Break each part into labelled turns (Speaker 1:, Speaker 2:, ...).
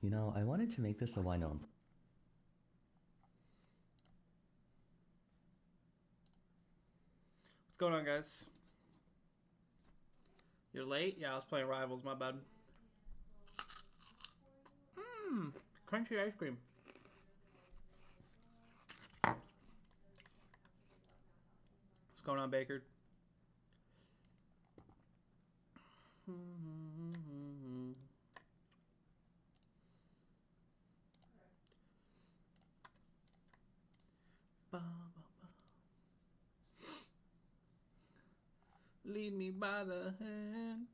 Speaker 1: You know, I wanted to make this a wine only.
Speaker 2: What's going on, guys? You're late? Yeah, I was playing Rivals, my bad. Mmm, crunchy ice cream. What's going on, Baker? Lead me by the hand.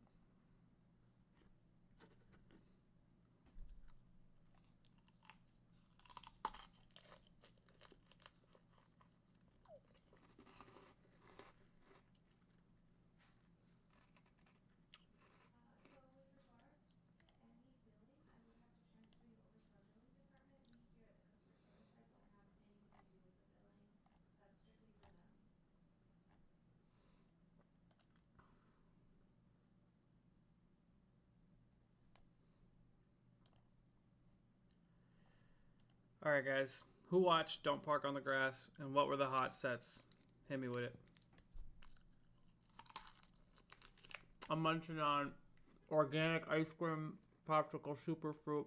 Speaker 2: All right, guys. Who watched Don't Park on the Grass, and what were the hot sets? Hit me with it. I'm munching on organic ice cream, popsicle, super fruit.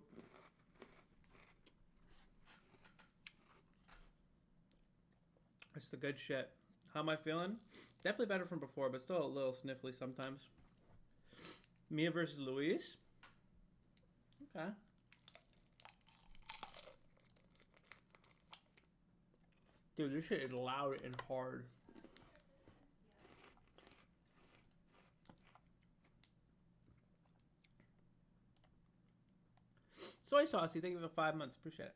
Speaker 2: It's the good shit. How am I feeling? Definitely better from before, but still a little sniffly sometimes. Mia versus Louise. Okay. Dude, this shit is loud and hard. Soy saucy, thank you for the 5 months. Appreciate it.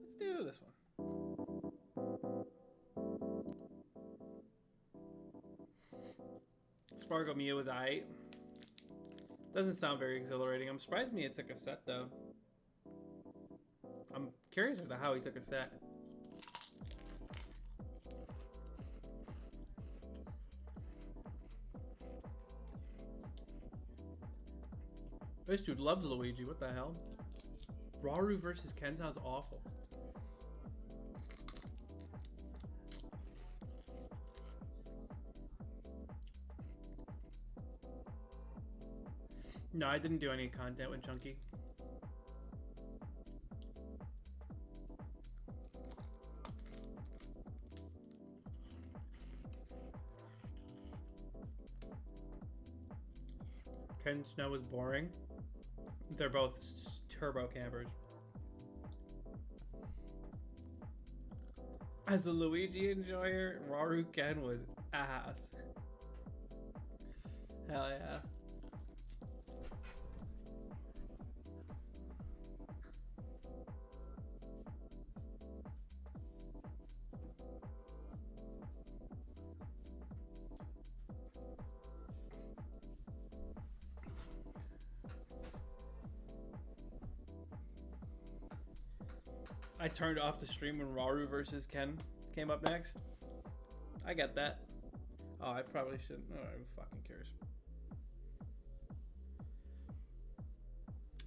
Speaker 2: Let's do this one. Sparkle Mia was aight. Doesn't sound very exhilarating. I'm surprised Mia took a set though. I'm curious as to how he took a set. This dude loves Luigi. What the hell? Rauru versus Ken sounds awful. No, I didn't do any content with Chunky. Ken Snow is boring. They're both turbo campers. As a Luigi enjoyer, Rauru Ken was ass. Hell yeah. I turned off the stream when Rauru versus Ken came up next. I get that. Oh, I probably shouldn't. Oh, who fucking cares?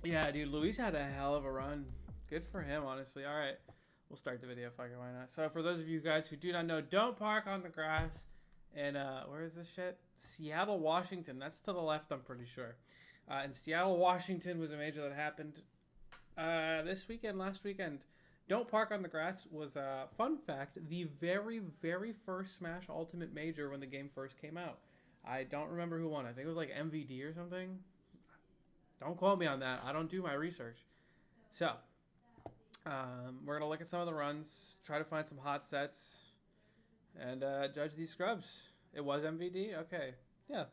Speaker 2: Yeah, dude, Luis had a hell of a run. Good for him, honestly. All right, we'll start the video. Fucking why not? So, for those of you guys who do not know, don't park on the grass. And where is this shit? Seattle, Washington. That's to the left, I'm pretty sure. And Seattle, Washington was a major that happened this weekend, last weekend. Don't Park on the Grass was a fun fact, the very, very first Smash Ultimate Major when the game first came out. I don't remember who won. I think it was like MVD or something. Don't quote me on that. I don't do my research. So, we're going to look at some of the runs, try to find some hot sets, and judge these scrubs. It was MVD? Okay. Yeah.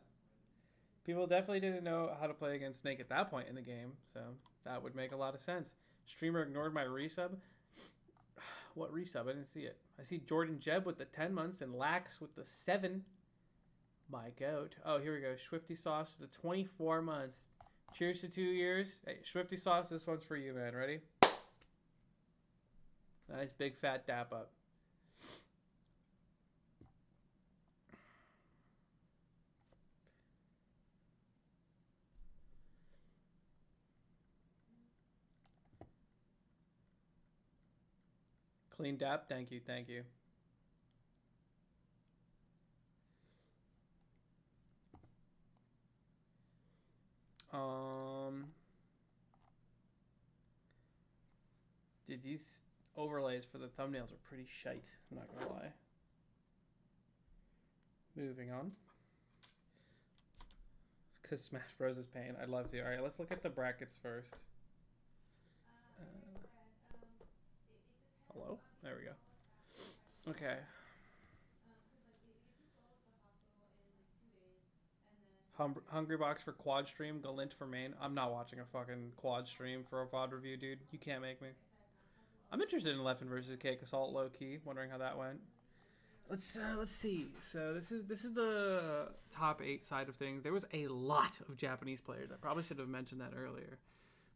Speaker 2: People definitely didn't know how to play against Snake at that point in the game, so that would make a lot of sense. Streamer ignored my resub. What resub? I didn't see it. I see Jordan Jeb with the 10 months and Lax with the 7. My goat. Oh, here we go. Swifty Sauce with the 24 months. Cheers to 2 years. Hey, Swifty Sauce, this one's for you, man. Ready? Nice big fat dap up. Clean dap. Thank you. Thank you. Dude, these overlays for the thumbnails are pretty shite. I'm not gonna lie. Moving on. Because Smash Bros is pain. I'd love to. All right, let's look at the brackets first. Hello? There we go. Okay. Hungry Box for quad stream. Galint for main. I'm not watching a fucking quad stream for a VOD review, dude. You can't make me. I'm interested in Leffen versus Cake Assault low key. Wondering how that went. Let's see. So this is the top 8 side of things. There was a lot of Japanese players. I probably should have mentioned that earlier,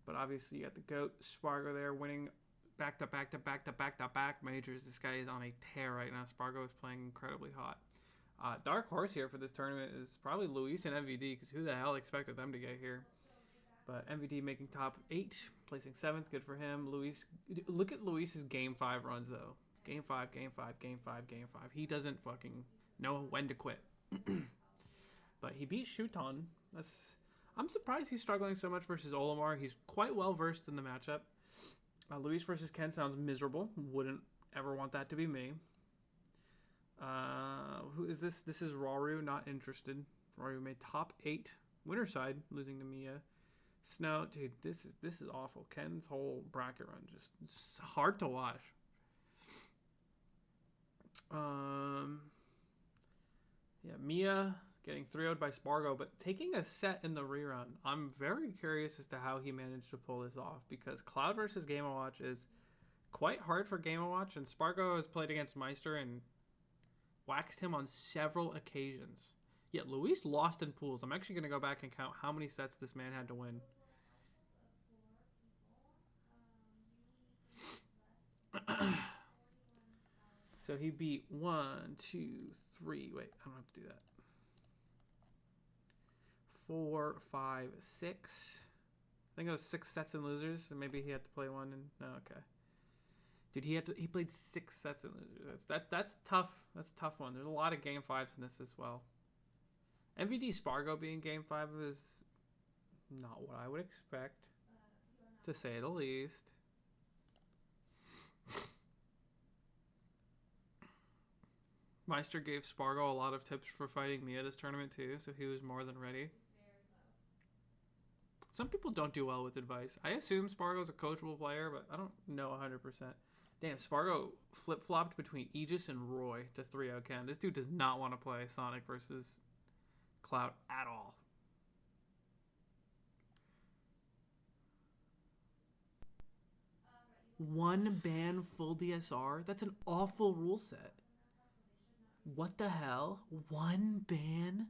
Speaker 2: but obviously you got the GOAT Spargo there winning back to back majors. This guy is on a tear right now. Spargo is playing incredibly hot. Dark horse here for this tournament is probably Luis and MVD, because who the hell expected them to get here? But MVD making top 8, placing 7th. Good for him. Luis, look at Luis's game 5 runs though. Game 5, game 5, game 5, game 5. He doesn't fucking know when to quit. But he beat Shuton. I'm surprised he's struggling so much versus Olimar. He's quite well versed in the matchup. Luis versus Ken sounds miserable. Wouldn't ever want that to be me. Who is this? This is Raru. Not interested. Raru made top 8. Winner side, losing to Mia. Snow, dude, this is awful. Ken's whole bracket run just it's hard to watch. Yeah, Mia getting 3-0'd by Spargo, but taking a set in the rerun. I'm very curious as to how he managed to pull this off, because Cloud versus Game & Watch is quite hard for Game & Watch, and Spargo has played against Meister and waxed him on several occasions. Yet Luis lost in pools. I'm actually going to go back and count how many sets this man had to win. So he beat 1, 2, 3. Wait, I don't have to do that. 4, 5, 6. I think it was 6 sets and losers. So maybe he had to play one. And no, okay. Dude, he played 6 sets and losers. That's tough. That's a tough one. There's a lot of game 5s in this as well. MVD Spargo being game 5 is not what I would expect, to say the least. Meister gave Spargo a lot of tips for fighting Mia this tournament too, so he was more than ready. Some people don't do well with advice. I assume Spargo's a coachable player, but I don't know 100%. Damn, Spargo flip-flopped between Aegis and Roy to 3-0 Ken. This dude does not want to play Sonic versus Cloud at all. One ban full DSR? That's an awful rule set. What the hell? One ban?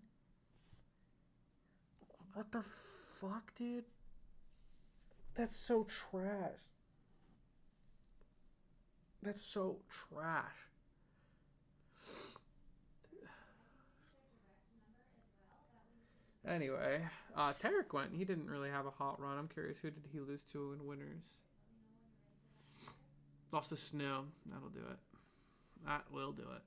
Speaker 2: What the fuck, dude? That's so trash. That's so trash. Anyway, Tarek went. He didn't really have a hot run. I'm curious, who did he lose to in winners? Lost to Snow. That'll do it. That will do it.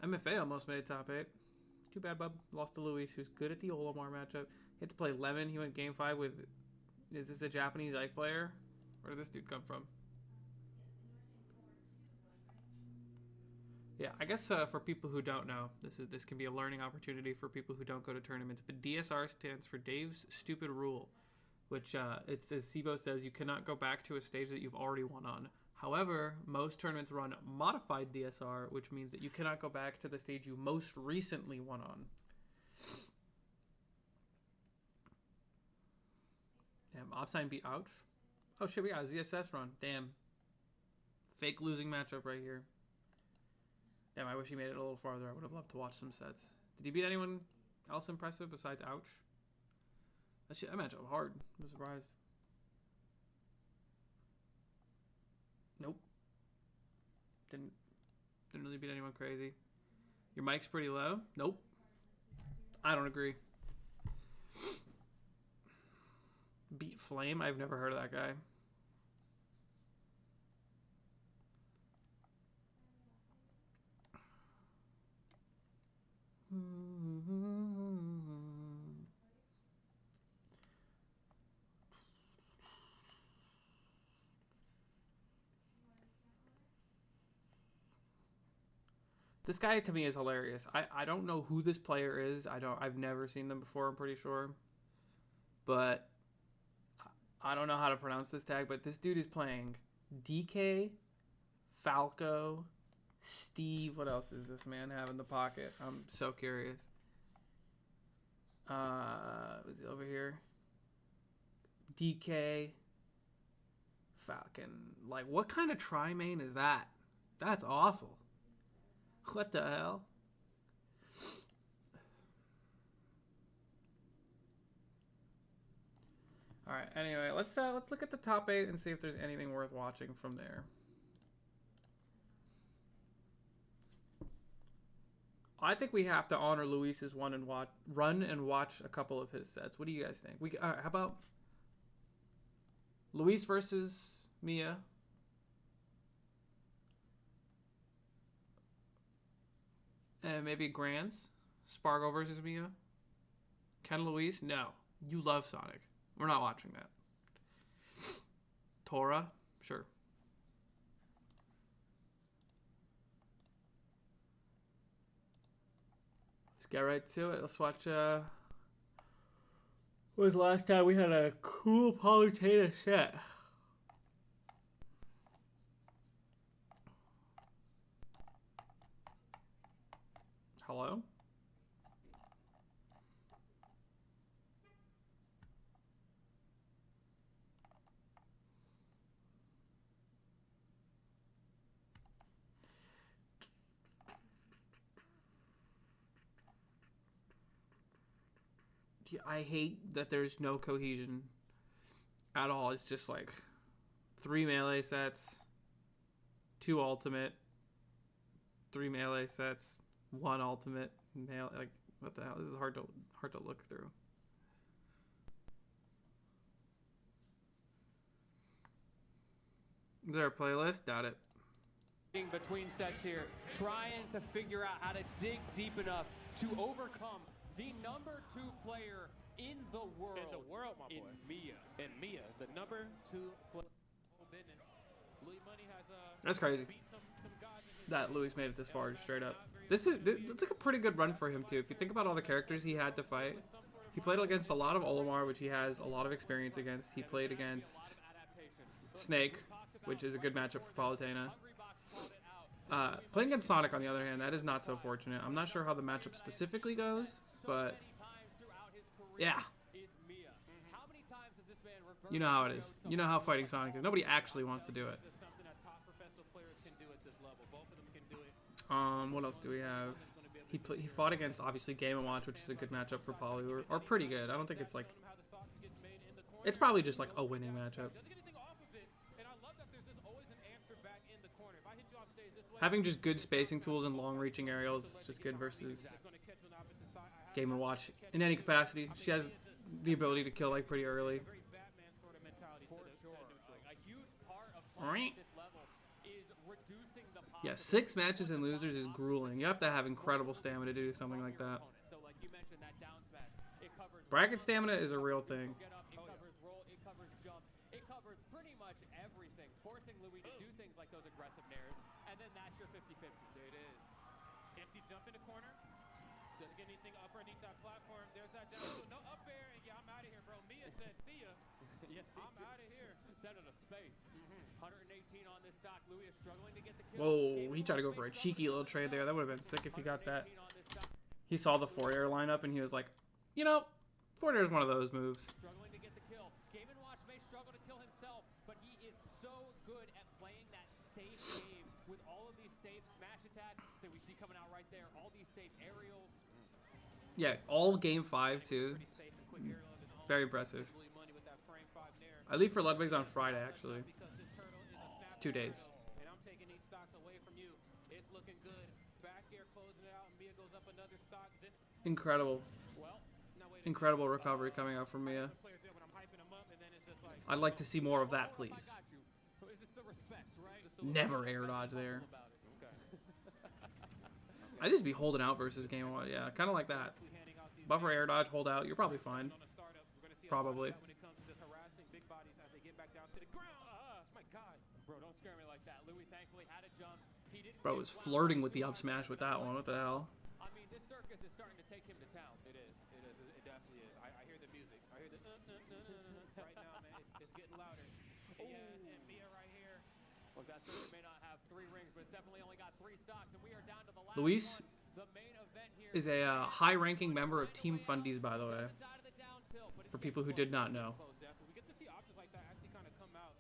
Speaker 2: MFA almost made top 8. Too bad, bub. Lost to Luis, who's good at the Olimar matchup. He had to play Lemon. He went game 5 with... Is this a Japanese Ike player? Where did this dude come from? Yeah, I guess for people who don't know, this can be a learning opportunity for people who don't go to tournaments. But DSR stands for Dave's Stupid Rule, which it's, as Sibo says, you cannot go back to a stage that you've already won on. However, most tournaments run modified DSR, which means that you cannot go back to the stage you most recently won on. Damn, Opsign beat Ouch. Oh shit, we got a ZSS run. Damn. Fake losing matchup right here. Damn, I wish he made it a little farther. I would have loved to watch some sets. Did he beat anyone else impressive besides Ouch? That matchup hard. I'm surprised. Nope. Didn't really beat anyone crazy. Your mic's pretty low? Nope. I don't agree. Beat Flame? I've never heard of that guy. This guy to me is hilarious. I don't know who this player is. I've never seen them before, I'm pretty sure. But I don't know how to pronounce this tag, but this dude is playing DK, Falco, Steve. What else does this man have in the pocket? I'm so curious. Was he over here? DK, Falcon. Like, what kind of tri-main is that? That's awful. What the hell? All right. Anyway, let's look at the top 8 and see if there's anything worth watching from there. I think we have to honor Luis's run and watch a couple of his sets. What do you guys think? How about Luis versus Mia? And maybe Grands? Spargo versus Mia? Ken Luis? No. You love Sonic. We're not watching that. Tora? Sure. Let's get right to it. Let's watch, what was the last time we had a cool Palutena set? Hello? Yeah, I hate that there's no cohesion at all. It's just like 3 melee sets, 2 ultimate, 3 melee sets, 1 ultimate melee. Like, what the hell? This is hard to look through. Is there a playlist? Doubt it.
Speaker 3: Between sets here, trying to figure out how to dig deep enough to overcome the number 2 player in the world.
Speaker 4: In the world, my boy.
Speaker 3: Mia.
Speaker 4: And Mia, the number 2 player. Oh, business. Louis Money has
Speaker 2: That's crazy.
Speaker 4: beat some guys in his
Speaker 2: That Luis made it this far, straight up. It's like a pretty good run for him too. If you think about all the characters he had to fight, he played against a lot of Olimar, which he has a lot of experience against. He played against Snake, which is a good matchup for Palutena. Playing against Sonic, on the other hand, that is not so fortunate. I'm not sure how the matchup specifically goes, but yeah. You know how it is. You know how fighting Sonic is. Nobody actually wants to do it. What else do we have? He fought against, obviously, Game & Watch, which is a good matchup for Palu, or pretty good. I don't think it's like... It's probably just like a winning matchup. Having just good spacing tools and long-reaching aerials is just good versus Game & Watch in any capacity. She has the ability to kill like pretty early. Yeah, 6 matches and losers is grueling. You have to have incredible stamina to do something like that. Bracket stamina is a real thing.
Speaker 3: It covers pretty much everything, forcing Louis to do things like those aggressive nairs, and then that's your 50-50.
Speaker 4: There it is. Empty jump in the corner. Doesn't get anything up underneath that platform. There's that down. No up air, and yeah, I'm out of here, bro. Mia said, see ya.
Speaker 3: Yes,
Speaker 4: I'm out of here.
Speaker 3: Sent it a space. 118 on this stock. Louis is struggling to get the kill.
Speaker 2: Whoa, he tried to go for a cheeky little trade there. That would have been sick if he got that. He saw the 4-air lineup and he was like, you know, 4-air is one of those moves.
Speaker 3: Struggling to get the kill. Game & Watch kill himself, but he is so good at playing that safe game with all of these safe smash attacks that we see coming out right there. All these safe aerials.
Speaker 2: Yeah, all game 5 too. Very impressive. I leave for Ludwig's on Friday actually. It's 2 days.
Speaker 4: And I'm taking these stocks away from you. It's looking good. Back here closing it out, and Mia goes up another stock. This
Speaker 2: Incredible. Incredible recovery coming out from Mia. I'd like to see more of that, please. Never air dodge there. I just be holding out versus game 1. Yeah, kind of like that. Buffer air dodge, hold out. You're probably fine. Probably. Bro was flirting with the up smash with that one. What the hell?
Speaker 3: I mean, this circus is starting to take him to town.
Speaker 4: It is. It definitely is. I hear the music. I hear the right now, man. It's getting louder. Yeah, and Mia right here.
Speaker 3: Look, that circus may not have 3 rings, but it's definitely only got 3 stocks, and we are down to the last
Speaker 2: Luis
Speaker 3: one. The main event here
Speaker 2: is a high-ranking member of Team Fundies, by the way. For people who did not know.
Speaker 4: We get to see options like that actually kind of come out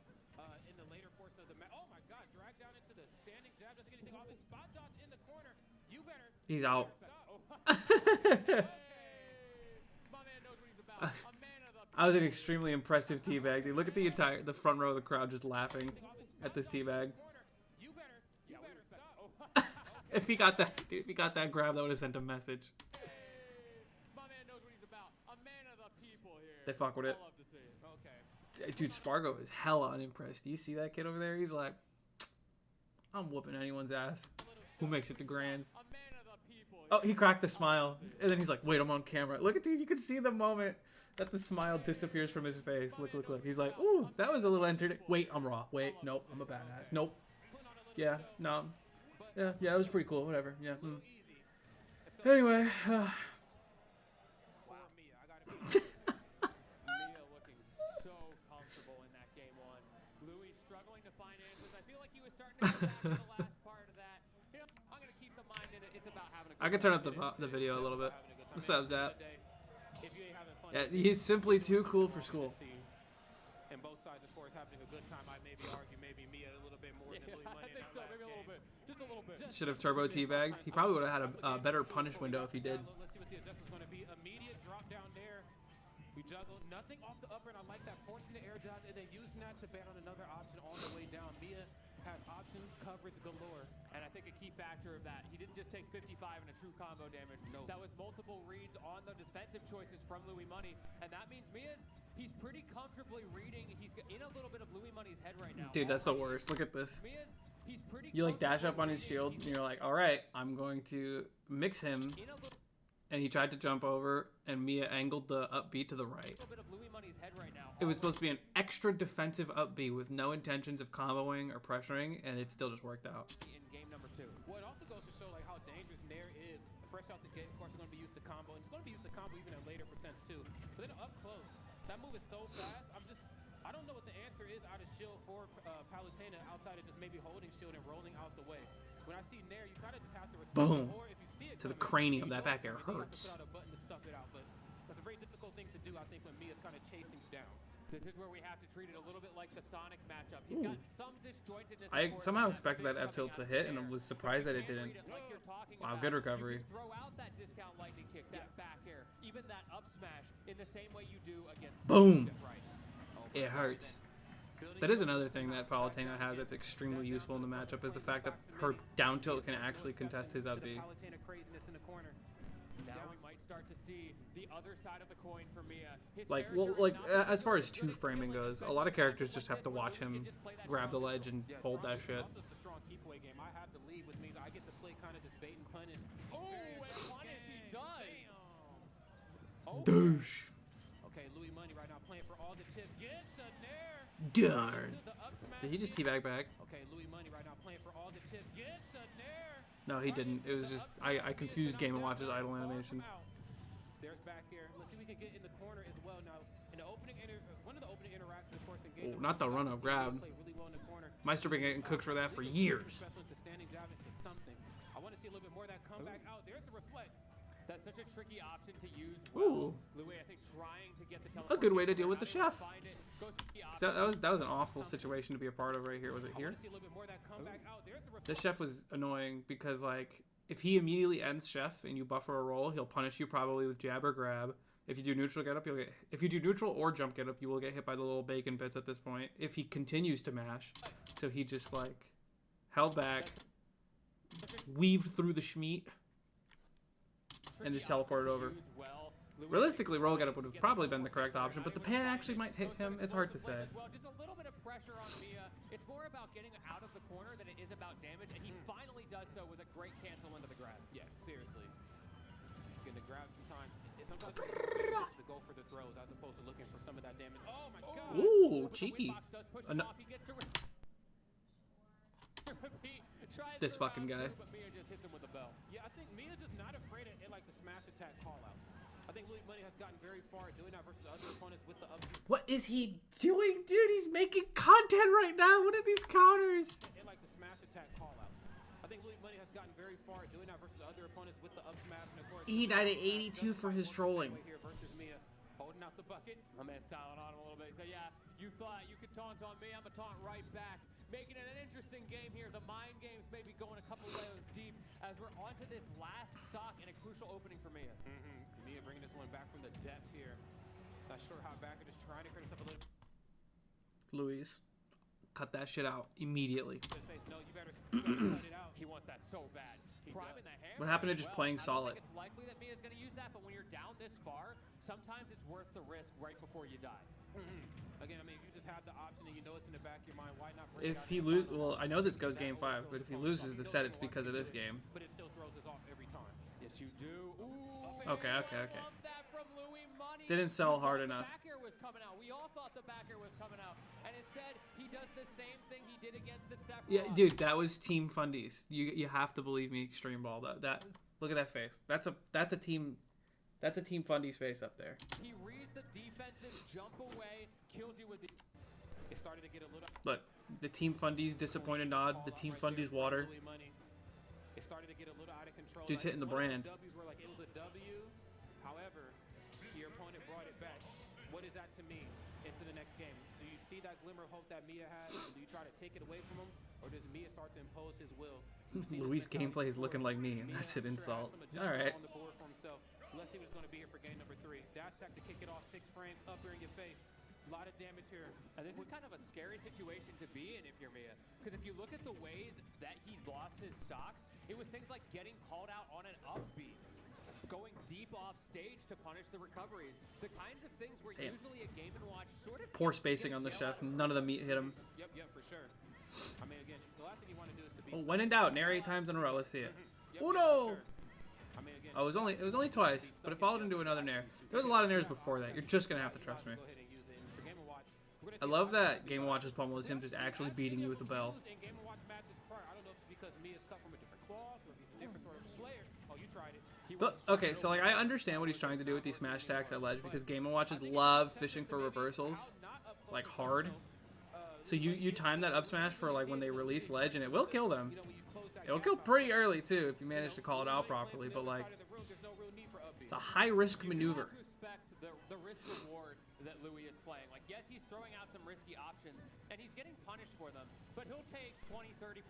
Speaker 4: in the later portion of the match. Oh my God! Drag down into the standing jab. Doesn't get anything off. His spot dodge in the corner. You better.
Speaker 2: He's out. That was an extremely impressive teabag, dude. Look at the front row of the crowd just laughing at this teabag. If he got that, dude, if he got that grab, that would have sent a message. They fuck with it. Dude, Spargo is hella unimpressed. Do you see that kid over there? He's like, I'm whooping anyone's ass. Who makes it to grands? Oh, he cracked a smile. And then he's like, wait, I'm on camera. Look at dude, you can see the moment that the smile disappears from his face. Look, look, look. He's like, ooh, that was a little entertaining. Wait, I'm raw. Wait, nope, I'm a badass. Nope. Yeah, no. Yeah, it was pretty cool. Whatever. Yeah. Anyway.
Speaker 3: Mia looking so comfortable in that game 1. Louis struggling to find answers. I feel like he was starting to get back to the last part of that. You know, I'm going to keep the mind in it. It's about having a good
Speaker 2: I can turn up the video a little bit. What's up, Zap? Yeah, he's simply too cool for school.
Speaker 4: And both sides, of course, having a good time. I maybe argue maybe Mia a little bit more than Louis Money.
Speaker 3: I think so. Maybe a little bit. Just a little bit.
Speaker 2: Should have turbo teabagged. He probably would have had a better punish window if he did.
Speaker 4: Let's see what the adjustment's going to be. Immediate drop down there. We juggle. Nothing off the upper, and I like that. Forcing the air dodge and then using that to ban on another option on the way down. Mia has option coverage galore.
Speaker 3: And I think a key factor of that, he didn't just take 55 in a true combo damage. No. That was multiple reads on the defensive choices from Louis Money. And that means he's pretty comfortably reading. He's in a little bit of Louis Money's head right now.
Speaker 2: Dude, that's the worst. Look at this.
Speaker 3: He's pretty
Speaker 2: You like dash up on his shield, and you're like, all right, I'm going to mix him. And he tried to jump over, and Mia angled the up B to the right. It was supposed to be an extra defensive up B with no intentions of comboing or pressuring, and it still just worked out.
Speaker 3: In game number 2.
Speaker 4: Well, it also goes to show like how dangerous Nair is. Fresh out the gate, of course, it's going to be used to combo, and it's going to be used to combo even at later percents too. But then up close, that move is so fast. I don't know what the answer is out of shield for Palutena outside of just maybe holding shield and rolling out the way. When I see Nair, you kind of just have to respect
Speaker 2: Boom.
Speaker 4: it, or if you see it
Speaker 2: To the
Speaker 4: coming,
Speaker 2: cranium. That back air hurts.
Speaker 4: You have to put out a button to stuff it out, but that's a very difficult thing to do, I think, when Mia's kind of chasing you down.
Speaker 3: This is where we have to treat it a little bit like the Sonic matchup. He's got some disjointedness.
Speaker 2: I somehow expected that F tilt to hit, and I was surprised that it didn't. Wow, good recovery.
Speaker 3: Throw out that discount lightning kick, that back air, even that up smash in the same way you do against.
Speaker 2: Boom. It hurts. That is another thing that Palutena has that's extremely useful in the matchup is the fact that her down tilt can actually contest his up B.
Speaker 3: Now we might start to see the other side of the coin for Mia.
Speaker 2: Like, well, like as far as two framing goes, a lot of characters just have to watch him grab the ledge and hold that shit.
Speaker 4: Also, it's a strong keep away game. I have the lead, which means I get to play kind of this bait and punish.
Speaker 3: Oh, and punish he does.
Speaker 2: Douche.
Speaker 4: Okay, Louis Money right now playing for all the chips. Gets the Nair.
Speaker 2: Darn. Did he just teabag back?
Speaker 4: Okay, Louis Money right now playing for all the chips. Gets the Nair.
Speaker 2: No, he didn't. It was just I confused Game and Watch's idle animation.
Speaker 4: There's back here. Let's see if we can get in the corner as well now. In the opening one of the opening interactions, of course, in game.
Speaker 2: Oh, not the run up grab.
Speaker 4: Really well in the corner.
Speaker 2: Meister been getting cooked for that for years.
Speaker 4: Special into standing jab into something. I want to see a little bit more of that comeback out. There's the reflect.
Speaker 3: That's such a tricky option to use.
Speaker 5: Ooh.
Speaker 3: Louis, I think trying to get the
Speaker 5: A good way to deal with the chef.
Speaker 3: find it, goes for the
Speaker 5: That was an awful situation to be a part of right here. Was it here?
Speaker 4: See a little bit more of that comeback out. There's the
Speaker 5: This chef was annoying because like if he immediately ends chef and you buffer a roll, he'll punish you probably with jab or grab. If you do neutral get up, you'll get. If you do neutral or jump get up, you will get hit by the little bacon bits at this point. If he continues to mash, so he just like held back, weaved through the schmeat, and just teleported over. Realistically, roll get up would have probably been the correct option, but the pan actually might hit him. It's hard to say.
Speaker 3: Just a little bit of pressure on Mia. It's more about getting out of the corner than it is about damage, and he finally does so with a great cancel into the grab.
Speaker 4: Yes, seriously. Getting the grab sometimes. Sometimes it's to go for the throws as opposed to looking for some of that damage. Oh my god.
Speaker 5: Ooh, cheeky. This fucking guy.
Speaker 4: But Mia just hits him with a bell. Yeah, I think Mia's just not afraid of like the smash attack callouts. I think Louis Money has gotten very far at doing that versus other opponents with the up.
Speaker 5: What is he doing, dude? He's making content right now. What are these counters?
Speaker 4: And like the smash attack callouts. I think Louis Money has gotten very far at doing that versus other opponents with the up smash. And of course,
Speaker 5: He died at 82 for his trolling.
Speaker 4: Here versus Mia holding out the bucket.
Speaker 3: My man's styling on him a little bit. He said, yeah, you thought you could taunt on me. I'm going to taunt right back. Making it an interesting game here. The mind games may be going a couple layers deep as we're onto this last stock and a crucial opening for Mia.
Speaker 4: Mia bringing this one back from the depths here. Not sure how backer just trying to create himself a little.
Speaker 5: Louise, cut that shit out immediately.
Speaker 4: No, you better cut it out.
Speaker 3: He wants that so bad. Priming the hammer.
Speaker 5: What happened to just playing
Speaker 3: I don't
Speaker 5: solid?
Speaker 3: think it's likely that Mia's going to use that, but when you're down this far, sometimes it's worth the risk right before you die.
Speaker 4: Again, I mean, if you just have the option and you know it's in the back of your mind, why not bring it
Speaker 5: If
Speaker 4: out
Speaker 5: he
Speaker 4: here?
Speaker 5: lose, well, I know this goes game 5, but if he loses the set, it's because of this game.
Speaker 4: But it still throws us off every time.
Speaker 3: Yes, you do. Ooh,
Speaker 5: Okay.
Speaker 3: love that from Louis Money.
Speaker 5: Didn't sell hard
Speaker 3: The
Speaker 5: enough.
Speaker 3: back air was coming out. We all thought the back air was coming out, and instead he does the same thing he did against the Seph.
Speaker 5: Yeah, dude, that was Team Fundies. You have to believe me, Extreme Ball. That look at that face. That's a team Fundies face up there.
Speaker 3: He reads the defensive jump away, kills you with the.
Speaker 4: It started to get a little.
Speaker 5: Look, the Team Fundies disappointed nod. The Team Fundies water.
Speaker 4: It started to get a little out of control.
Speaker 5: Dude's hitting the brand.
Speaker 4: W's were like it was a W. However, your opponent brought it back. What does that to mean into the next game? Do you see that glimmer of hope that Mia has? Do you try to take it away from him, or does Mia start to impose his will?
Speaker 5: Luis gameplay is looking like me, and that's an insult. All right.
Speaker 4: On the board for himself. Let's see what's going to be here for game number 3. Dash attack to kick it off. 6 frames up here in your face. A lot of damage here.
Speaker 3: And this is kind of a scary situation to be in if you're Mia. Because if you look at the ways that he lost his stocks, it was things like getting called out on an upbeat, going deep off stage to punish the recoveries. The kinds of things where
Speaker 5: Damn.
Speaker 3: usually a Game & Watch sort of...
Speaker 5: Poor spacing on the chef. None of the meat hit him.
Speaker 4: Yep, for sure. I mean, again, the last thing you want to do is to be...
Speaker 5: Oh, when in doubt, nair 8 times in a row. Let's see it.
Speaker 4: Yep,
Speaker 5: Oh
Speaker 4: for
Speaker 5: no!
Speaker 4: sure. I mean, again,
Speaker 5: Oh, it was only twice, but it followed into another nair. There was a lot of nairs before that. You're just gonna have to trust me.
Speaker 4: go ahead and use it. And for Game & Watch, we're gonna
Speaker 5: I
Speaker 4: see
Speaker 5: love
Speaker 4: a lot of
Speaker 5: that Game & Watch's pummel is him just actually beating you with a bell.
Speaker 4: in Game & Watch matches prior. I don't know if it's because Mia's cut from a different cloth or if he's a different sort of player. Oh, you tried it.
Speaker 5: Okay, so like I understand what he's trying to do with these smash attacks at ledge because Game & Watches love fishing for reversals, like hard. So you time that up smash for like when they release ledge, and it will kill them. It will kill pretty early too if you manage to call it out properly. But like, it's a high risk maneuver.
Speaker 3: Respect the risk reward that Louis is playing. Like, yes, he's throwing out some risky options, and he's getting punished for them, but he'll take 20-30%.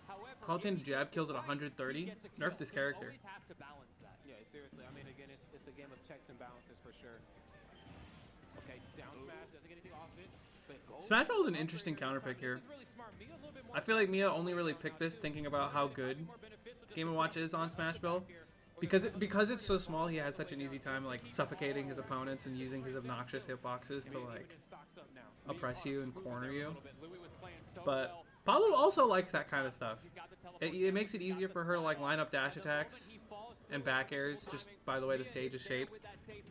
Speaker 3: However,
Speaker 5: Palatine
Speaker 3: if he
Speaker 5: jab
Speaker 3: gets
Speaker 5: kills at
Speaker 3: it right,
Speaker 5: 130.
Speaker 3: he gets a kill.
Speaker 5: Nerf this character.
Speaker 3: You always have to balance that.
Speaker 4: Yeah, seriously. I mean, again, it's a game of checks and balances for sure. Okay, down smash doesn't get anything off it.
Speaker 5: Smash Ball is an interesting counter pick here. I feel like Mia only really picked this thinking about how good Game & Watch is on Smash Ball. Because it's so small, he has such an easy time like suffocating his opponents and using his obnoxious hitboxes to like oppress you and corner you. But Pablo also likes that kind of stuff. It makes it easier for her to like line up dash attacks and back airs just by the way the stage is shaped.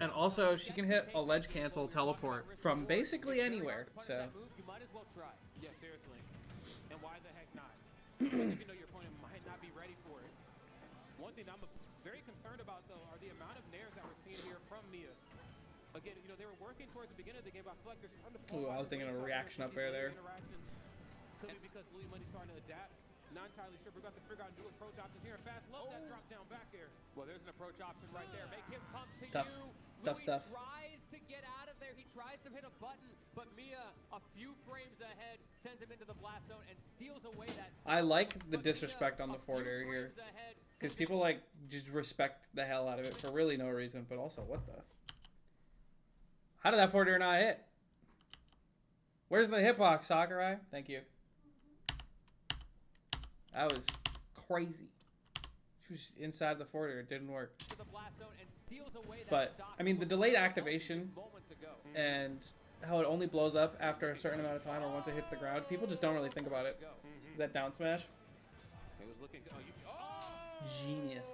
Speaker 5: And also she can hit a ledge cancel teleport from basically anywhere. So
Speaker 3: You might as well try.
Speaker 4: Yeah, seriously. And why the heck not? Because if you know your opponent might not be ready for it. One thing I'm very concerned about, though, are the amount of nairs that we're seeing here from Mia. Again, you know, they were working towards the beginning of the game, but I feel like they're starting to fall
Speaker 5: Ooh, I was
Speaker 4: by the
Speaker 5: thinking of a
Speaker 4: wayside
Speaker 5: reaction
Speaker 4: with
Speaker 5: up
Speaker 4: these
Speaker 5: air there.
Speaker 4: interactions. Could be because Louis Money's starting to adapt. Not entirely sure. We're going to figure out new approach options here. Fast love that drop down back air.
Speaker 3: Well, there's an approach option right there. Make him come to
Speaker 5: Tough.
Speaker 3: you.
Speaker 5: Tough
Speaker 3: Louis
Speaker 5: stuff.
Speaker 3: tries to get out of there. He tries to hit a button, but Mia, a few frames ahead, sends him into the blast zone and steals away that.
Speaker 5: I like the
Speaker 3: But
Speaker 5: disrespect
Speaker 3: Mia,
Speaker 5: on the
Speaker 3: a
Speaker 5: forward
Speaker 3: few
Speaker 5: air here.
Speaker 3: frames ahead,
Speaker 5: Because
Speaker 3: sends
Speaker 5: people like just respect the hell out of it for really no reason, but also what the? How did that forward air not hit? Where's the hitbox, Sakurai? Thank you. That was crazy. She was just inside the forward air. It didn't work.
Speaker 3: to the blast zone and steals away that
Speaker 5: But
Speaker 3: stock
Speaker 5: I mean, the
Speaker 3: that was
Speaker 5: delayed
Speaker 3: there
Speaker 5: activation
Speaker 3: moments ago.
Speaker 5: and how it only blows up after a certain amount of time or once it hits the ground, people just don't really think about it. Is that down smash?
Speaker 4: It was looking.
Speaker 5: Genius.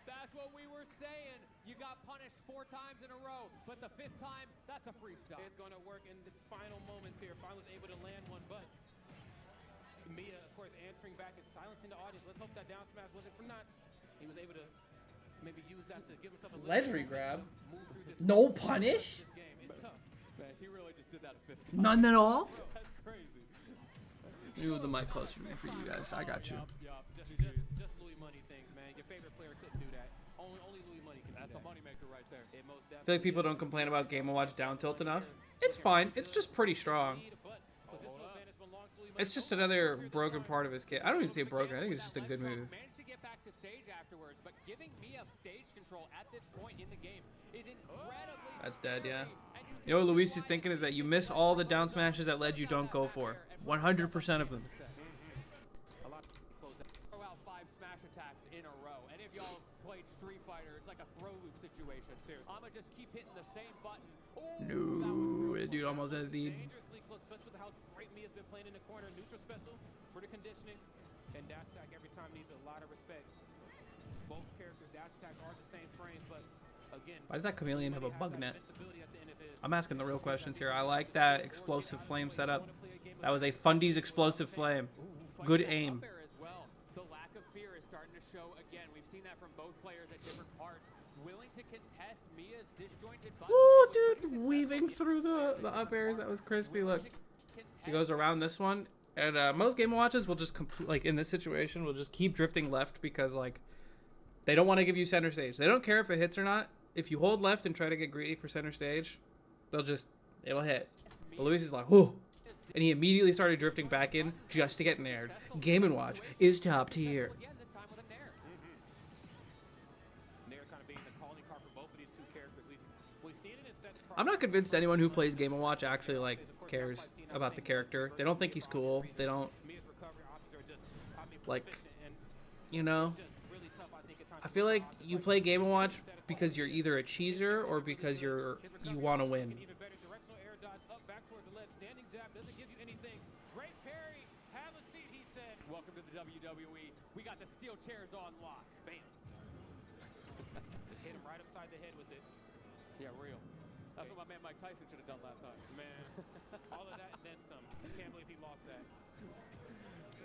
Speaker 3: That's what we were saying. You got punished 4 times in a row, but the 5th time, that's a free stop.
Speaker 4: It's going to work in the final moments here. Finally was able to land one, but Mia, of course, answering back and silencing the audience. Let's hope that down smash wasn't for nuts. He was able to maybe use that to give himself a
Speaker 5: Ledge
Speaker 4: little
Speaker 5: regrab?
Speaker 4: move through this
Speaker 5: No punish?
Speaker 4: this game. It's tough.
Speaker 3: Man, he really just did that at 50.
Speaker 5: None at all?
Speaker 3: That's crazy.
Speaker 5: Move the mic closer to me for you guys. I got you.
Speaker 4: Just Louis Money things, man. Your favorite player couldn't do that. Only Louis Money can do that.
Speaker 3: That's the moneymaker right there.
Speaker 4: It most
Speaker 5: I feel like people don't complain about Game & Watch down tilt enough. It's fine. It's just pretty strong. It's just another broken part of his kit. I don't even say broken. I think it's just a good move.
Speaker 3: Managed to get back to stage afterwards, but giving Mia stage control at this point in the game is incredibly
Speaker 5: That's dead, yeah.
Speaker 3: scary, and
Speaker 5: You know what Luis is thinking is that you miss all the down smashes that ledge you don't go for. 100% of them.
Speaker 3: throw out 5 smash attacks in a row. And if y'all played Street Fighter, it's like a throw loop situation. Seriously. I'ma just keep hitting the same button.
Speaker 5: No, that dude almost has the.
Speaker 4: Dangerously close, especially with how great Mia's been playing in the corner. Neutral special for the conditioning, and dash attack every time needs a lot of respect. Both characters' dash attacks are the same frames, but again,
Speaker 5: Why does that chameleon have a
Speaker 4: has
Speaker 5: bug
Speaker 4: that
Speaker 5: net?
Speaker 4: invincibility at the end of his.
Speaker 5: I'm asking the real questions here. I like that explosive flame setup. That was a Fundy's explosive flame. Good aim.
Speaker 3: Up air as well. The lack of fear is starting to show again. We've seen that from both players at different parts. Willing to contest Mia's disjointed button.
Speaker 5: Woo, dude, weaving through the up airs. That was crispy. Look, he goes around this one, and most Game & Watches will just like in this situation will just keep drifting left because like they don't want to give you center stage. They don't care if it hits or not. If you hold left and try to get greedy for center stage, it'll hit. But Luis is like, whoo. And he immediately started drifting back in just to get nared. Game & Watch is top tier.
Speaker 3: Again, this time with a nair.
Speaker 4: Nair kind of being the calling card for both of these two characters. We've seen it in sets.
Speaker 5: I'm not convinced anyone who plays Game & Watch actually like cares about the character. They don't think he's cool. They don't
Speaker 4: Mia's recovery options are just, I mean,
Speaker 5: like,
Speaker 4: proficient, and
Speaker 5: you know.
Speaker 4: just really tough, I think, at times
Speaker 5: I
Speaker 4: to
Speaker 5: feel
Speaker 4: move
Speaker 5: like
Speaker 4: on. Just
Speaker 5: you play Game & Watch because you're either a cheeser or because you want to win.
Speaker 4: Even better directional air dodge up back towards the ledge. Standing jab doesn't give you anything. Great parry. Have a seat, he said.
Speaker 3: Welcome to the WWE. We got the steel chairs on lock.
Speaker 4: Bam. Just hit him right upside the head with it.
Speaker 3: Yeah, real. That's what my man Mike Tyson should have done last night.
Speaker 4: Man, all of that and then some. I can't believe he lost that.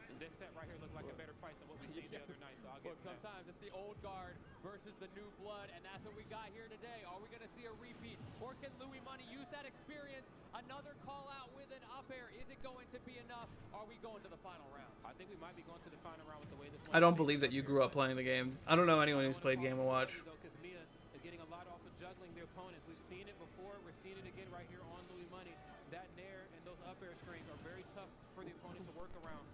Speaker 4: And this set right here looked like a better fight than what we seen the other night, so I'll give
Speaker 3: Look,
Speaker 4: him that.
Speaker 3: sometimes it's the old guard versus the new blood, and that's what we got here today. Are we going to see a repeat, or can Louis Money use that experience? Another call out with an up air. Is it going to be enough? Are we going to the final round?
Speaker 4: I think we might be going to the final round with the way this
Speaker 5: I don't believe that you grew up playing the game. I don't know anyone who's played Game & Watch.
Speaker 4: Because Mia is getting a lot off of juggling their opponents. We've seen it before. We're seeing it again right here on Louis Money. That nair and those up air strings are very tough for the opponent to work around.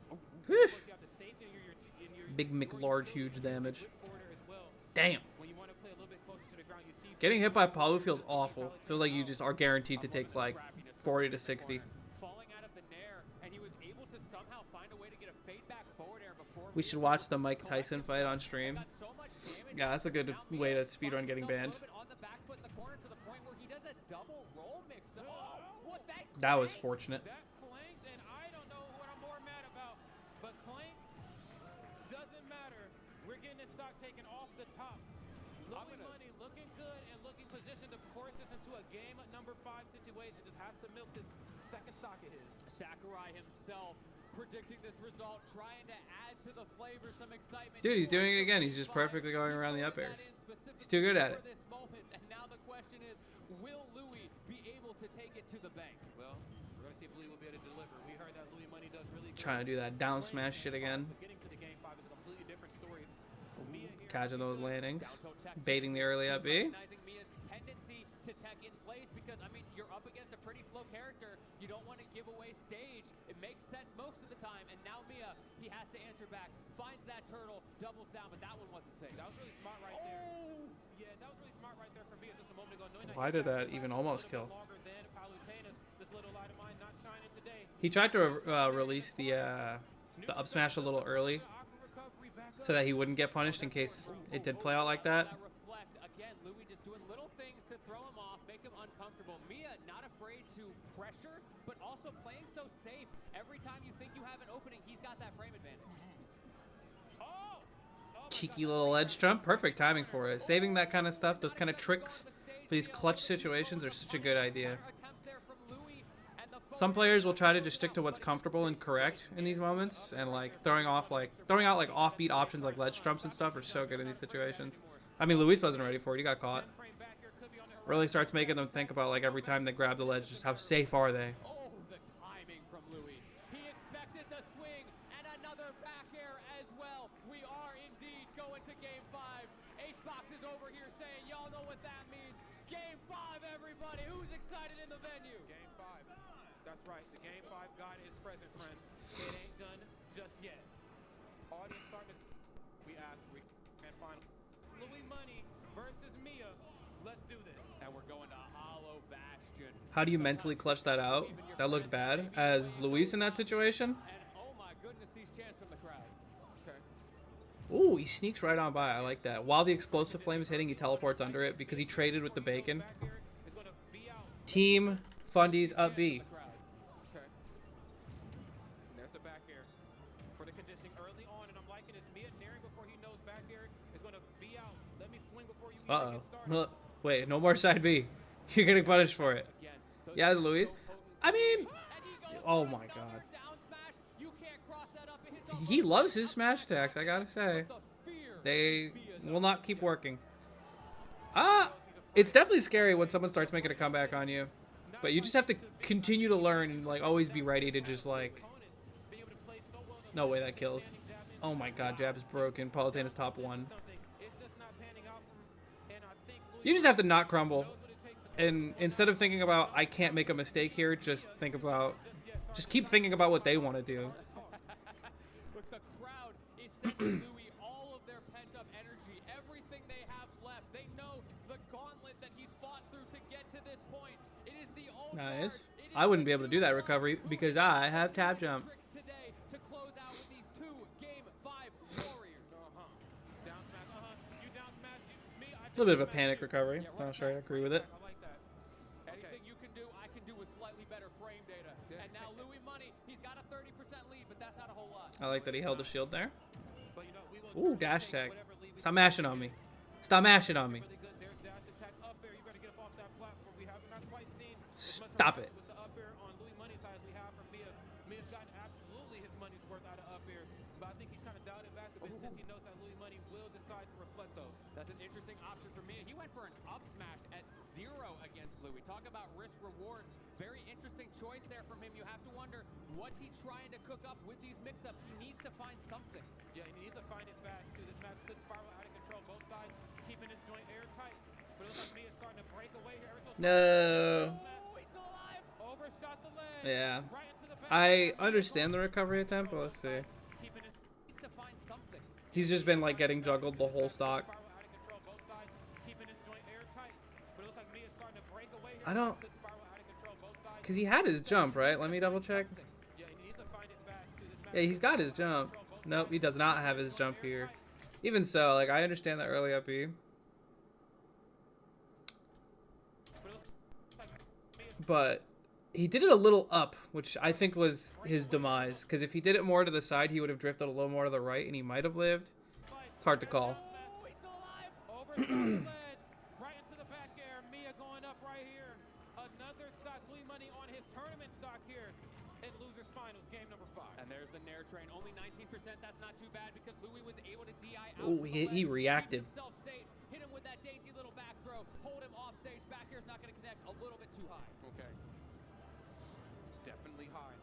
Speaker 5: Whew.
Speaker 4: You have the safety in your
Speaker 5: Big McLarge, huge damage.
Speaker 4: whip forwarder as well.
Speaker 5: Damn.
Speaker 4: When you want to play a little bit closer to the ground, you see
Speaker 5: Getting hit by Palu feels awful. Feels like you just are guaranteed to take like 40 to 60.
Speaker 3: Falling out of the nair, and he was able to somehow find a way to get a fade back forward air before.
Speaker 5: We should watch the Mike Tyson fight on stream.
Speaker 3: Got so much damage.
Speaker 5: Yeah, that's a good way to speedrun getting banned.
Speaker 3: On the back foot in the corner to the point where he does a double roll mix. Oh, what that?
Speaker 5: That was fortunate.
Speaker 4: that clank, and I don't know what I'm more mad about, but clank doesn't matter. We're getting this stock taken off the top. Louis Money looking good and looking positioned to force this into a game at number 5 situation. Just has to milk this second stock of his.
Speaker 3: Sakurai himself predicting this result, trying to add to the flavor some excitement.
Speaker 5: Dude, he's doing it again. He's just perfectly going around the up airs. He's too good at it.
Speaker 3: For this moment, and now the question is, will Louis be able to take it to the bank?
Speaker 4: Well, we're going to see if Louis will be able to deliver. We heard that Louis Money does really good.
Speaker 5: Trying to do that down smash shit again.
Speaker 4: But getting to
Speaker 5: catching those landings, baiting the early up B.
Speaker 3: Recognizing Mia's tendency to tech in place because, I mean, you're up against a pretty slow character. You don't want to give away stage. It makes sense most of the time. And now Mia, he has to answer back. Finds that turtle, doubles down, but that one wasn't safe.
Speaker 4: That was really smart right there. Yeah, that was really smart right there for Mia just a moment ago.
Speaker 5: Why did that even almost kill?
Speaker 4: Longer than Palutena. This little light of mine not shining today.
Speaker 5: He tried to release the up smash a little early so that he wouldn't get punished in case it did play out like that.
Speaker 3: Reflect again, Louis just doing little things to throw him off, make him uncomfortable. Mia not afraid to pressure, but also playing so safe. Every time you think you have an opening, he's got that frame advantage.
Speaker 5: Cheeky little edge jump, perfect timing for it. Saving that kind of stuff, those kind of tricks for these clutch situations are such a good idea. Some players will try to just stick to what's comfortable and correct in these moments, and like throwing out like offbeat options like ledge jumps and stuff are so good in these situations. I mean, Luis wasn't ready for it; he got caught. Really starts making them think about like every time they grab the ledge, just how safe are they?
Speaker 3: Oh, the timing from Louis. He expected the swing and another back air as well. We are indeed going to Game 5. H-Box is over here saying, y'all know what that means. Game 5, everybody. Who's excited in the venue?
Speaker 4: Game 5. That's right. The Game 5 guide is present, friends. It ain't done just yet. Audience starting to... We asked and final. Louis Money versus Mia. Let's do this.
Speaker 3: And we're going to Hollow Bastion.
Speaker 5: How do you mentally clutch that out? That looked bad. As Luis in that situation?
Speaker 3: And oh my goodness, these chants from the crowd.
Speaker 4: Okay.
Speaker 5: Ooh, he sneaks right on by. I like that. While the explosive flame is hitting, he teleports under it because he traded with the bacon.
Speaker 4: Back here is going to be out.
Speaker 5: Team Fundies up B.
Speaker 4: Okay. And there's the back air for the conditioning early on, and I'm liking this. Mia nearing before he knows back air is going to be out. Let me swing before you even get started.
Speaker 5: Wait, no more side B. You're getting punished for it. Yeah, it's Luis. I mean, oh my god. He loves his smash attacks, I gotta say. They will not keep working. It's definitely scary when someone starts making a comeback on you. But you just have to continue to learn and like always be ready to just like... No way that kills. Oh my god, jab is broken. Palutena's top 1. You just have to not crumble. And instead of thinking about, I can't make a mistake here, just think about... Just keep thinking about what they want to do.
Speaker 3: Look, the crowd is sending Louis all of their pent-up energy, everything they have left. They know the gauntlet that he's fought through to get to this point. It is the old
Speaker 5: Nice. I wouldn't be able to do that recovery because I have tap jump.
Speaker 3: today to close out with these two Game 5 warriors.
Speaker 4: Down smash. You down smash. Me, I
Speaker 5: A little bit of a panic recovery. Not sure I agree with it.
Speaker 4: I like that.
Speaker 3: Anything you can do, I can do with slightly better frame data. And now Louis Money, he's got a 30% lead, but that's not a whole lot.
Speaker 5: I like that he held the shield there.
Speaker 4: But you know, we will
Speaker 5: Ooh, dash tag. Stop mashing on me. Stop mashing on me.
Speaker 4: really good. There's dash attack up there. You better get up off that platform. We have not quite seen as much
Speaker 5: Stop it.
Speaker 4: with the up air on Louis Money's side as we have from Mia. Mia's gotten absolutely his money's worth out of up air, but I think he's kind of dialed it back a bit since he knows that Louis Money will decide to reflect those.
Speaker 3: That's an interesting option for me. He went for an up smash at 0 against Louis. Talk about risk reward. Very interesting choice there from him. You have to wonder, what's he trying to cook up with these mix-ups? He needs to find something.
Speaker 4: Yeah, he needs to find it fast too. This match could spiral out of control. Both sides keeping this joint airtight. But it looks like Mia's starting to break away here.
Speaker 5: No.
Speaker 3: He's still alive.
Speaker 4: Overshot the leg.
Speaker 5: Yeah.
Speaker 4: Right into the back.
Speaker 5: I understand the recovery attempt, but let's see.
Speaker 4: Keeping it
Speaker 3: Needs to find something.
Speaker 5: He's just been like getting juggled the whole stock.
Speaker 4: spiral out of control. Both sides keeping this joint airtight. But it looks like Mia's starting to break away here.
Speaker 5: I don't...
Speaker 4: Could spiral out of control. Both sides.
Speaker 5: Because he had his jump, right? Let me double check.
Speaker 4: Yeah, he needs to find it fast too. This match
Speaker 5: Yeah, he's got his jump. Nope, he does not have his jump here. Even so, like, I understand that early up B. But he did it a little up, which I think was his demise. Because if he did it more to the side, he would have drifted a little more to the right, and he might have lived. It's hard to call.
Speaker 3: He's still alive.
Speaker 4: Over the ledge, right into the back air. Mia going up right here. Another stock, Louis Money on his tournament stock here in losers finals, game number 5.
Speaker 3: And there's the Nair train, only 19%. That's not too bad because Louis was able to DI out.
Speaker 5: Ooh,
Speaker 3: to the
Speaker 5: he
Speaker 3: ledge, keep
Speaker 5: reacted.
Speaker 3: himself safe, hit him with that dainty little back throw, hold him off stage. Back air's not going to connect, a little bit too high.
Speaker 4: Okay. Definitely high.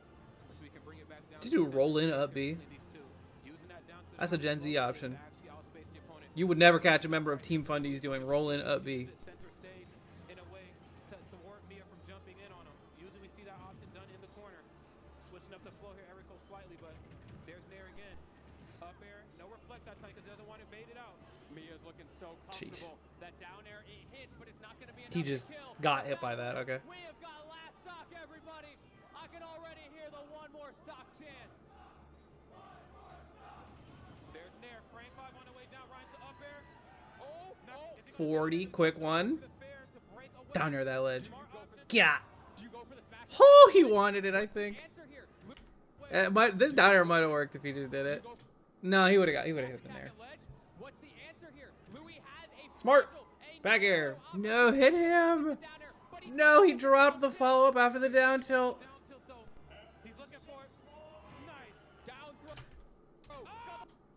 Speaker 4: So we can bring it back down.
Speaker 5: Did you roll in up B?
Speaker 4: These two. Using that down to
Speaker 5: That's a Gen Z option.
Speaker 4: actually outspace the opponent.
Speaker 5: You would never catch a member of Team Fundies doing roll-in up B.
Speaker 4: Center stage in a way to thwart Mia from jumping in on him. Usually we see that option done in the corner. Switching up the flow here ever so slightly, but there's Nair again. Up air, no reflect that time because he doesn't want to bait it out.
Speaker 3: Mia's looking so comfortable. That down air, it hits, but it's not going to be enough
Speaker 5: He just
Speaker 3: to kill.
Speaker 5: got hit by that. Okay.
Speaker 3: We have got last stock, everybody. I can already hear the one more stock chance.
Speaker 4: There's Nair, frame 5 on the way down, right to up air. Oh, now, is he gonna
Speaker 5: 40, quick one.
Speaker 4: the fair to break away?
Speaker 5: Down near that ledge.
Speaker 4: Smart option.
Speaker 5: Yeah.
Speaker 3: Do you go for the smash?
Speaker 5: Oh, he wanted it, I think.
Speaker 3: Answer here.
Speaker 5: This down air might have worked if he just did it. No, he would have hit the Nair.
Speaker 3: What's the answer here? Louis has a
Speaker 5: Smart.
Speaker 3: fragile, a
Speaker 5: Back air.
Speaker 3: narrow
Speaker 5: No, hit him.
Speaker 3: down air, but he
Speaker 5: No, he dropped the follow-up after the down tilt.
Speaker 4: Down tilt though. He's looking for it. Nice.
Speaker 3: down throw. Oh,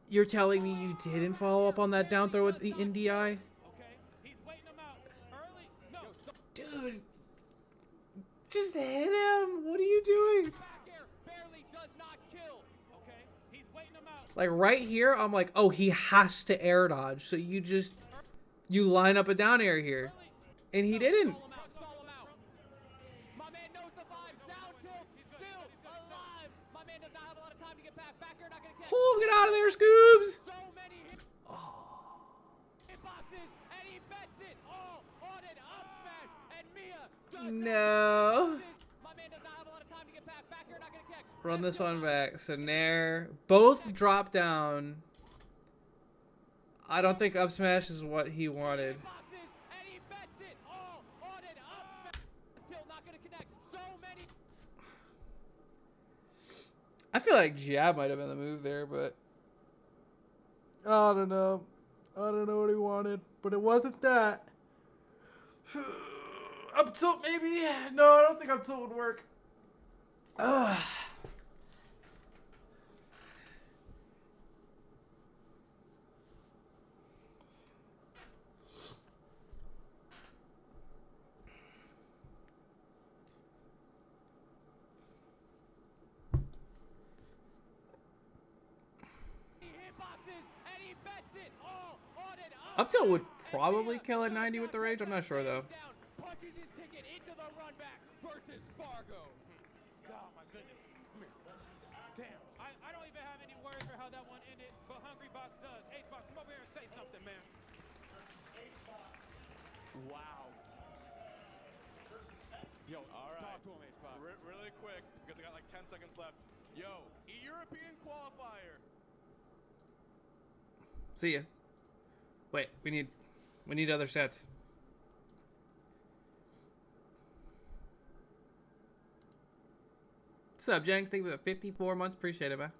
Speaker 5: You're telling me you didn't follow up on that down throw with the NDI?
Speaker 4: Okay. He's waiting him out. Early. No.
Speaker 5: Dude. Just hit him. What are you doing?
Speaker 3: back air barely does not kill.
Speaker 4: Okay. He's waiting him out.
Speaker 5: Like right here, I'm like, oh, he has to air dodge. So you line up a down air here. And he didn't.
Speaker 3: Stall him out. Stall him out. My man knows the vibes. Down tilt. Still alive. My man does not have a lot of time to get back. Back air not going to catch.
Speaker 5: Oh, get out of there, Scoobs.
Speaker 3: So many hitboxes, and he bets it all on an up smash, and Mia does
Speaker 5: No.
Speaker 3: My man does not have a lot of time to get back. Back here, not gonna catch.
Speaker 5: Run this one back. So Nair, both drop down. I don't think up smash is what he wanted.
Speaker 3: Hitboxes, and he bets it all on an up smash. Still not gonna connect. So many.
Speaker 5: I feel like jab might have been the move there, but I don't know. I don't know what he wanted, but it wasn't that. Up tilt maybe? No, I don't think up tilt would work. Ugh.
Speaker 3: Hitboxes, and he bets it all on an
Speaker 5: Up tilt would probably kill at 90 with the rage. I'm not sure though.
Speaker 3: down. Punches his ticket into the run back versus Fargo.
Speaker 4: Oh my goodness. Damn. I don't even have any words for how that one ended, but Hungry Box does. H-Box, come over here and say something, man.
Speaker 3: Wow. Yo,
Speaker 6: All right.
Speaker 3: talk to him, H-Box.
Speaker 6: Really quick, because I got like 10 seconds left. Yo, European qualifier.
Speaker 5: See ya. Wait, we need other sets. What's up, Jenks? Thank you for the 54 months. Appreciate it, man.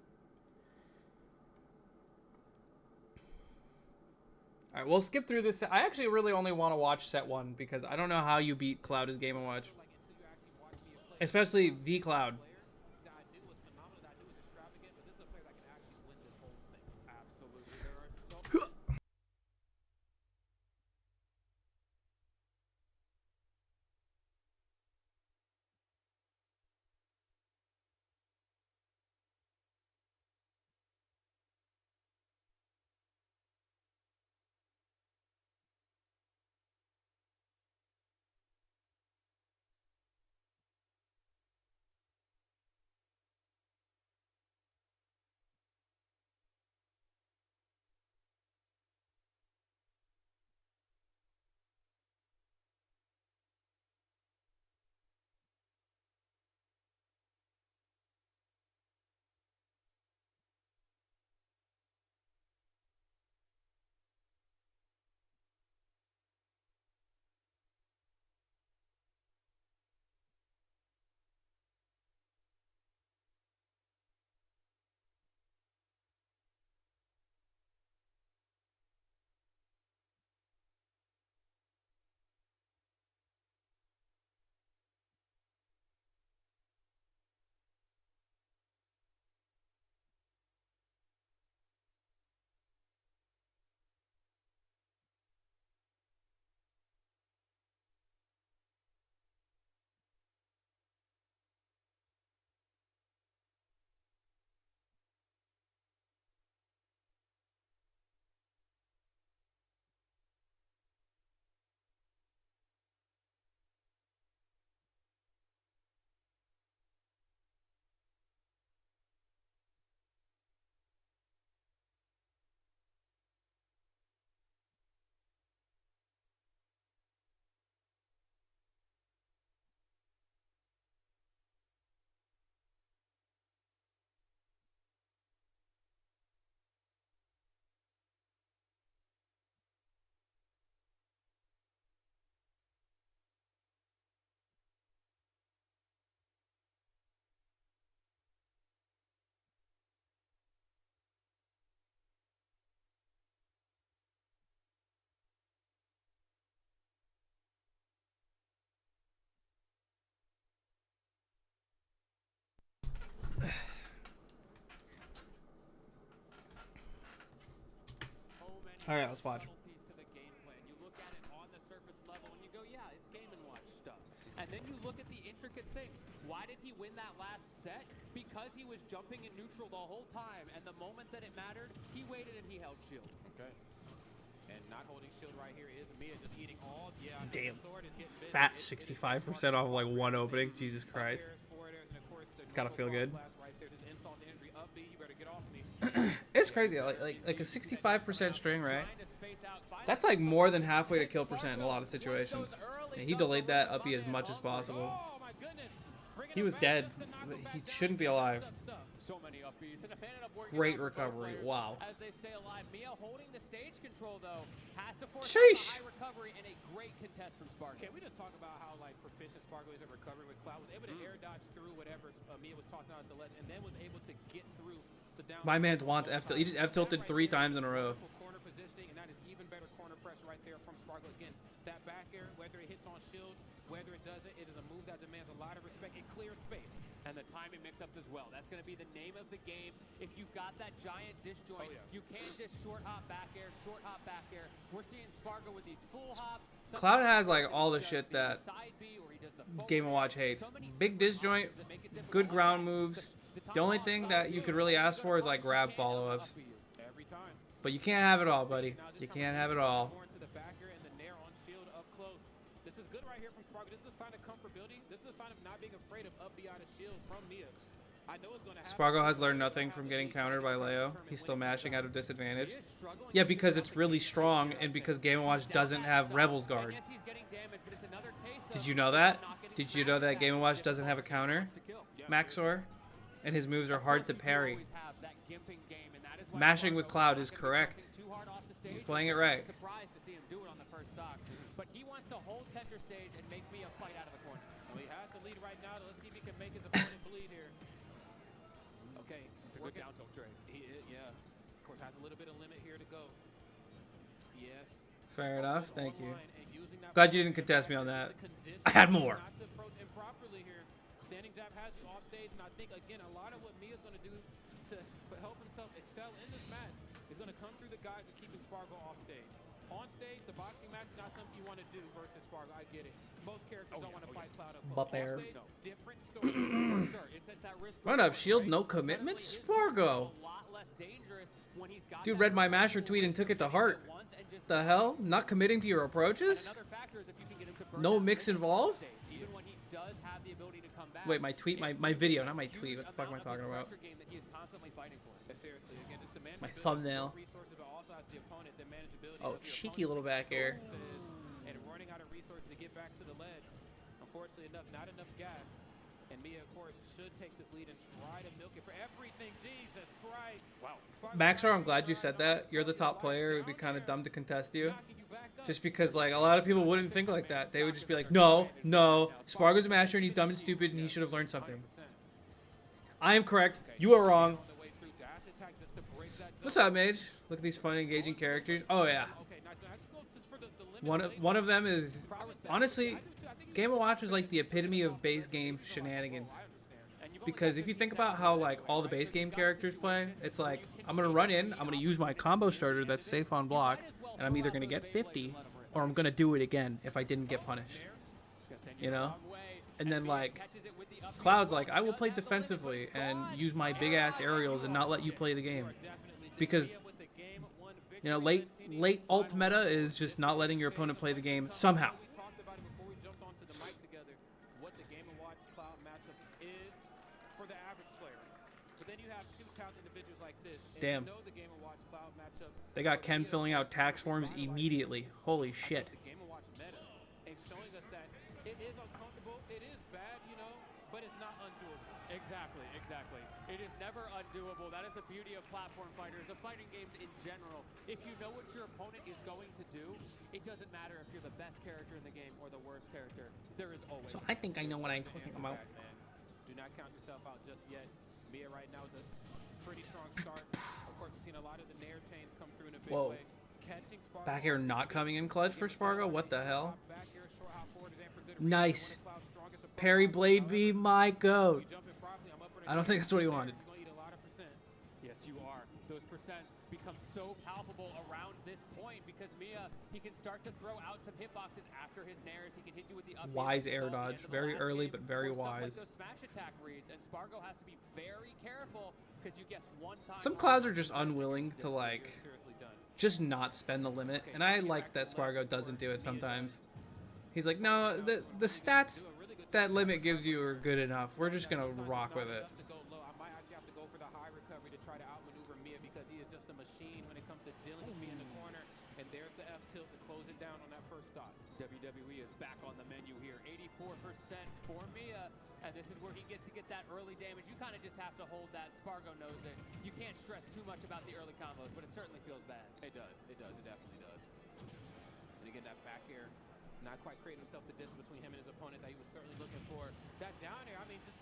Speaker 5: All right, we'll skip through this. I actually really only want to watch set 1 because I don't know how you beat Cloud as Game & Watch.
Speaker 4: Like until you actually watch me play.
Speaker 5: Especially V Cloud.
Speaker 4: That I knew was phenomenal, that I knew was extravagant, but this is a player that can actually win this whole thing.
Speaker 3: Absolutely. There are so
Speaker 5: All right, let's watch.
Speaker 3: subtleties to the game plan. You look at it on the surface level and you go, yeah, it's Game & Watch stuff. And then you look at the intricate things. Why did he win that last set? Because he was jumping in neutral the whole time, and the moment that it mattered, he waited and he held shield.
Speaker 4: Okay. And not holding shield right here is Mia just eating all. Yeah, I mean,
Speaker 5: Damn.
Speaker 4: the sword is getting busy.
Speaker 5: Fat
Speaker 4: It is
Speaker 5: 65% off of like one opening. Jesus Christ.
Speaker 4: It's
Speaker 5: gotta feel good.
Speaker 4: Right there, this insult to injury. Up B, you better get off me.
Speaker 5: It's crazy. Like a 65% string, right? That's like more than halfway to kill percent in a lot of situations. And he delayed that up as much as possible.
Speaker 4: Oh my goodness. Bringing
Speaker 5: He
Speaker 4: it
Speaker 5: was
Speaker 4: back
Speaker 5: dead.
Speaker 4: just to knock
Speaker 5: But
Speaker 4: him
Speaker 5: he
Speaker 4: back down.
Speaker 5: shouldn't be alive.
Speaker 3: So many upbeats, and it ended up working
Speaker 5: Great
Speaker 3: out for both
Speaker 5: recovery.
Speaker 3: players.
Speaker 5: Wow.
Speaker 3: As they stay alive, Mia holding the stage control though has to force out
Speaker 5: Sheesh.
Speaker 3: a high recovery and a great contest from Spark.
Speaker 4: Can we just talk about how like proficient Spargo is at recovery with Cloud? Was able to air dodge through whatever Mia was tossing out at the ledge, and then was able to get through the down.
Speaker 5: My man's wants F tilt. He just F tilted 3 times in a row.
Speaker 4: Corner positioning, and that is even better corner pressure right there from Spargo. Again, that back air, whether it hits on shield, whether it doesn't, it is a move that demands a lot of respect and clear space.
Speaker 3: And the timing mix-ups as well. That's going to be the name of the game. If you've got that giant disjoint, you can't just short hop back air, short hop back air. We're seeing Spargo with these full hops.
Speaker 5: Cloud has like all the shit that
Speaker 3: Side B, or he does the forward
Speaker 5: Game & Watch
Speaker 3: air.
Speaker 5: hates.
Speaker 3: So many
Speaker 5: Big disjoint,
Speaker 3: options that make it difficult.
Speaker 5: good ground moves. The only thing that you could really ask for is like grab follow-ups.
Speaker 4: Every time.
Speaker 5: But you can't have it all, buddy. You can't have it all.
Speaker 4: More into the back air and the nair on shield up close. This is good right here from Spargo. This is a sign of comfortability. This is a sign of not being afraid of up B out of shield from Mia. I know it's going to happen.
Speaker 5: Spargo has learned nothing from getting countered by Leo. He's still mashing out of disadvantage. Yeah, because it's really strong and because Game & Watch doesn't have Rebels Guard.
Speaker 3: Yes, he's getting damaged, but it's another case
Speaker 5: Did
Speaker 3: of
Speaker 5: you know that?
Speaker 3: not getting
Speaker 5: Did you know that
Speaker 3: smashed
Speaker 5: Game &
Speaker 3: back.
Speaker 5: Watch doesn't have a counter?
Speaker 3: To kill.
Speaker 5: Maxor? And his moves are hard to parry.
Speaker 3: Always have that gimping game, and that is why
Speaker 5: Mashing with
Speaker 3: Spargo
Speaker 5: Cloud
Speaker 3: not
Speaker 5: is
Speaker 3: gonna be
Speaker 5: correct.
Speaker 3: jumping too hard off the stage.
Speaker 5: He's playing it right.
Speaker 3: Surprised to see him do it on the first stock, but he wants to hold center stage and make me a fight out of the corner.
Speaker 4: Well, he has the lead right now. Let's see if he can make his opponent bleed here. Okay.
Speaker 3: It's a good down tilt trade.
Speaker 4: He is, yeah. Of course, has a little bit of limit here to go. Yes.
Speaker 5: Fair enough. Thank you.
Speaker 4: Online and using that
Speaker 5: Glad you didn't contest me on that.
Speaker 4: to condition
Speaker 5: I had more.
Speaker 4: Not to approach improperly here. Standing jab has you off stage, and I think again a lot of what Mia's going to do to help himself excel in this match is going to come through the guys of keeping Spargo off stage. On stage, the boxing match is not something you want to do versus Spargo. I get it. Most characters don't want to fight Cloud up close.
Speaker 5: But there.
Speaker 4: On stage, different story.
Speaker 3: Sure, it's that risk.
Speaker 5: Run up shield, no commitment. Spargo.
Speaker 3: A lot less dangerous when he's got
Speaker 5: Dude
Speaker 3: that
Speaker 5: read my
Speaker 3: risk
Speaker 5: masher
Speaker 3: tool
Speaker 5: tweet and took it to heart.
Speaker 3: once and just
Speaker 5: The hell? Not committing to your approaches?
Speaker 3: another factor is if you can get him to burn
Speaker 5: No
Speaker 3: that
Speaker 5: mix
Speaker 3: risk
Speaker 5: involved?
Speaker 3: stage, even when he does have the ability to come back.
Speaker 5: Wait, my tweet, my video, not my tweet. What the fuck am I
Speaker 3: Huge amount
Speaker 5: talking
Speaker 3: of
Speaker 5: about?
Speaker 3: pressure game that he is constantly fighting for.
Speaker 4: Seriously, again, it's the
Speaker 5: My
Speaker 4: manageability
Speaker 5: thumbnail.
Speaker 4: of resources, but also as the opponent, the manageability
Speaker 5: Oh,
Speaker 4: of the
Speaker 5: cheeky
Speaker 4: opponent's
Speaker 5: little back air.
Speaker 4: resources and running out of resources to get back to the ledge. Unfortunately enough, not enough gas. And Mia, of course, should take this lead and try to milk it for everything. Jesus Christ. Wow.
Speaker 5: Maxar, I'm glad you said that. You're the top player. It would be kind of dumb to contest you. Just because, like, a lot of people wouldn't think like that. They would just be like, no, Spargo's a master and he's dumb and stupid and he should have learned something. I am correct. You are wrong. What's up, Mage? Look at these fun, engaging characters. Oh, yeah. One of them is, honestly, Game & Watch is like the epitome of base game shenanigans. Because if you think about how like all the base game characters play, it's like I'm gonna run in, I'm gonna use my combo starter that's safe on block, and I'm either gonna get 50 or I'm gonna do it again if I didn't get punished. You know? And then like Cloud's like, I will play defensively and use my big ass aerials and not let you play the game. Because you know, late ult meta is just not letting your opponent play the game somehow. Damn. They got Ken filling out tax forms immediately. Holy shit.
Speaker 4: It is uncomfortable, it is bad, you know, but it's not undoable.
Speaker 3: Exactly. It is never undoable. That is the beauty of platform fighters, of fighting games in general. If you know what your opponent is going to do, it doesn't matter if you're the best character in the game or the worst character. There is always.
Speaker 5: So I think I know what I'm talking about.
Speaker 4: Do not count yourself out just yet. Mia right now with a pretty strong start. Of course, we've seen a lot of the nair chains come through in a big
Speaker 5: Whoa.
Speaker 4: way. Catching Spargo.
Speaker 5: Back air not coming in clutch for Spargo? What the hell?
Speaker 4: Back air, short hop forward is in for good
Speaker 5: Nice.
Speaker 4: reason. One of Cloud's strongest opponents.
Speaker 5: Parry Blade be my goat.
Speaker 4: You jump in properly, I'm up with
Speaker 5: I don't think that's what he wanted.
Speaker 4: You're gonna eat a lot of percent.
Speaker 3: Yes, you are. Those percents become so palpable around this point because Mia, he can start to throw out some hitboxes after his nairs. He can hit you with the up.
Speaker 5: Wise air dodge. Very early, but very wise.
Speaker 3: Like those smash attack reads, and Spargo has to be very careful because you guess one time.
Speaker 5: Some clouds are just unwilling to, like, just not spend the limit. And I like that Spargo doesn't do it sometimes. He's like, no, the stats that limit gives you are good enough. We're just going to rock with it.
Speaker 3: WWE is back on the menu here. 84% for Mia, and this is where he gets to get that early damage. You kind of just have to hold that. Spargo knows it. You can't stress too much about the early combos, but it certainly feels bad.
Speaker 4: It does. It does. It definitely does. And again, that back air, not quite creating himself the distance between him and his opponent that he was certainly looking for. That down air, I mean, just...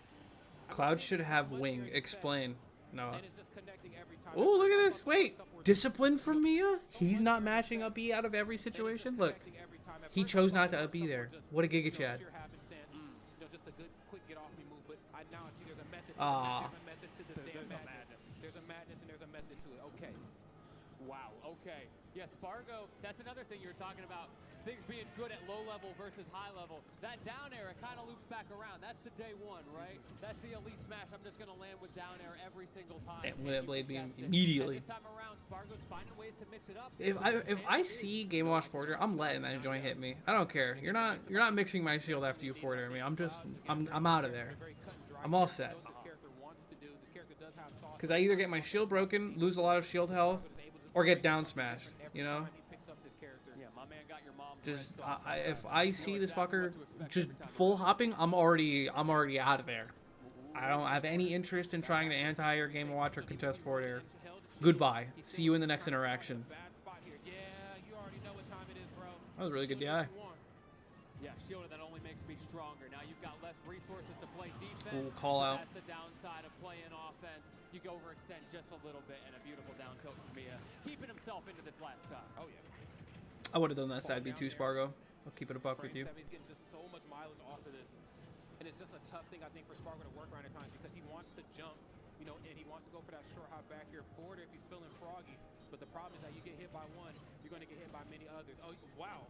Speaker 5: Cloud should have wing. Explain. No.
Speaker 4: And it's just connecting every time.
Speaker 5: Oh, look at this. Wait. Discipline from Mia? He's not mashing up E out of every situation? Look. He chose not to up E there. What a Giga Chad.
Speaker 4: Just a good, quick get off me move, but now I see there's a method to
Speaker 5: Ah.
Speaker 4: it. There's a method to this damn madness. There's a madness and there's a method to it. Okay.
Speaker 3: Wow, okay. Yeah, Spargo, that's another thing you're talking about. Things being good at low level versus high level. That down air, it kind of loops back around. That's the day one, right? That's the elite smash. I'm just going to land with down air every single time.
Speaker 5: Damn, Limit Blade beam immediately.
Speaker 3: And this time around, Spargo's finding ways to mix it up.
Speaker 5: If I see Game Watch forward air, I'm letting that joint hit me. I don't care. You're not mixing my shield after you forward air me. I'm out of there. I'm all set. Because I either get my shield broken, lose a lot of shield health, or get down smashed. You know. Just if I see this fucker just full hopping, I'm already out of there. I don't have any interest in trying to anti or Game Watch or contest forward air. Goodbye. See you in the next interaction. That was a really good DI.
Speaker 3: Yeah, shielded, that only makes me stronger. Now you've got less resources to play defense.
Speaker 5: Ooh, call out.
Speaker 3: That's the downside of playing offense. You can overextend just a little bit, and a beautiful down tilt from Mia, keeping himself into this last stock.
Speaker 4: Oh yeah.
Speaker 5: I would have done that side B too, Spargo. I'll keep it a buck with you.
Speaker 4: He's getting just so much mileage off of this. And it's just a tough thing, I think, for Spargo to work around at times because he wants to jump, and he wants to go for that short hop back here forward if he's feeling froggy. But the problem is that you get hit by one, you're going to get hit by many others. Oh, wow.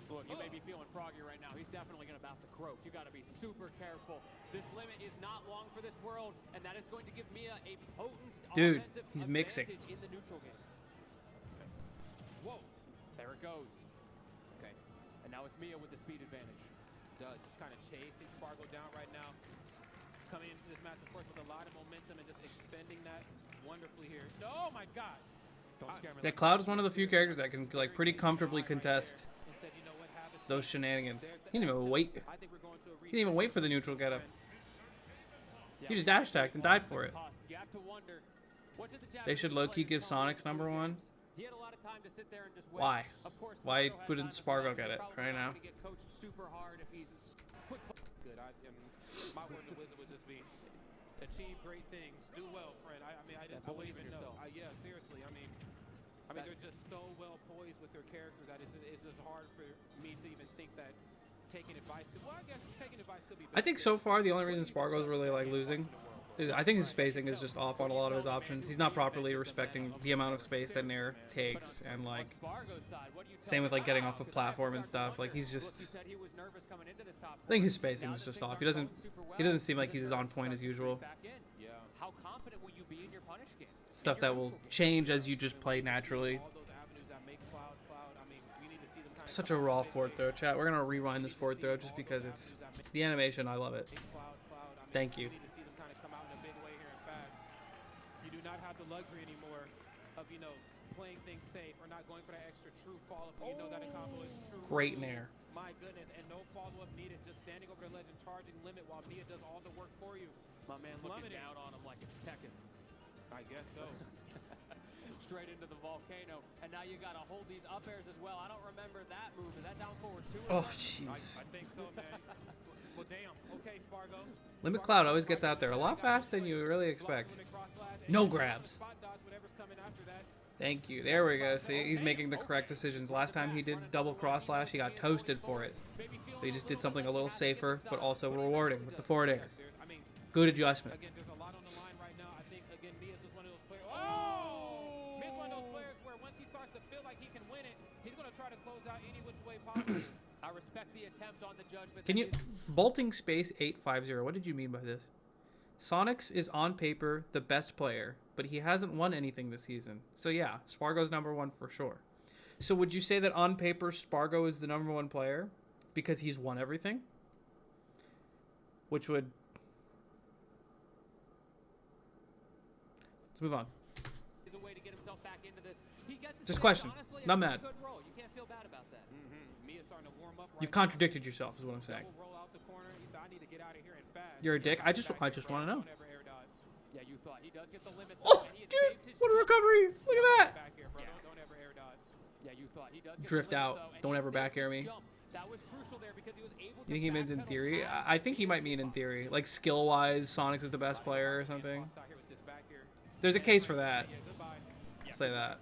Speaker 3: Look, you may be feeling froggy right now. He's definitely going to about to croak. You got to be super careful. This limit is not long for this world, and that is going to give Mia a potent offensive
Speaker 5: he's mixing
Speaker 3: advantage in the neutral game. Okay. Whoa. There it goes. Okay. And now it's Mia with the speed advantage.
Speaker 4: Just kind of chasing Spargo down right now. Coming into this match, of course, with a lot of momentum and just expending that wonderfully here. Oh, my God.
Speaker 3: Don't scare me.
Speaker 5: Yeah, Cloud is one of the few characters that can like pretty comfortably contest those shenanigans. He didn't even wait. He didn't even wait for the neutral getup. He just dash attacked and died for it. They should low-key give Sonic's number one. Why? Why wouldn't Spargo get it right now?
Speaker 4: My words of wisdom would just be, achieve great things, do well, friend. I wouldn't even know. Yeah, seriously. I mean, they're just so well poised with their characters that it's just hard for me to even think that taking advice could. Well, I guess taking advice could be.
Speaker 5: I think so far the only reason Spargo's really like losing, I think his spacing is just off on a lot of his options. He's not properly respecting the amount of space that Nair takes, and like same with like getting off of platform and stuff. Like he's just. I think his spacing is just off. He doesn't seem like he's as on point as usual.
Speaker 3: How confident will you be in your punish game?
Speaker 5: Stuff that will change as you just play naturally. Such a raw forward throw, chat. We're gonna rewind this forward throw just because it's the animation. I love it. Thank you.
Speaker 4: You do not have the luxury anymore of playing things safe or not going for that extra true follow-up when you know that a combo is true.
Speaker 5: Great Nair.
Speaker 4: My goodness, and no follow-up needed. Just standing over the ledge and charging limit while Mia does all the work for you.
Speaker 3: My man looking down on him like it's Tekken.
Speaker 4: I guess so.
Speaker 3: Straight into the volcano, and now you gotta hold these up airs as well. I don't remember that move. Is that down forward too?
Speaker 5: Oh jeez.
Speaker 4: I think so, man. Well, damn. Okay, Spargo.
Speaker 5: Limit Cloud always gets out there a lot faster than you really expect. No grabs. Thank you. There we go. See, he's making the correct decisions. Last time he did double cross slash, he got toasted for it. So he just did something a little safer, but also rewarding with the forward air. Good adjustment.
Speaker 4: Again, there's a lot on the line right now. I think again, Mia's just one of those players. starts to feel like he can win it, he's going to try to close out any which way possible.
Speaker 3: I respect the attempt on the judgment.
Speaker 5: Can you bolting space 850? What did you mean by this? Sonics is on paper the best player, but he hasn't won anything this season. So yeah, Spargo's number one for sure. So would you say that on paper Spargo is the number one player because he's won everything? Which would... Let's move on.
Speaker 3: Is a way to get himself back into this. He gets
Speaker 5: Just question.
Speaker 3: Honestly,
Speaker 5: Not
Speaker 3: it's a
Speaker 5: mad.
Speaker 3: good roll. You can't feel bad about that.
Speaker 4: Mia's starting to warm up right
Speaker 5: You've contradicted yourself is what I'm saying.
Speaker 4: now. Roll out the corner. He said, I need to get out of here and fast.
Speaker 5: You're a dick. I just want to know.
Speaker 4: Don't ever air dodge.
Speaker 3: Yeah, you thought he does get the limit.
Speaker 5: Oh,
Speaker 3: and he had
Speaker 5: dude,
Speaker 3: saved his
Speaker 5: what a
Speaker 3: jump.
Speaker 5: recovery! Look at that.
Speaker 4: Back here, bro.
Speaker 3: Yeah.
Speaker 4: Don't ever air dodge.
Speaker 3: Yeah, you thought he does get
Speaker 5: Drift
Speaker 3: the limit,
Speaker 5: out.
Speaker 3: though, and
Speaker 5: Don't
Speaker 3: he
Speaker 5: ever
Speaker 3: saved
Speaker 5: back air
Speaker 3: his
Speaker 5: me.
Speaker 3: jump. That was crucial there because he was able to
Speaker 5: You think he means in
Speaker 3: backpedal
Speaker 5: theory?
Speaker 3: past
Speaker 5: I think he might mean in theory. Like skill-wise, Sonics is the best player or something.
Speaker 4: Start here with this back here.
Speaker 5: There's a case for that.
Speaker 4: Yeah, goodbye.
Speaker 5: I'll say that.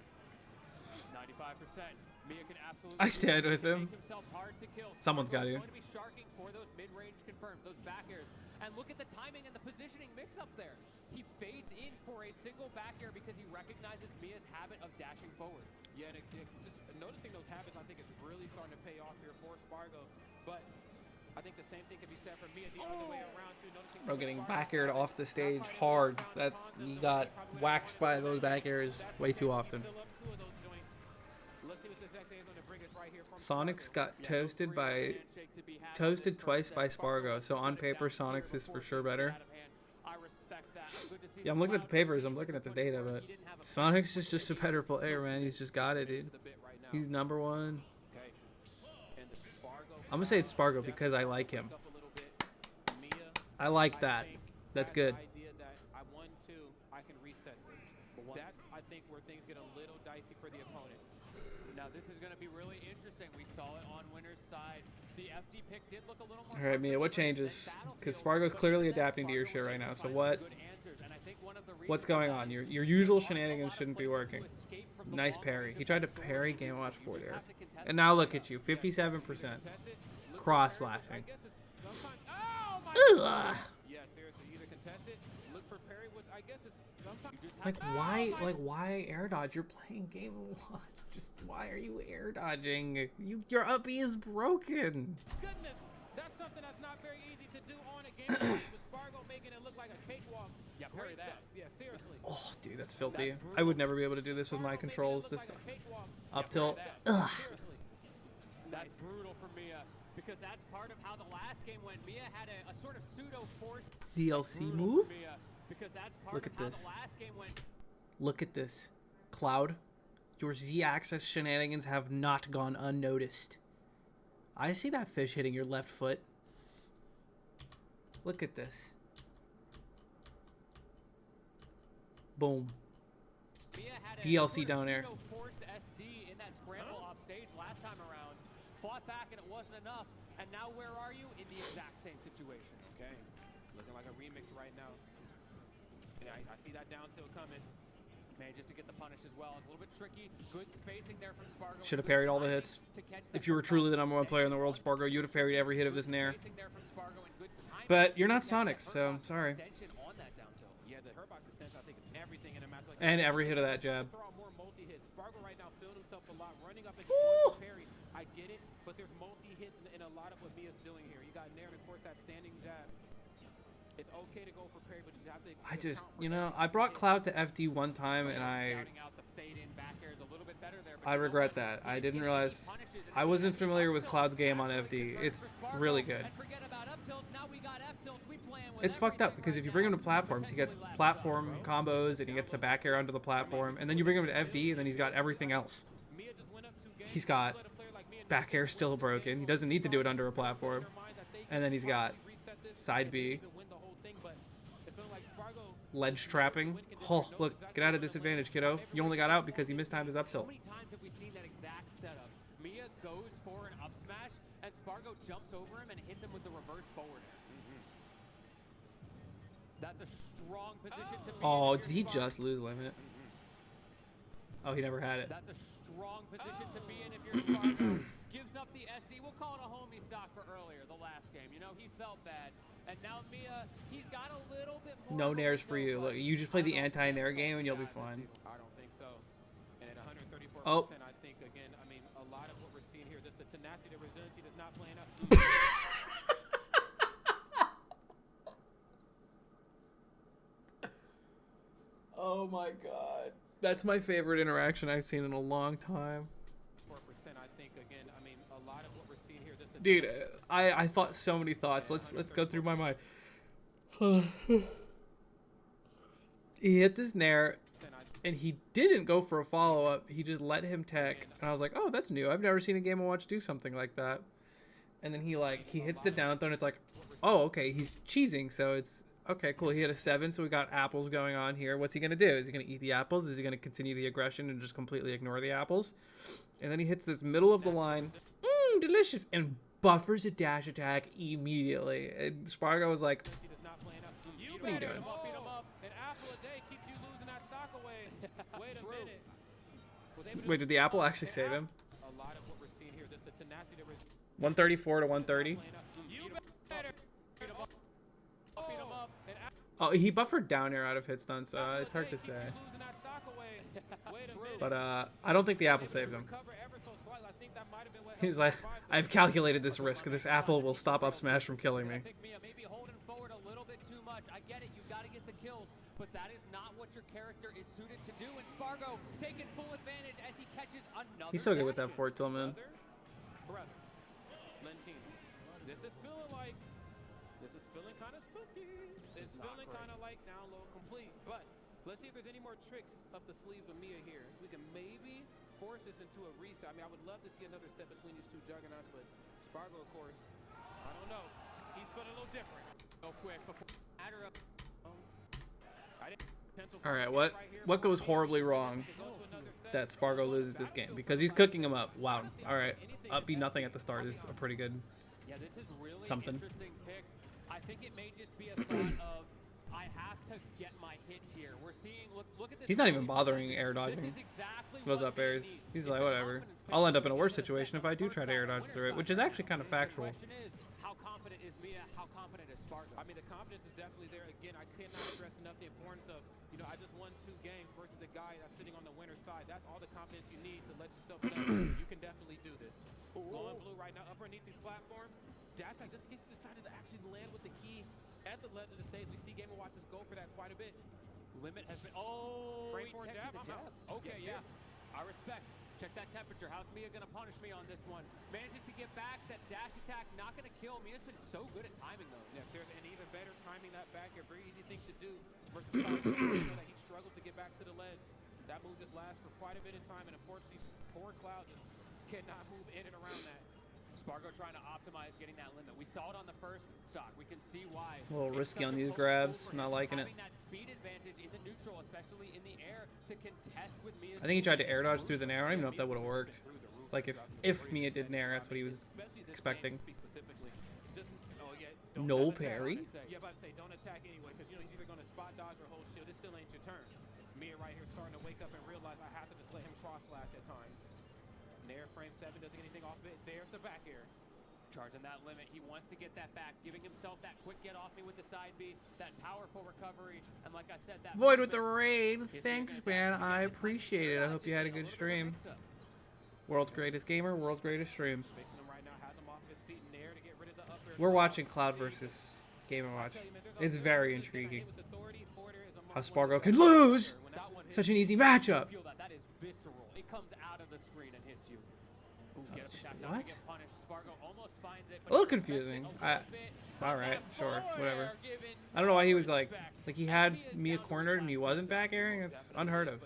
Speaker 3: 95%. Mia can absolutely
Speaker 5: I stand with him.
Speaker 3: make himself hard to kill.
Speaker 5: Someone's got
Speaker 3: Spargo's
Speaker 5: to.
Speaker 3: going to be sharking for those mid-range confirms, those back airs. And look at the timing and the positioning mix-up there. He fades in for a single back air because he recognizes Mia's habit of dashing forward.
Speaker 4: Yeah, and just noticing those habits, I think, is really starting to pay off here for Spargo. But I think the same thing can be said for Mia the other way around too. Noticing
Speaker 5: Bro,
Speaker 4: some
Speaker 5: getting
Speaker 4: Spargo
Speaker 5: back aired
Speaker 4: habits.
Speaker 5: off the stage hard. That's he got waxed by those back airs way too often.
Speaker 4: Still up two of those joints. Let's see what this next game is going to bring us right here from
Speaker 5: Sonics
Speaker 4: Spargo.
Speaker 5: got toasted twice by Spargo. So on paper, Sonics is for sure better. Yeah, I'm looking at the papers. I'm looking at the data, but Sonics is just a better player, man. He's just got it, dude. He's number one.
Speaker 4: Okay. And the Spargo
Speaker 5: I'm gonna say it's Spargo because I like him.
Speaker 4: up a little bit. Mia,
Speaker 5: I like that.
Speaker 4: think
Speaker 5: That's
Speaker 4: that
Speaker 5: good.
Speaker 4: idea that I won two, I can reset this. That's, I think, where things get a little dicey for the opponent.
Speaker 3: Now this is going to be really interesting. We saw it on winner's side. The FD pick did look a little more.
Speaker 5: All right, Mia, what changes? Because Spargo's clearly adapting to your shit right now. So what? What's going on? Your usual shenanigans shouldn't be working. Nice parry. He tried to parry Game Watch 4 there. And now look at you, 57%. Cross slashing.
Speaker 4: Oh my
Speaker 5: Ugh.
Speaker 4: Yeah, seriously, either contest it, look for parry, which I guess is sometimes
Speaker 5: Like why air dodge? You're playing Game Watch. Just why are you air dodging? Your up B is broken.
Speaker 4: goodness, that's something that's not very easy to do on a game. With Spargo making it look like a cakewalk.
Speaker 3: Yeah, parry
Speaker 4: Great
Speaker 3: that.
Speaker 4: stuff. Yeah, seriously.
Speaker 5: Oh, dude, that's filthy. I would never be able to do this with my controls. This up tilt. Ugh.
Speaker 4: Seriously.
Speaker 3: That's brutal for Mia because that's part of how the last game went. Mia had a sort of pseudo forced
Speaker 5: DLC
Speaker 3: brutal
Speaker 5: move.
Speaker 3: for Mia because that's part
Speaker 5: Look
Speaker 3: of
Speaker 5: at
Speaker 3: how
Speaker 5: this.
Speaker 3: the last game went.
Speaker 5: Look at this. Cloud, your Z-axis shenanigans have not gone unnoticed. I see that fish hitting your left foot. Look at this. Boom.
Speaker 3: Mia had a
Speaker 5: DLC
Speaker 3: sort of
Speaker 5: down air.
Speaker 3: pseudo-forced SD in that scramble off stage last time around. Fought back and it wasn't enough. And now where are you? In the exact same situation.
Speaker 4: Okay, looking like a remix right now. Yeah, I see that down tilt coming.
Speaker 3: Manages to get the punish as well. A little bit tricky. Good spacing there from Spargo.
Speaker 5: Should have
Speaker 3: Good
Speaker 5: parried all the
Speaker 3: timing
Speaker 5: hits.
Speaker 3: to catch
Speaker 5: If you were truly the number one player in the world, Spargo, you would have parried every hit of this nair.
Speaker 3: Spacing there from Spargo and good timing
Speaker 5: But you're
Speaker 3: to
Speaker 5: not
Speaker 3: catch that
Speaker 5: Sonic, so
Speaker 3: hurt box
Speaker 5: sorry.
Speaker 3: extension on that down tilt.
Speaker 4: Yeah, the hurt box extension I think is everything in a match like
Speaker 5: And
Speaker 4: this.
Speaker 5: every hit of that jab.
Speaker 4: Throw out more multi-hits. Spargo right now filled himself a lot, running up and
Speaker 5: Woo!
Speaker 4: parry. I get it, but there's multi-hits in a lot of what Mia's doing here. You got nair and of course that standing jab. It's okay to go for parry, but you have to.
Speaker 5: I just,
Speaker 4: account for
Speaker 5: you know,
Speaker 4: every
Speaker 5: I brought
Speaker 4: single
Speaker 5: Cloud to FD one time and
Speaker 3: Scouting out the fade-in back air is a little bit better there, but
Speaker 5: I
Speaker 3: you know
Speaker 5: regret
Speaker 3: what?
Speaker 5: that.
Speaker 3: He
Speaker 5: I
Speaker 3: didn't
Speaker 5: didn't
Speaker 3: get
Speaker 5: realize
Speaker 3: any punishes, and
Speaker 5: I
Speaker 3: he
Speaker 5: wasn't
Speaker 3: got
Speaker 5: familiar
Speaker 3: up
Speaker 5: with
Speaker 3: tilts.
Speaker 5: Cloud's game on
Speaker 3: That's really
Speaker 5: FD.
Speaker 3: good
Speaker 5: It's
Speaker 3: for Spargo.
Speaker 5: really good.
Speaker 3: And forget about up tilts, now we got F tilts. We playing with
Speaker 5: It's fucked up
Speaker 3: everything
Speaker 5: because
Speaker 3: right
Speaker 5: if you bring him to
Speaker 3: now.
Speaker 5: platforms, he gets
Speaker 3: Potentially
Speaker 5: platform
Speaker 3: last
Speaker 5: combos and he gets a back air onto the platform, and then you bring him to FD and then he's got everything else.
Speaker 4: Mia just went up 2 games.
Speaker 5: He's got
Speaker 4: Let a player like Mia
Speaker 5: back air still broken. He doesn't need to do it under a platform. And then he's got side B, ledge trapping. Oh, look, get out of disadvantage, kiddo. You only got out because he mistimed his up
Speaker 3: How
Speaker 5: tilt.
Speaker 3: many times have we seen that exact setup? Mia goes for an up smash, and Spargo jumps over him and hits him with the reverse forward air. That's a strong position to be in
Speaker 5: Oh,
Speaker 3: if
Speaker 5: did
Speaker 3: you're
Speaker 5: he
Speaker 3: Spargo.
Speaker 5: just lose limit? Oh, he never had it.
Speaker 3: That's a strong position to be in if you're Spargo. Gives up the SD. We'll call it a homie stock for earlier, the last game. You know, he felt bad. And now Mia, he's got a little bit more.
Speaker 5: No
Speaker 3: of a
Speaker 5: nairs
Speaker 3: way
Speaker 5: for
Speaker 3: to
Speaker 5: you.
Speaker 3: go,
Speaker 5: Look,
Speaker 3: but
Speaker 5: you just play the
Speaker 3: I don't
Speaker 5: anti-nair
Speaker 3: think
Speaker 5: game and you'll be
Speaker 3: so.
Speaker 5: fine.
Speaker 4: I don't think so. And at 134
Speaker 5: Oh.
Speaker 4: I think, again, I mean, a lot of what we're seeing here, just the tenacity, the resiliency does not play out.
Speaker 5: Oh my god. That's my favorite interaction I've seen in a long time.
Speaker 4: 4%, I think, again, I mean, a lot of what we're seeing here, just the
Speaker 5: Dude, I thought so many thoughts. Let's go through my mind. He hit this nair, and he didn't go for a follow-up. He just let him tech, and I was like, oh, that's new. I've never seen a Game & Watch do something like that. And then he hits the down throw, and it's like, oh, okay, he's cheesing, so it's okay, cool. He hit a 7, so we got apples going on here. What's he gonna do? Is he gonna eat the apples? Is he gonna continue the aggression and just completely ignore the apples? And then he hits this middle of the line, delicious, and buffers a dash attack immediately. And Spargo was like, what are you doing? Wait, did the apple actually save him? 134 to 130. Oh, he buffered down air out of hit stun, so it's hard to say. But I don't think the apple saved him. He's like, I've calculated this risk. This apple will stop up smash from killing me.
Speaker 3: I get it, you gotta get the kills, but that is not what your character is suited to do. And Spargo taking full advantage as he catches another.
Speaker 5: He's so good with that forward tilt, man.
Speaker 4: This is feeling kind of spooky. It's feeling kind of like down low complete. But let's see if there's any more tricks up the sleeves with Mia here, so we can maybe force this into a reset. I mean, I would love to see another set between these two juggernauts, but Spargo, of course, I don't know. He's feeling a little different. Real quick before.
Speaker 5: All right, what goes horribly wrong that Spargo loses this game? Because he's cooking him up. Wow. All right, up B nothing at the start is a pretty good
Speaker 3: this is really
Speaker 5: something.
Speaker 3: Interesting pick. I think it may just be a thought of I have to get my hits here. We're seeing look at this.
Speaker 5: He's not even bothering air dodging. Goes up airs. He's like, whatever. I'll end up in a worse situation if I do try to air dodge through it, which is actually kind of factual.
Speaker 3: How confident is Mia? How confident is Spargo?
Speaker 4: I mean, the confidence is definitely there. Again, I cannot stress enough the importance of, you know, I just won 2 games versus the guy that's sitting on the winner's side. That's all the confidence you need to let yourself know you can definitely do this. Glowing blue right now, up underneath these platforms. Dash like just in case he decided to actually land with the key at the ledge of the stage. We see Game & Watches go for that quite a bit.
Speaker 3: Limit has been.
Speaker 4: Frame for a jab. I'm out.
Speaker 3: Okay, yeah. I respect. Check that temperature. How's Mia gonna punish me on this one? Manages to get back. That dash attack not gonna kill. Mia's been so good at timing those.
Speaker 4: Yes, there's an even better timing that back here. Very easy thing to do versus Spargo that he struggles to get back to the ledge. That move just lasts for quite a bit of time, and unfortunately, poor Cloud just cannot move in and around that.
Speaker 3: Spargo trying to optimize getting that limit. We saw it on the first stock. We can see why.
Speaker 5: A little risky on these grabs. Not liking it.
Speaker 3: That speed advantage in the neutral, especially in the air, to contest with Mia's.
Speaker 5: I think he tried to air dodge through the nair. I don't even know if that would have worked. Like if Mia did nair, that's what he was expecting. No parry.
Speaker 4: Yeah, about to say don't attack anyway, because you know he's either going to spot dodge or hold shield. It still ain't your turn. Mia right here starting to wake up and realize I have to just let him cross slash at times. Nair frame 7 doesn't get anything off of it. There's the back air.
Speaker 3: Charging that limit. He wants to get that back, giving himself that quick get off me with the side B, that powerful recovery, and like I said, that
Speaker 5: Void with the raid. Thanks, man. I appreciate it. I hope you had a good stream. World's greatest gamer, world's greatest stream. We're watching Cloud versus Game & Watch. It's very intriguing. How Spargo can lose such an easy matchup.
Speaker 3: That is visceral. It comes out of the screen and hits you.
Speaker 5: What?
Speaker 3: A
Speaker 5: little confusing. All right, sure, whatever. I don't know why he was like he had Mia cornered and he wasn't back airing. It's unheard of.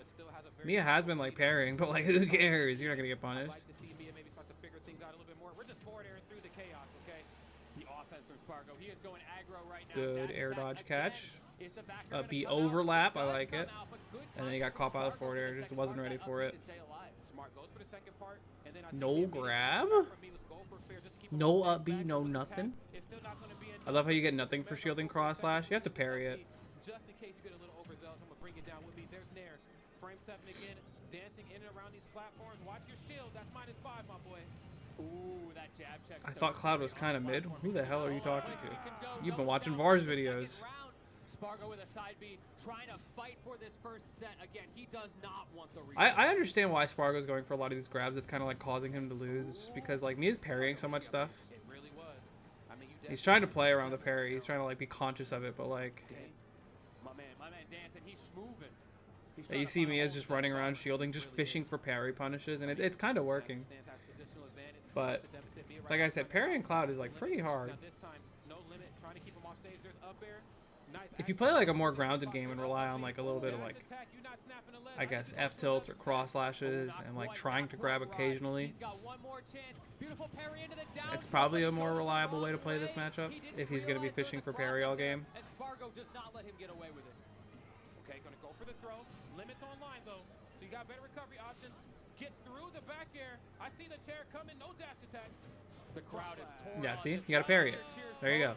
Speaker 5: Mia has been like parrying, but like who cares? You're not gonna get punished. Good air dodge catch. B overlap, I like it. And then he got caught by the forward air, just wasn't ready for it. No grab? No up B, no nothing? I love how you get nothing for shielding cross slash. You have to parry it.
Speaker 4: Just in case you get a little overzealous, I'm gonna bring it down with me. There's Nair. Frame 7 again, dancing in and around these platforms. Watch your shield, that's -5, my boy.
Speaker 3: Ooh, that jab check.
Speaker 5: I thought Cloud was kind of mid. Who the hell are you talking to? You've been watching VAR's videos.
Speaker 3: Spargo with a side B, trying to fight for this first set. Again, he does not want the
Speaker 5: I understand why Spargo's going for a lot of these grabs. It's kind of like causing him to lose. It's just because like Mia's parrying so much stuff.
Speaker 4: It really was. I mean,
Speaker 5: He's trying to play around the parry. He's trying to like be conscious of it, but like
Speaker 3: My man dancing, he's moving. He's
Speaker 5: you see Mia's just running around shielding, just fishing for parry punishes, and it's kind of working. But like I said, parrying Cloud is like pretty hard.
Speaker 4: Now this time, no limit, trying to keep him off stage. There's up air. Nice.
Speaker 5: If you play like a more grounded game and rely on like a little bit of like, I guess, F tilts or cross slashes and like trying to grab occasionally, it's probably a more reliable way to play this matchup if he's going to be fishing for parry all game.
Speaker 3: And Spargo does not let him get away with it.
Speaker 4: Okay, gonna go for the throw. Limits online though, so you got better recovery options. Gets through the back air. I see the chair coming. No dash attack.
Speaker 3: The crowd is torn.
Speaker 5: Yeah, see? You got to parry it. There you go.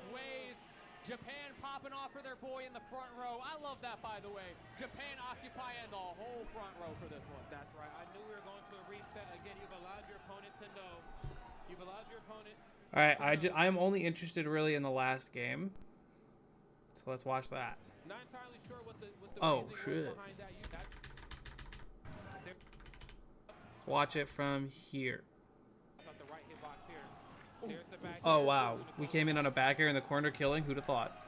Speaker 3: Japan popping off for their boy in the front row. I love that, by the way. Japan occupying the whole front row for this one.
Speaker 4: That's right. I knew we were going to a reset. Again, you've allowed your opponent to know. You've allowed your opponent.
Speaker 5: All right, I'm only interested really in the last game, so let's watch that.
Speaker 4: Not entirely sure what the
Speaker 5: Oh,
Speaker 4: reasoning was
Speaker 5: shit.
Speaker 4: behind that.
Speaker 5: Watch it from here.
Speaker 4: That's the right hitbox here. There's the back
Speaker 5: Oh
Speaker 4: air.
Speaker 5: wow, we came in on a back air in the corner killing. Who'd have thought?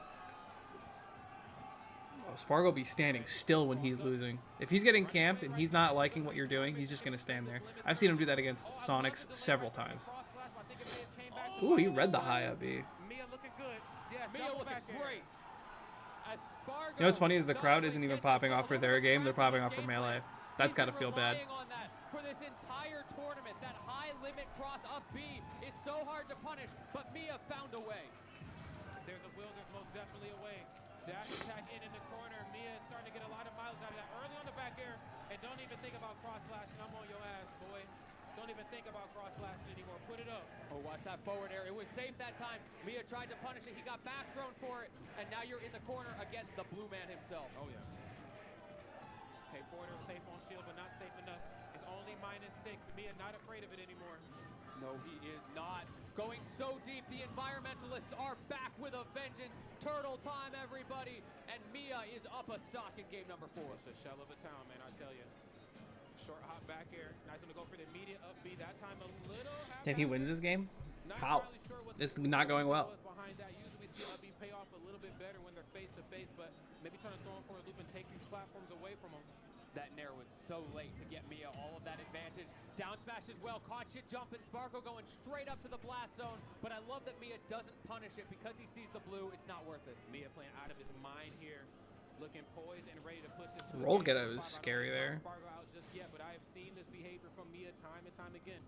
Speaker 5: Oh, Spargo be standing still when he's losing. If he's getting camped and he's not liking what you're doing, he's just gonna stand there. I've seen him do that against Sonics several times. Ooh, he read the high up B.
Speaker 4: Mia looking good. Yeah,
Speaker 3: Mia
Speaker 4: double
Speaker 3: looking
Speaker 4: back air.
Speaker 3: great. As Spargo
Speaker 5: You know what's funny is the crowd isn't even popping off for their game, they're popping off for Melee. That's gotta feel bad.
Speaker 3: On that for this entire tournament, that high limit cross up B is so hard to punish, but Mia found a way.
Speaker 4: If there's a will, there's most definitely a way. Dash attack in the corner. Mia is starting to get a lot of miles out of that early on the back air. And don't even think about cross slashing. I'm on your ass, boy. Don't even think about cross slashing anymore. Put it up.
Speaker 3: Oh, watch that forward air. It was safe that time. Mia tried to punish it. He got back thrown for it. And now you're in the corner against the blue man himself.
Speaker 4: Oh, yeah. Okay, forwarder safe on shield, but not safe enough. It's only -6. Mia not afraid of it anymore.
Speaker 3: No, he is not. Going so deep, the environmentalists are back with a vengeance. Turtle time, everybody. And Mia is up a stock in game number 4.
Speaker 4: It's a shell of a town, man, I tell you. Short hop back air. Now he's going to go for the immediate up B. That time a little...
Speaker 5: If he wins this game,
Speaker 4: Not
Speaker 5: how?
Speaker 4: entirely sure what
Speaker 5: It's
Speaker 4: the
Speaker 5: not going well.
Speaker 4: was behind that. Usually we see up B pay off a little bit better when they're face to face, but maybe trying to throw him for a loop and take these platforms away from him.
Speaker 3: That nair was so late to get Mia all of that advantage. Down smash as well. Caught shit jumping. Spargo going straight up to the blast zone. But I love that Mia doesn't punish it because he sees the blue. It's not worth it.
Speaker 4: Mia playing out of his mind here. Looking poised and ready to push this. to a
Speaker 5: Roll
Speaker 4: game.
Speaker 5: get was scary there.
Speaker 4: Spargo out just yet, but I have seen this behavior from Mia time and time again.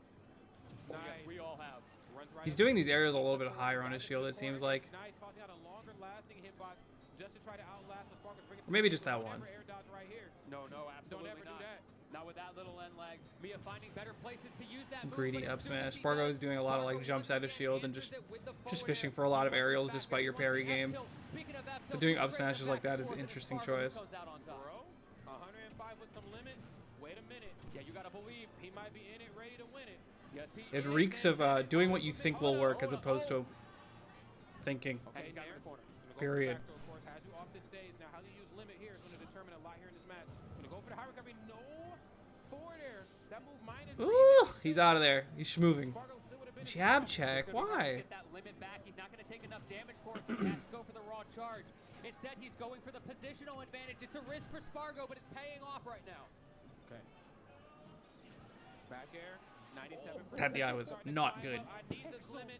Speaker 3: Oh, yes, we all have.
Speaker 4: Runs right
Speaker 5: He's
Speaker 4: up
Speaker 5: doing
Speaker 4: to
Speaker 5: these aerials a little bit higher on his shield, it seems like.
Speaker 4: Nice, tossing out a longer lasting hitbox just to try to outlast what Spargo's bringing.
Speaker 5: Or maybe just that one.
Speaker 4: Air dodge right here.
Speaker 3: No, absolutely
Speaker 4: ever do
Speaker 3: not.
Speaker 4: that.
Speaker 3: Not with that little end lag. Mia finding better places to use that move,
Speaker 5: Greedy
Speaker 3: but
Speaker 5: up
Speaker 3: as soon as
Speaker 5: smash.
Speaker 3: he
Speaker 5: Spargo
Speaker 3: does,
Speaker 5: is doing a lot of like
Speaker 3: Spargo
Speaker 5: jumps out of
Speaker 3: once
Speaker 5: shield
Speaker 3: again
Speaker 5: and just
Speaker 3: answers it with the forward
Speaker 5: fishing
Speaker 3: air.
Speaker 5: for a lot of
Speaker 3: He
Speaker 5: aerials
Speaker 3: goes back
Speaker 5: despite
Speaker 3: air
Speaker 5: your
Speaker 3: once
Speaker 5: parry
Speaker 3: again.
Speaker 5: game.
Speaker 3: Speaking of that
Speaker 5: So
Speaker 3: tilt,
Speaker 5: doing up
Speaker 3: straight
Speaker 5: smashes like
Speaker 3: back
Speaker 5: that is an
Speaker 3: forth, and
Speaker 5: interesting
Speaker 3: Spargo
Speaker 5: choice.
Speaker 3: comes out on top.
Speaker 4: Bro, 105 with some limit. Wait a minute.
Speaker 3: Yeah, you gotta believe.
Speaker 4: He might be in it, ready to win it.
Speaker 3: Yes, he
Speaker 5: It
Speaker 3: is.
Speaker 5: reeks of doing what you think will work as opposed to thinking.
Speaker 3: Okay, he's got him in the corner.
Speaker 4: Gonna go
Speaker 5: Period.
Speaker 4: For the backdoor, of course, has you off the stage. Now, how do you use limit here is going to determine a lot here in this match. Gonna go for the high recovery. No forward air. That move minus.
Speaker 5: Ooh, he's out of there. He's schmoving.
Speaker 4: Spargo still would have been
Speaker 5: Jab check.
Speaker 3: He's gonna be able to
Speaker 5: Why?
Speaker 3: Get that limit back. He's not going to take enough damage for it, so he has to go for the raw charge. Instead, he's going for the positional advantage. It's a risk for Spargo, but it's paying off right now.
Speaker 4: Okay. Back air. 97.
Speaker 5: That DI was not good.
Speaker 4: I need this limit.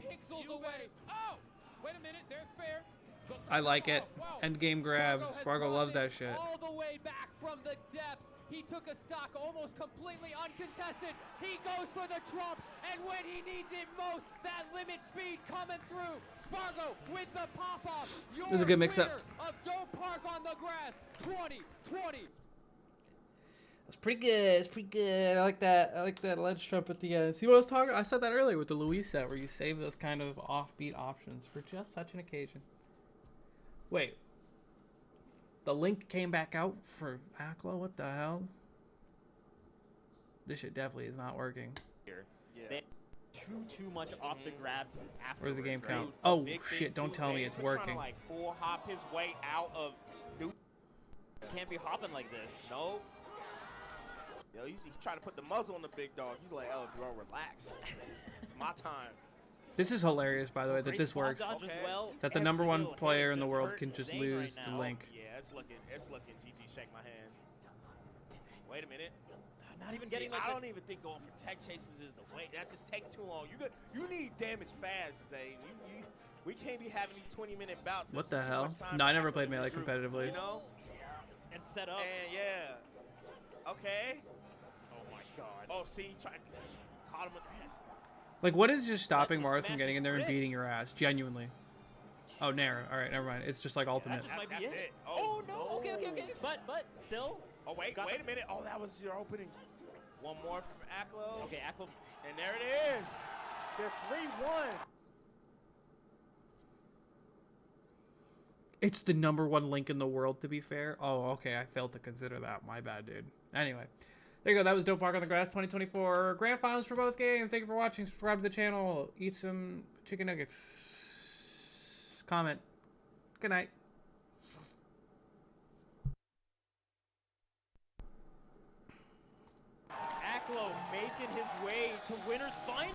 Speaker 3: Pixels
Speaker 4: You
Speaker 3: away.
Speaker 4: Oh, wait a minute. There's fair. Goes for
Speaker 5: I
Speaker 4: the
Speaker 5: like it.
Speaker 4: oh, wow.
Speaker 5: End game grab.
Speaker 3: has
Speaker 5: Spargo
Speaker 3: brought
Speaker 5: loves
Speaker 3: it
Speaker 5: that shit.
Speaker 3: All the way back from the depths. He took a stock almost completely uncontested. He goes for the trump, and when he needs it most, that limit speed coming through. Spargo with the pop-off.
Speaker 5: This is a good mix-up.
Speaker 3: Of Don't Park on the Grass 2020.
Speaker 5: That's pretty good. It's pretty good. I like that. I like that ledge trump at the end. See what I was talking? I said that earlier with the Louise set, where you save those kind of offbeat options for just such an occasion. Wait. The link came back out for Akla? What the hell? This shit definitely is not working.
Speaker 6: Yeah.
Speaker 7: too much off the grabs after.
Speaker 5: Where's the game
Speaker 6: Dude,
Speaker 5: count?
Speaker 6: the
Speaker 5: Oh
Speaker 6: big thing
Speaker 5: shit! Don't
Speaker 6: too,
Speaker 5: tell me
Speaker 6: Zane's
Speaker 5: it's
Speaker 6: been trying
Speaker 5: working.
Speaker 6: to, like, full hop his way out of new.
Speaker 7: Can't be hopping like this.
Speaker 6: No. Yo, he's trying to put the muzzle on the big dog. He's like, oh, bro, relax. It's my time.
Speaker 5: This is hilarious, by the way, that
Speaker 7: Great
Speaker 5: this
Speaker 7: spot
Speaker 5: works.
Speaker 7: dodge as
Speaker 6: Okay.
Speaker 7: well.
Speaker 5: That the
Speaker 7: Every
Speaker 5: number one
Speaker 7: little hit
Speaker 5: player in the
Speaker 7: just
Speaker 5: world
Speaker 7: hurt
Speaker 5: can just
Speaker 7: Zane
Speaker 5: lose
Speaker 7: right
Speaker 5: to
Speaker 7: now.
Speaker 5: Link.
Speaker 6: Yeah, it's looking. GG, shake my hand. Wait a minute.
Speaker 7: Not even
Speaker 6: See,
Speaker 7: getting like
Speaker 6: I
Speaker 7: the-
Speaker 6: don't even think going for tech chases is the way. That just takes too long. You need damage fast, Zane. We can't be having these 20-minute bouts.
Speaker 5: What
Speaker 6: This
Speaker 5: the
Speaker 6: is too
Speaker 5: hell?
Speaker 6: much time
Speaker 5: No,
Speaker 6: for
Speaker 5: I never
Speaker 6: Echo
Speaker 5: played
Speaker 6: to
Speaker 5: Melee
Speaker 6: regroup,
Speaker 5: competitively.
Speaker 6: You know?
Speaker 7: and set up.
Speaker 6: And yeah. Okay.
Speaker 7: Oh my god.
Speaker 6: Oh, see, he tried. Caught him with the head.
Speaker 5: Like, what is just stopping
Speaker 7: the
Speaker 5: Mars from
Speaker 7: smash
Speaker 5: getting
Speaker 7: is
Speaker 5: in there and
Speaker 7: ripped.
Speaker 5: beating your ass? Genuinely. Oh, Nair. All right, never mind. It's just like ultimate.
Speaker 7: That just might be
Speaker 6: That's
Speaker 7: it.
Speaker 6: it.
Speaker 7: Oh,
Speaker 6: Oh,
Speaker 7: no. Okay. But still.
Speaker 6: Oh, wait
Speaker 7: Got-
Speaker 6: a minute. Oh, that was your opening. One more from Aklo.
Speaker 7: Okay, Aklo.
Speaker 6: And there it is. They're 3-1.
Speaker 5: It's the number one Link in the world, to be fair. Oh, okay. I failed to consider that. My bad, dude. Anyway. There you go. That was Dope Park on the Grass 2024 Grand Finals for both games. Thank you for watching. Subscribe to the channel. Eat some chicken nuggets. Comment. Good night.
Speaker 7: Aklo making his way to winner's final.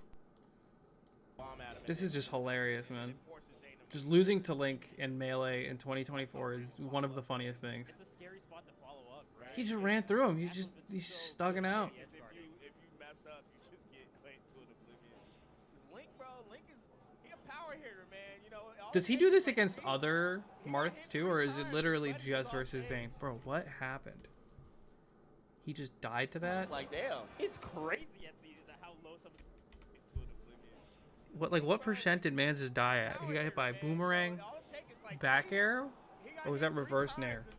Speaker 6: Bomb at him.
Speaker 5: This is just hilarious, man.
Speaker 6: It forces Zane to-
Speaker 5: Just losing to Link in Melee in 2024 is one of the funniest things.
Speaker 7: It's a scary spot to follow up, right?
Speaker 5: He just ran through him. He's stugging out.
Speaker 6: Yes, if you mess up, you just get claimed to an oblivion. 'Cause Link, bro, Link is he a power hitter, man. You know. all
Speaker 5: Does he
Speaker 6: it
Speaker 5: do
Speaker 6: takes
Speaker 5: this
Speaker 6: is, like,
Speaker 5: against
Speaker 6: he-
Speaker 5: other
Speaker 6: he got
Speaker 5: Marths
Speaker 6: hit
Speaker 5: too,
Speaker 6: 3
Speaker 5: or is it
Speaker 6: times,
Speaker 5: literally
Speaker 6: but he
Speaker 5: just
Speaker 6: was
Speaker 5: versus
Speaker 6: off
Speaker 5: Zane?
Speaker 6: stage.
Speaker 5: Bro, what happened? He just died to that?
Speaker 6: It's like, damn.
Speaker 7: It's crazy at how low some.
Speaker 6: To an oblivion.
Speaker 5: What percent did Mans just die at? He got hit by a boomerang,
Speaker 6: All it takes is, like,
Speaker 5: back
Speaker 6: two-
Speaker 5: arrow?
Speaker 6: he got
Speaker 5: Or was
Speaker 6: hit
Speaker 5: that
Speaker 6: 3
Speaker 5: reverse
Speaker 6: times
Speaker 5: nair?
Speaker 6: and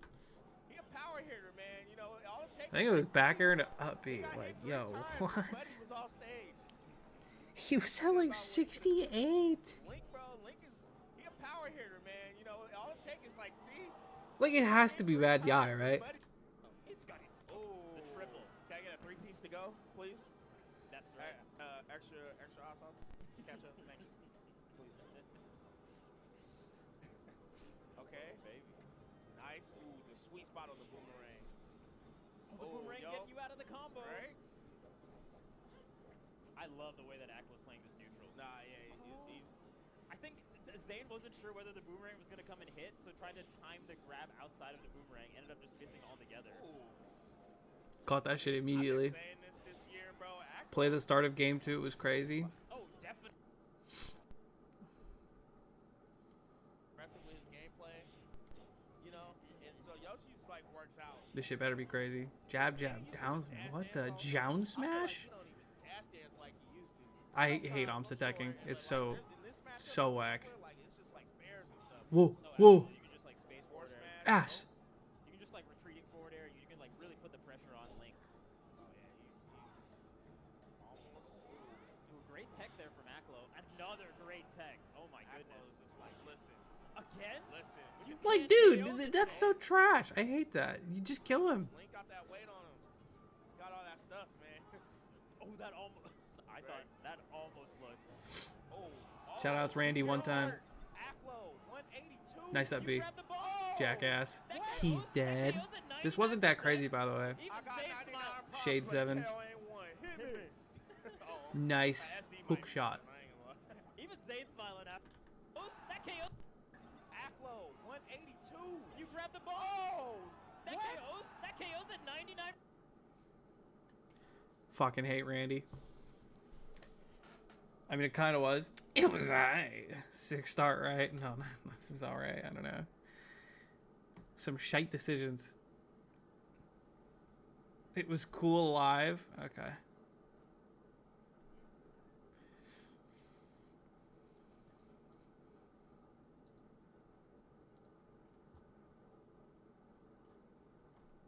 Speaker 6: He a power hitter, man. You know, all it takes
Speaker 5: I think
Speaker 6: is,
Speaker 5: it was
Speaker 6: like,
Speaker 5: back
Speaker 6: two.
Speaker 5: air to
Speaker 6: He
Speaker 5: upbeat.
Speaker 6: got
Speaker 5: Like,
Speaker 6: hit 3
Speaker 5: yo,
Speaker 6: times and
Speaker 5: what?
Speaker 6: Buddy was off stage.
Speaker 5: He was at like 68.
Speaker 6: Link, bro, Link is he a power hitter, man. You know, all it takes is like see.
Speaker 5: Like, it has to be Bad Guy, right?
Speaker 7: It's got it.
Speaker 6: Oh,
Speaker 7: The triple.
Speaker 6: Can I get a 3-piece to go, please?
Speaker 7: That's right.
Speaker 6: Extra hot sauce, some ketchup, thank you. Please. Okay, baby. Nice. Ooh, the sweet spot on the boomerang.
Speaker 7: The boomerang
Speaker 6: yo.
Speaker 7: getting you out of the combo.
Speaker 6: Right?
Speaker 7: I love the way that Aklo's playing this neutral.
Speaker 6: Nah, yeah, he's.
Speaker 7: I think Zane wasn't sure whether the boomerang was going to come and hit, so tried to time the grab outside of the boomerang. Ended up just missing altogether.
Speaker 6: Ooh.
Speaker 5: Caught that shit
Speaker 6: I've been
Speaker 5: immediately.
Speaker 6: saying this year, bro.
Speaker 5: Play the start of game 2, it was crazy.
Speaker 7: Oh, definitely.
Speaker 6: Aggressive with his gameplay, you know, and so Yoshi's like works out.
Speaker 5: This shit better be crazy. Jab, jab, down. What the? Jown smash?
Speaker 6: You don't even dash dance like you used to.
Speaker 5: I hate
Speaker 6: Sometimes,
Speaker 5: arm
Speaker 6: I'm sure,
Speaker 5: attacking.
Speaker 6: in
Speaker 5: It's
Speaker 6: like,
Speaker 5: so,
Speaker 6: in this matchup
Speaker 5: so
Speaker 6: in
Speaker 5: whack.
Speaker 6: particular, like, it's just like fairs and stuff.
Speaker 5: Whoa,
Speaker 7: No,
Speaker 5: whoa.
Speaker 7: absolutely. You can just like space
Speaker 6: Force
Speaker 7: forward air.
Speaker 6: smash.
Speaker 5: Ass.
Speaker 7: You can just like retreating forward air. You can like really put the pressure on Link.
Speaker 6: Oh yeah, he's almost.
Speaker 7: Ooh, great tech there from Aklo. Another great tech. Oh my
Speaker 6: Aklo
Speaker 7: goodness.
Speaker 6: is just like, listen,
Speaker 7: Again?
Speaker 6: listen.
Speaker 7: You
Speaker 5: Like,
Speaker 7: can't
Speaker 5: dude,
Speaker 7: KO this
Speaker 5: that's
Speaker 7: man.
Speaker 5: so trash. I hate that. You just kill him.
Speaker 6: Link got that weight on him. Got all that stuff, man.
Speaker 7: Oh, that almost. I thought that almost looked.
Speaker 6: Oh.
Speaker 5: Shout outs Randy one time.
Speaker 6: Aklo, 182.
Speaker 5: Nice up
Speaker 7: You
Speaker 5: B.
Speaker 7: grabbed the ball.
Speaker 5: Jackass.
Speaker 7: That
Speaker 5: He's
Speaker 7: KOs that
Speaker 5: dead.
Speaker 7: KOs at
Speaker 5: This wasn't that
Speaker 7: 99%.
Speaker 5: crazy, by the way.
Speaker 7: Even
Speaker 6: I got
Speaker 7: Zane
Speaker 6: 99
Speaker 7: smiled.
Speaker 6: props,
Speaker 5: Shade
Speaker 6: but
Speaker 5: 7.
Speaker 6: KO ain't one. Hit me. Oh,
Speaker 5: Nice
Speaker 6: SD
Speaker 5: hook
Speaker 6: might be
Speaker 5: shot.
Speaker 6: one, I ain't gonna lie.
Speaker 7: Even Zane smiling after. Oh, that KO.
Speaker 6: Aklo, 182.
Speaker 7: You grabbed the ball. That
Speaker 6: What?
Speaker 7: KOs. That KOs at 99.
Speaker 5: Fucking hate Randy. I mean, it kind of was. It was alright. 6 start, right? No, it was alright. I don't know. Some shite decisions. It was cool live. Okay.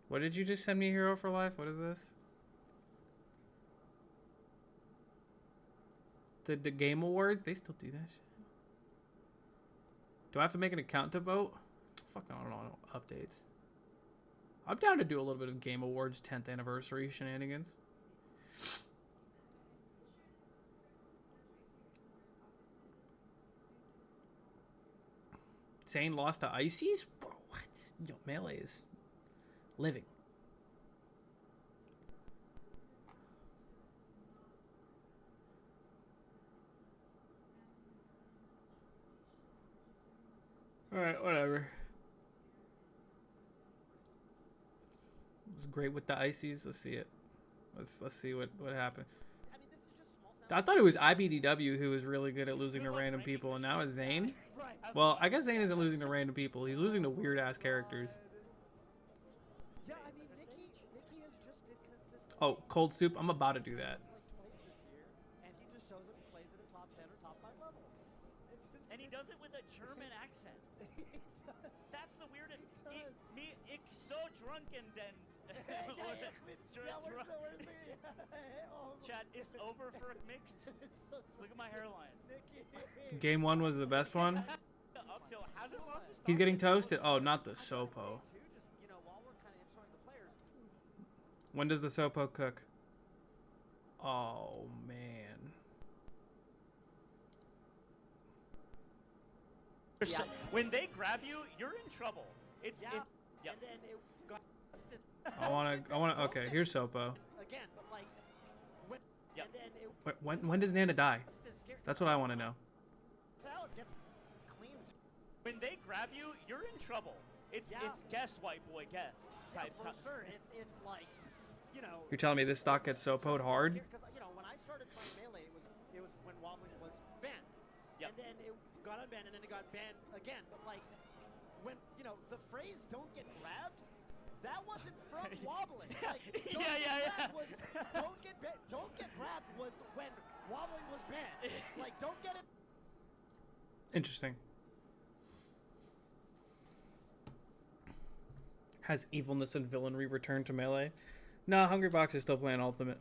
Speaker 5: What did you just send me, Hero for Life? What is this? The Game Awards? They still do that shit. Do I have to make an account to vote? Fuck, I don't know. Updates. I'm down to do a little bit of Game Awards 10th anniversary shenanigans. Zane lost to Ices? Bro, what? Yo, Melee is living. Alright, whatever. It was great with the Ices. Let's see it. Let's see what happened.
Speaker 8: I mean, this is just small
Speaker 5: I thought it was IBDW who was really good at losing to random people, and now it's Zane. Well, I guess Zane isn't losing to random people. He's losing to weird ass characters.
Speaker 8: Yeah, I mean, Nikki has just been consistent.
Speaker 5: Oh, cold soup. I'm about to do that.
Speaker 8: Like twice this year, and he just shows up and plays at a top 10 or top 5 level.
Speaker 7: And he does it with a German accent. That's the weirdest. Me, ich so drunken den. Chat, is over for mixed. Look at my hairline.
Speaker 5: Game 1 was the best one.
Speaker 7: Up till hasn't lost his
Speaker 5: He's getting toasted. Oh, not the Sopo.
Speaker 8: You know, while we're kind of introing the players.
Speaker 5: When does the Sopo cook? Oh, man.
Speaker 7: When they grab you, you're in trouble. It's
Speaker 8: Yeah.
Speaker 7: Yep.
Speaker 8: And then it got busted.
Speaker 5: I wanna, okay, here's Sopo.
Speaker 8: Again, but like, when,
Speaker 7: Yep.
Speaker 8: and then it
Speaker 5: When does Nana die?
Speaker 8: busted scared.
Speaker 5: That's what I want to know.
Speaker 8: Out, gets clean.
Speaker 7: When they grab you, you're in trouble. It's guess white boy guess
Speaker 8: Yeah,
Speaker 7: type.
Speaker 8: for sure. It's like, you know.
Speaker 5: You're telling me this stock gets Sopo'd hard?
Speaker 8: Because you know, when I started playing Melee, it was when wobbling was banned.
Speaker 7: Yep.
Speaker 8: And then it got unbanned, and then it got banned again. But like, when you know the phrase "don't get grabbed," that wasn't from wobbling. Like, don't get grabbed was when wobbling was banned. Like, don't get it.
Speaker 5: Interesting. Has evilness and villainry returned to Melee? Nah, Hungry Box is still playing Ultimate.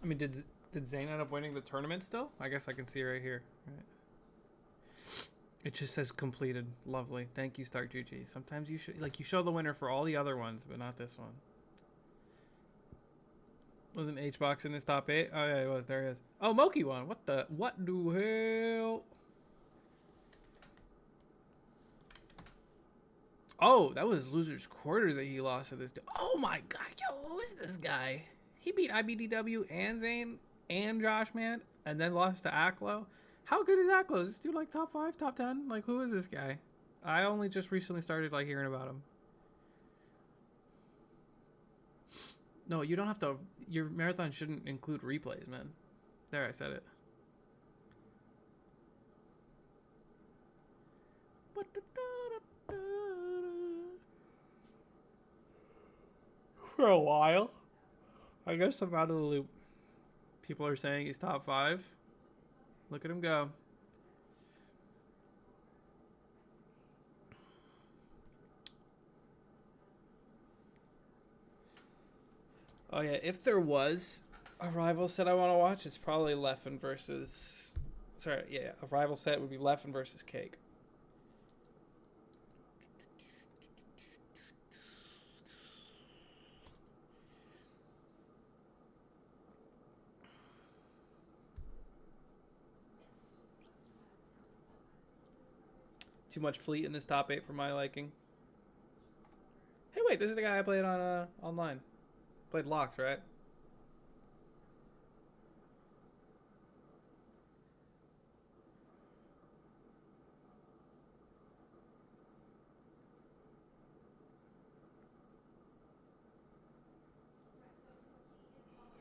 Speaker 5: I mean, did Zane end up winning the tournament still? I guess I can see right here. Right. It just says completed. Lovely. Thank you, Stark GG. Sometimes you show the winner for all the other ones, but not this one. Wasn't H-Box in this top 8? Oh yeah, he was. There he is. Oh, Moki won. What the hell? Oh, that was Loser's Quarters that he lost to this dude. Oh my god, yo, who is this guy? He beat IBDW and Zane and Josh, man, and then lost to Aklo. How good is Aklo? Is this dude like top 5, top 10? Like, who is this guy? I only just recently started like hearing about him. No, you don't have to. Your marathon shouldn't include replays, man. There, I said it. For a while. I guess I'm out of the loop. People are saying he's top 5. Look at him go. Oh yeah, if there was a rival set I want to watch, it's probably Leffen versus... Sorry, yeah, a rival set would be Leffen versus Cake. Too much fleet in this top 8 for my liking. Hey, wait, this is the guy I played on online. Played Locks, right?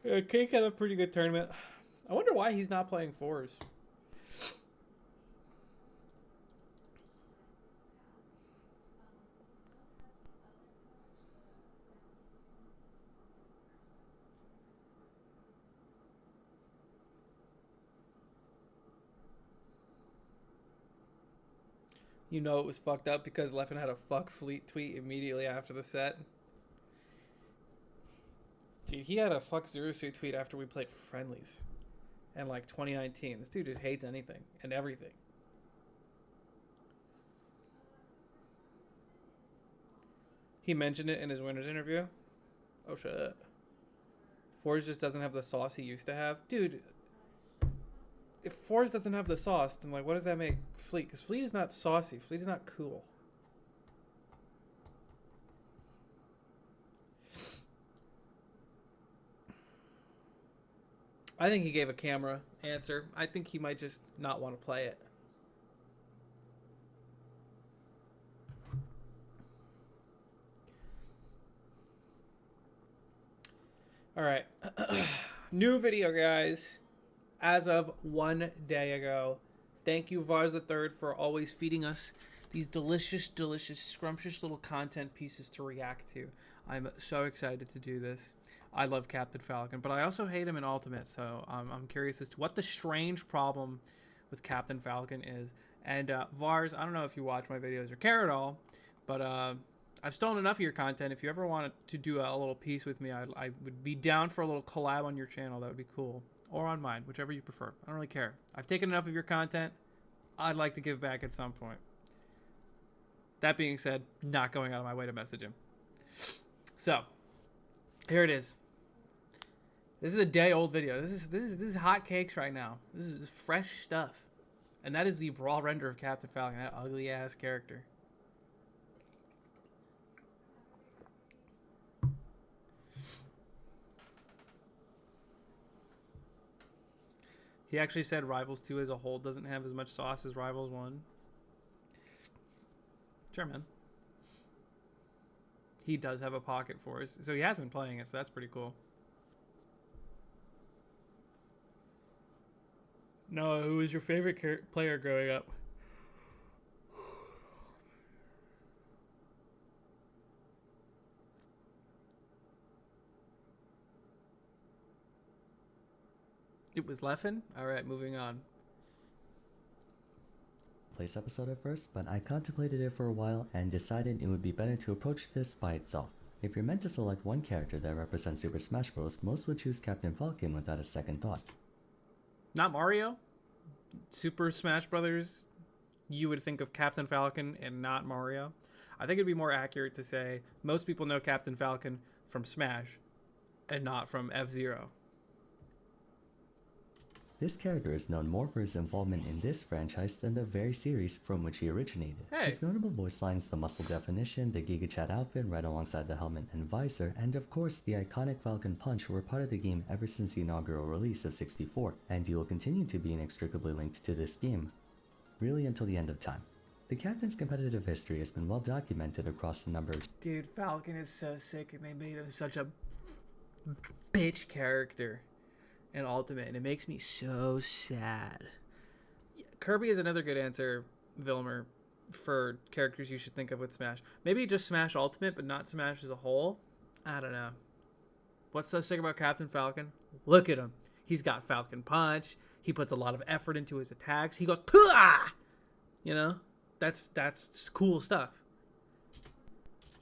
Speaker 5: Yeah, Cake had a pretty good tournament. I wonder why he's not playing 4s. You know it was fucked up because Leffen had a fuck fleet tweet immediately after the set. Dude, he had a fuck Zero Suit tweet after we played friendlies in like 2019. This dude just hates anything and everything. He mentioned it in his winner's interview. Oh shit. Forge just doesn't have the sauce he used to have. Dude, if Forge doesn't have the sauce, then like what does that make Fleet? Because Fleet is not saucy. Fleet is not cool. I think he gave a camera answer. I think he might just not want to play it. All right. New video, guys. As of 1 day ago. Thank you, Vars the Third, for always feeding us these delicious, delicious, scrumptious little content pieces to react to. I'm so excited to do this. I love Captain Falcon, but I also hate him in Ultimate, so I'm curious as to what the strange problem with Captain Falcon is. And Vars, I don't know if you watch my videos or care at all, but I've stolen enough of your content. If you ever wanted to do a little piece with me, I would be down for a little collab on your channel. That would be cool. Or on mine, whichever you prefer. I don't really care. I've taken enough of your content. I'd like to give back at some point. That being said, not going out of my way to message him. So, here it is. This is a day-old video. This is hot cakes right now. This is fresh stuff. And that is the raw render of Captain Falcon, that ugly-ass character. He actually said Rivals 2 as a whole doesn't have as much sauce as Rivals 1. Sure, man. He does have a pocket for us. So he has been playing it, so that's pretty cool. Noah, who was your favorite player growing up? It was Leffen? Alright, moving on.
Speaker 1: Place episode at first, but I contemplated it for a while and decided it would be better to approach this by itself. If you're meant to select one character that represents Super Smash Bros., most would choose Captain Falcon without a second thought.
Speaker 5: Not Mario? Super Smash Brothers, you would think of Captain Falcon and not Mario. I think it'd be more accurate to say most people know Captain Falcon from Smash and not from F-Zero.
Speaker 1: This character is known more for his involvement in this franchise than the very series from which he originated.
Speaker 5: Hey.
Speaker 1: His notable voice lines, the muscle definition, the Giga Chat outfit right alongside the helmet and visor, and of course the iconic Falcon Punch were part of the game ever since the inaugural release of 64, and he will continue to be inextricably linked to this game, really until the end of time. The captain's competitive history has been well documented across the number of...
Speaker 5: Dude, Falcon is so sick and they made him such a bitch character in Ultimate, and it makes me so sad. Yeah, Kirby is another good answer, Vilmer, for characters you should think of with Smash. Maybe just Smash Ultimate, but not Smash as a whole. I don't know. What's so sick about Captain Falcon? Look at him. He's got Falcon Punch. He puts a lot of effort into his attacks. He goes, Pah! You know, that's cool stuff.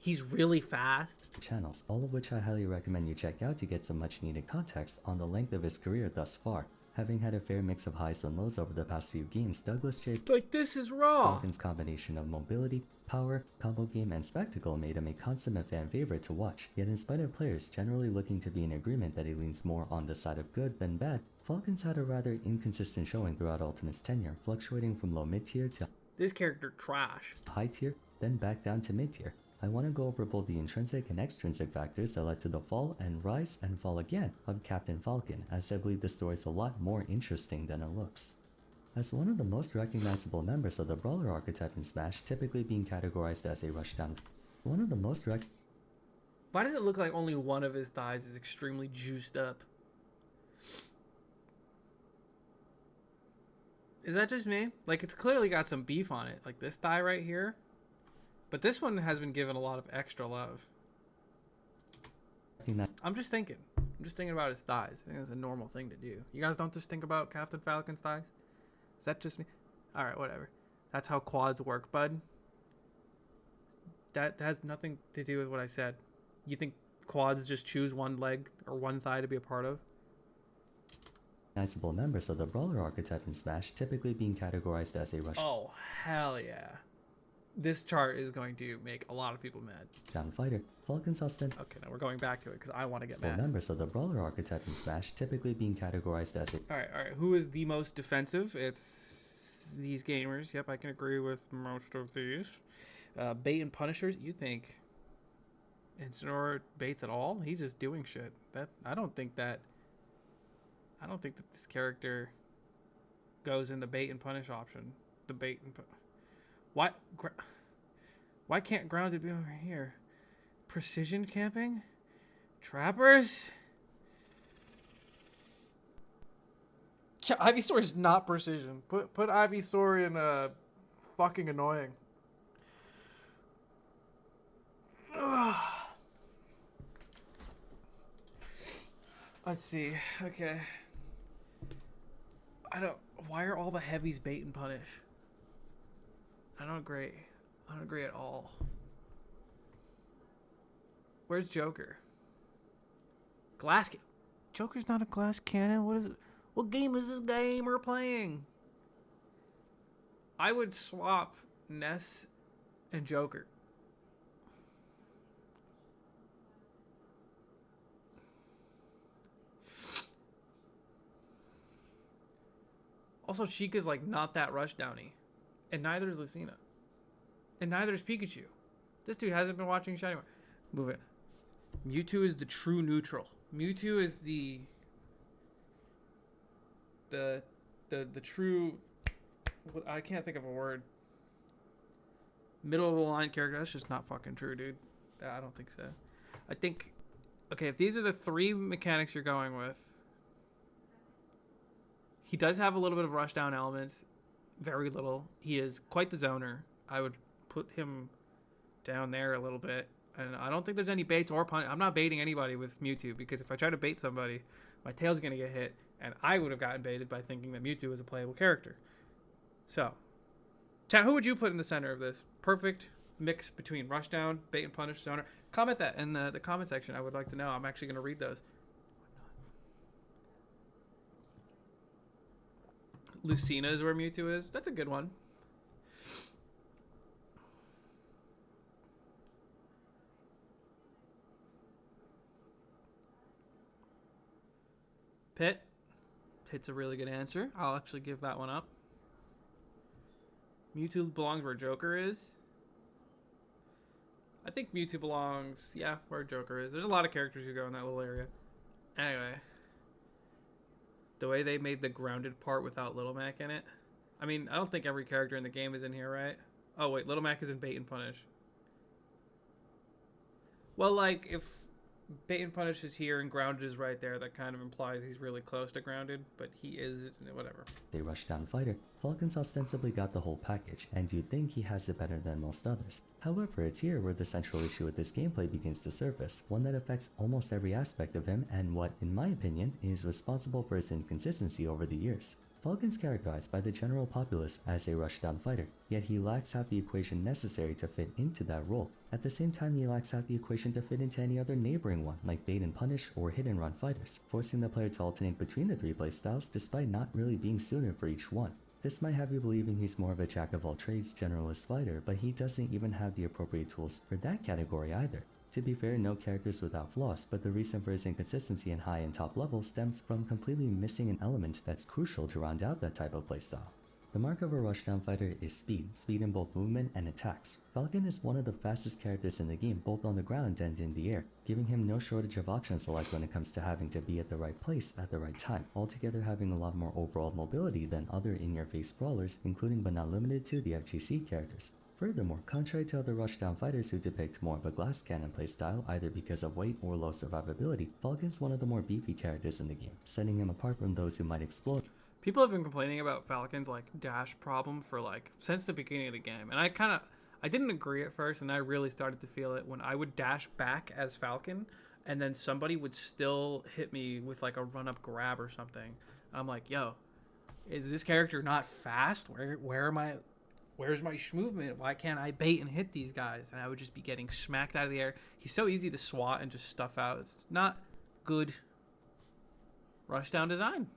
Speaker 5: He's really fast.
Speaker 1: channels, all of which I highly recommend you check out to get some much needed context on the length of his career thus far. Having had a fair mix of highs and lows over the past few games, Douglas J.
Speaker 5: Like, this is raw.
Speaker 1: Falcon's combination of mobility, power, combo game, and spectacle made him a consummate fan favorite to watch. Yet in spite of players generally looking to be in agreement that he leans more on the side of good than bad, Falcon's had a rather inconsistent showing throughout Ultimate's tenure, fluctuating from low mid-tier to
Speaker 5: This character trash.
Speaker 1: high tier, then back down to mid-tier. I want to go over both the intrinsic and extrinsic factors that led to the fall and rise and fall again of Captain Falcon, as I believe the story is a lot more interesting than it looks. As one of the most recognizable members of the Brawler archetype in Smash, typically being categorized as a rushdown,
Speaker 5: Why does it look like only one of his thighs is extremely juiced up? Is that just me? Like, it's clearly got some beef on it. Like this thigh right here. But this one has been given a lot of extra love. I'm just thinking about his thighs. I think that's a normal thing to do. You guys don't just think about Captain Falcon's thighs? Is that just me? Alright, whatever. That's how quads work, bud. That has nothing to do with what I said. You think quads just choose one leg or one thigh to be a part of?
Speaker 1: recognizable members of the Brawler archetype in Smash, typically being categorized as a rush.
Speaker 5: Oh, hell yeah. this chart is going to make a lot of people mad.
Speaker 1: Down fighter, Falcon's ostensible
Speaker 5: Okay, now we're going back to it because I want to get mad.
Speaker 1: members of the brawler archetype in Smash, typically being categorized as a
Speaker 5: All right. Who is the most defensive? It's these gamers. Yep, I can agree with most of these. Bait and punishers. You think Incineroar baits at all? He's just doing shit. I don't think that this character goes in the bait and punish option. The bait and why can't grounded be over here? Precision camping? Trappers? Ivysaur is not precision. Put Ivysaur in fucking annoying. Let's see. Okay. Why are all the heavies bait and punish? I don't agree at all. Where's Joker? Joker's not a glass cannon. What is it? What game is this gamer playing? I would swap Ness and Joker. Also, Sheikah's like not that rush downy. And neither is Lucina. And neither is Pikachu. This dude hasn't been watching Shiny. Move it. Mewtwo is the true neutral. Mewtwo is the true, I can't think of a word. Middle of the line character. That's just not fucking true, dude. I don't think so. I think, okay, if these are the three mechanics you're going with, he does have a little bit of rushdown elements. Very little. He is quite the zoner. I would put him down there a little bit. And I don't think there's any baits or pun. I'm not baiting anybody with Mewtwo because if I try to bait somebody, my tail's going to get hit. And I would have gotten baited by thinking that Mewtwo is a playable character. So, chat, who would you put in the center of this? Perfect mix between rushdown, bait and punish, zoner. Comment that in the comment section. I would like to know. I'm actually going to read those. Lucina is where Mewtwo is. That's a good one. Pit's a really good answer. I'll actually give that one up. Mewtwo belongs where Joker is. I think Mewtwo belongs, yeah, where Joker is. There's a lot of characters who go in that little area. Anyway. The way they made the grounded part without Little Mac in it. I mean, I don't think every character in the game is in here, right? Oh, wait, Little Mac is in Bait and Punish. Well, like, if Bait and Punish is here and Grounded is right there, that kind of implies he's really close to Grounded, but he is, whatever.
Speaker 1: a rushdown fighter, Falcon's ostensibly got the whole package, and you'd think he has it better than most others. However, it's here where the central issue with this gameplay begins to surface, one that affects almost every aspect of him and what, in my opinion, is responsible for his inconsistency over the years. Falcon's characterized by the general populace as a rushdown fighter, yet he lacks half the equation necessary to fit into that role. At the same time, he lacks half the equation to fit into any other neighboring one, like bait and punish or hit and run fighters, forcing the player to alternate between the three playstyles despite not really being suited for each one. This might have you believing he's more of a jack-of-all-trades generalist fighter, but he doesn't even have the appropriate tools for that category either. To be fair, no character is without flaws, but the reason for his inconsistency in high and top levels stems from completely missing an element that's crucial to round out that type of playstyle. The mark of a rushdown fighter is speed in both movement and attacks. Falcon is one of the fastest characters in the game, both on the ground and in the air, giving him no shortage of options to select when it comes to having to be at the right place at the right time, altogether having a lot more overall mobility than other in-your-face brawlers, including but not limited to the FGC characters. Furthermore, contrary to other rushdown fighters who depict more of a glass cannon playstyle either because of weight or low survivability, Falcon's one of the more beefy characters in the game, setting him apart from those who might explode.
Speaker 5: People have been complaining about Falcon's like dash problem for like since the beginning of the game, and I didn't agree at first, and I really started to feel it when I would dash back as Falcon, and then somebody would still hit me with like a run-up grab or something. I'm like, yo, is this character not fast? Where's my movement? Why can't I bait and hit these guys? And I would just be getting smacked out of the air. He's so easy to swat and just stuff out. It's not good rushdown design.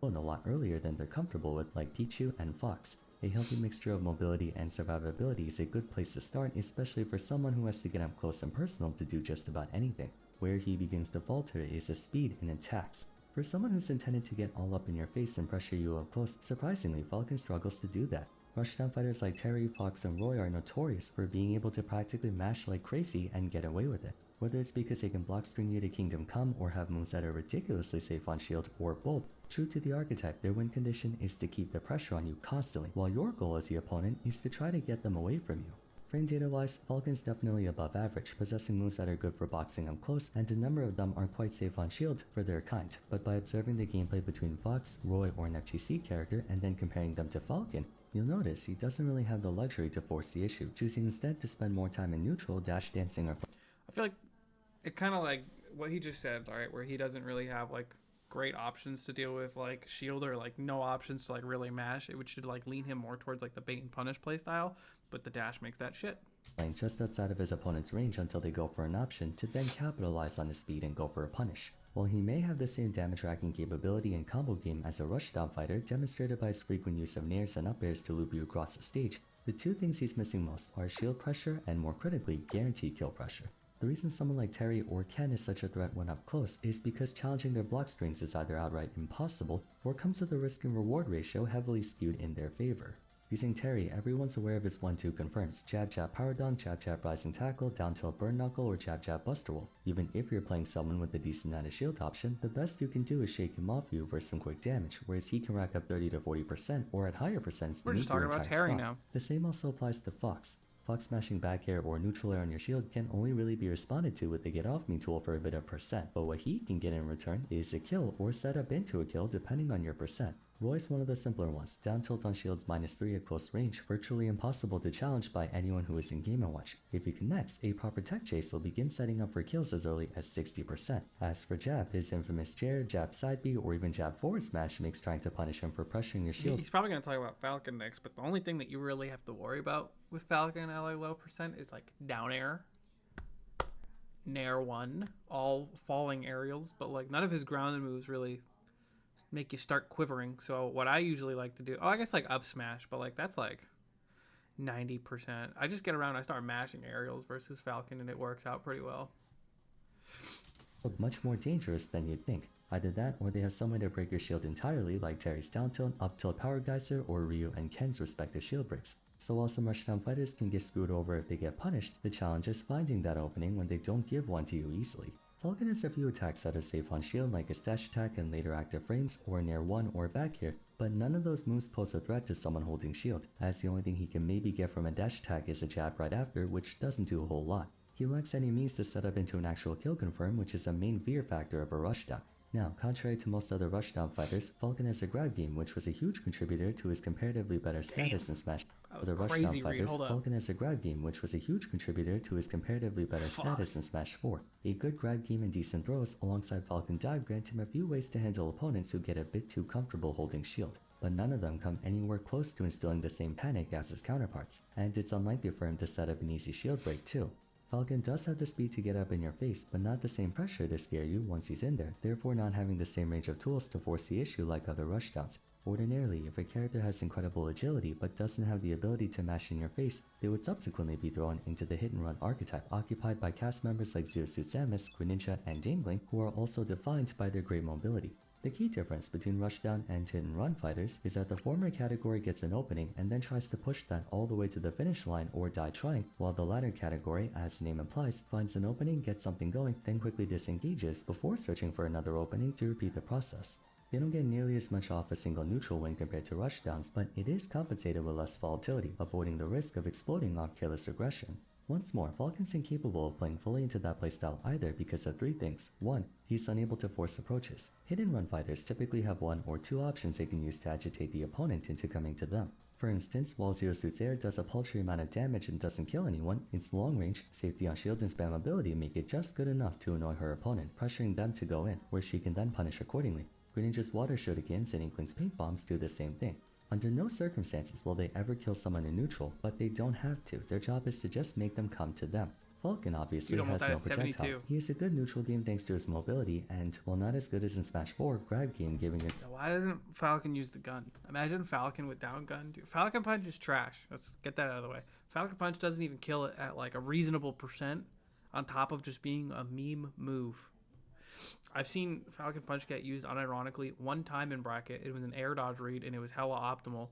Speaker 1: A lot earlier than they're comfortable with, like Pichu and Fox. A healthy mixture of mobility and survivability is a good place to start, especially for someone who has to get up close and personal to do just about anything. Where he begins to falter is his speed and attacks. For someone who's intended to get all up in your face and pressure you up close, surprisingly, Falcon struggles to do that. Rushdown fighters like Terry, Fox, and Roy are notorious for being able to practically mash like crazy and get away with it. Whether it's because they can block string you to Kingdom Come or have moves that are ridiculously safe on shield or both, true to the archetype, their win condition is to keep the pressure on you constantly, while your goal as the opponent is to try to get them away from you. Frame data wise, Falcon's definitely above average, possessing moves that are good for boxing up close, and a number of them are quite safe on shield for their kind. But by observing the gameplay between Fox, Roy, or an FGC character and then comparing them to Falcon, you'll notice he doesn't really have the luxury to force the issue, choosing instead to spend more time in neutral, dash dancing, or
Speaker 5: I feel like it kind of like what he just said, alright, where he doesn't really have like great options to deal with like shield or like no options to like really mash. It should like lean him more towards like the bait and punish playstyle, but the dash makes that shit.
Speaker 1: Playing just outside of his opponent's range until they go for an option to then capitalize on his speed and go for a punish. While he may have the same damage racking capability and combo game as a rushdown fighter demonstrated by his frequent use of nairs and up airs to loop you across the stage, the two things he's missing most are shield pressure and, more critically, guaranteed kill pressure. The reason someone like Terry or Ken is such a threat when up close is because challenging their block strings is either outright impossible or comes with a risk and reward ratio heavily skewed in their favor. Using Terry, everyone's aware of his 1-2 confirms, jab jab power dunk, jab jab rising tackle, down tilt burn knuckle, or jab jab buster wolf. Even if you're playing someone with a decent amount of shield option, the best you can do is shake him off you for some quick damage, whereas he can rack up 30 to 40% or at higher percents.
Speaker 5: We're just talking about Terry now.
Speaker 1: The same also applies to Fox. Fox smashing back air or neutral air on your shield can only really be responded to with the get off me tool for a bit of percent, but what he can get in return is a kill or set up into a kill depending on your percent. Roy's one of the simpler ones, down tilt on shields -3 at close range, virtually impossible to challenge by anyone who is in Game & Watch. If he connects, a proper tech chase will begin setting up for kills as early as 60%. As for jab, his infamous chair, jab side B, or even jab forward smash makes trying to punish him for pressuring your shield.
Speaker 5: He's probably going to talk about Falcon next, but the only thing that you really have to worry about with Falcon at like low percent is like down air, nair 1, all falling aerials, but like none of his grounded moves really make you start quivering. So what I usually like to do, I guess like up smash, but like that's like 90%. I just get around, I start mashing aerials versus Falcon, and it works out pretty well.
Speaker 1: Look much more dangerous than you'd think. Either that, or they have some way to break your shield entirely, like Terry's down tilt, up tilt power geyser, or Ryu and Ken's respective shield breaks. So while some rushdown fighters can get screwed over if they get punished, the challenge is finding that opening when they don't give one to you easily. Falcon has a few attacks that are safe on shield, like his dash attack and later active frames, or nair 1 or back here, but none of those moves pose a threat to someone holding shield, as the only thing he can maybe get from a dash attack is a jab right after, which doesn't do a whole lot. He lacks any means to set up into an actual kill confirm, which is a main fear factor of a rushdown. Now, contrary to most other rushdown fighters, Falcon has a grab game, which was a huge contributor to his comparatively better status in Smash.
Speaker 5: That was a crazy read. Hold up.
Speaker 1: Falcon has a grab game, which was a huge contributor to his comparatively better status in Smash 4. A good grab game and decent throws alongside Falcon dive grant him a few ways to handle opponents who get a bit too comfortable holding shield, but none of them come anywhere close to instilling the same panic as his counterparts, and it's unlikely for him to set up an easy shield break too. Falcon does have the speed to get up in your face, but not the same pressure to scare you once he's in there, therefore not having the same range of tools to force the issue like other rushdowns. Ordinarily, if a character has incredible agility but doesn't have the ability to mash in your face, they would subsequently be thrown into the hit-and-run archetype occupied by cast members like Zero Suit Samus, Greninja, and Dingling, who are also defined by their great mobility. The key difference between rushdown and hit-and-run fighters is that the former category gets an opening and then tries to push that all the way to the finish line or die trying, while the latter category, as the name implies, finds an opening, gets something going, then quickly disengages before searching for another opening to repeat the process. They don't get nearly as much off a single neutral win compared to rushdowns, but it is compensated with less volatility, avoiding the risk of exploding off careless aggression. Once more, Falcon's incapable of playing fully into that playstyle either because of three things. 1. He's unable to force approaches. Hit-and-run fighters typically have 1 or 2 options they can use to agitate the opponent into coming to them. For instance, while Zero Suit's air does a paltry amount of damage and doesn't kill anyone, its long range, safety on shield, and spammability make it just good enough to annoy her opponent, pressuring them to go in, where she can then punish accordingly. Greninja's water shurikens and Inkling's paint bombs do the same thing. Under no circumstances will they ever kill someone in neutral, but they don't have to. Their job is to just make them come to them. Falcon obviously
Speaker 5: Dude almost
Speaker 1: has no
Speaker 5: died at
Speaker 1: projectile.
Speaker 5: 72.
Speaker 1: He is a good neutral game thanks to his mobility, and while not as good as in Smash 4, grab game giving it
Speaker 5: Why doesn't Falcon use the gun? Imagine Falcon with down gun. Dude, Falcon Punch is trash. Let's get that out of the way. Falcon Punch doesn't even kill it at like a reasonable percent on top of just being a meme move. I've seen Falcon Punch get used unironically one time in bracket. It was an air dodge read and it was hella optimal.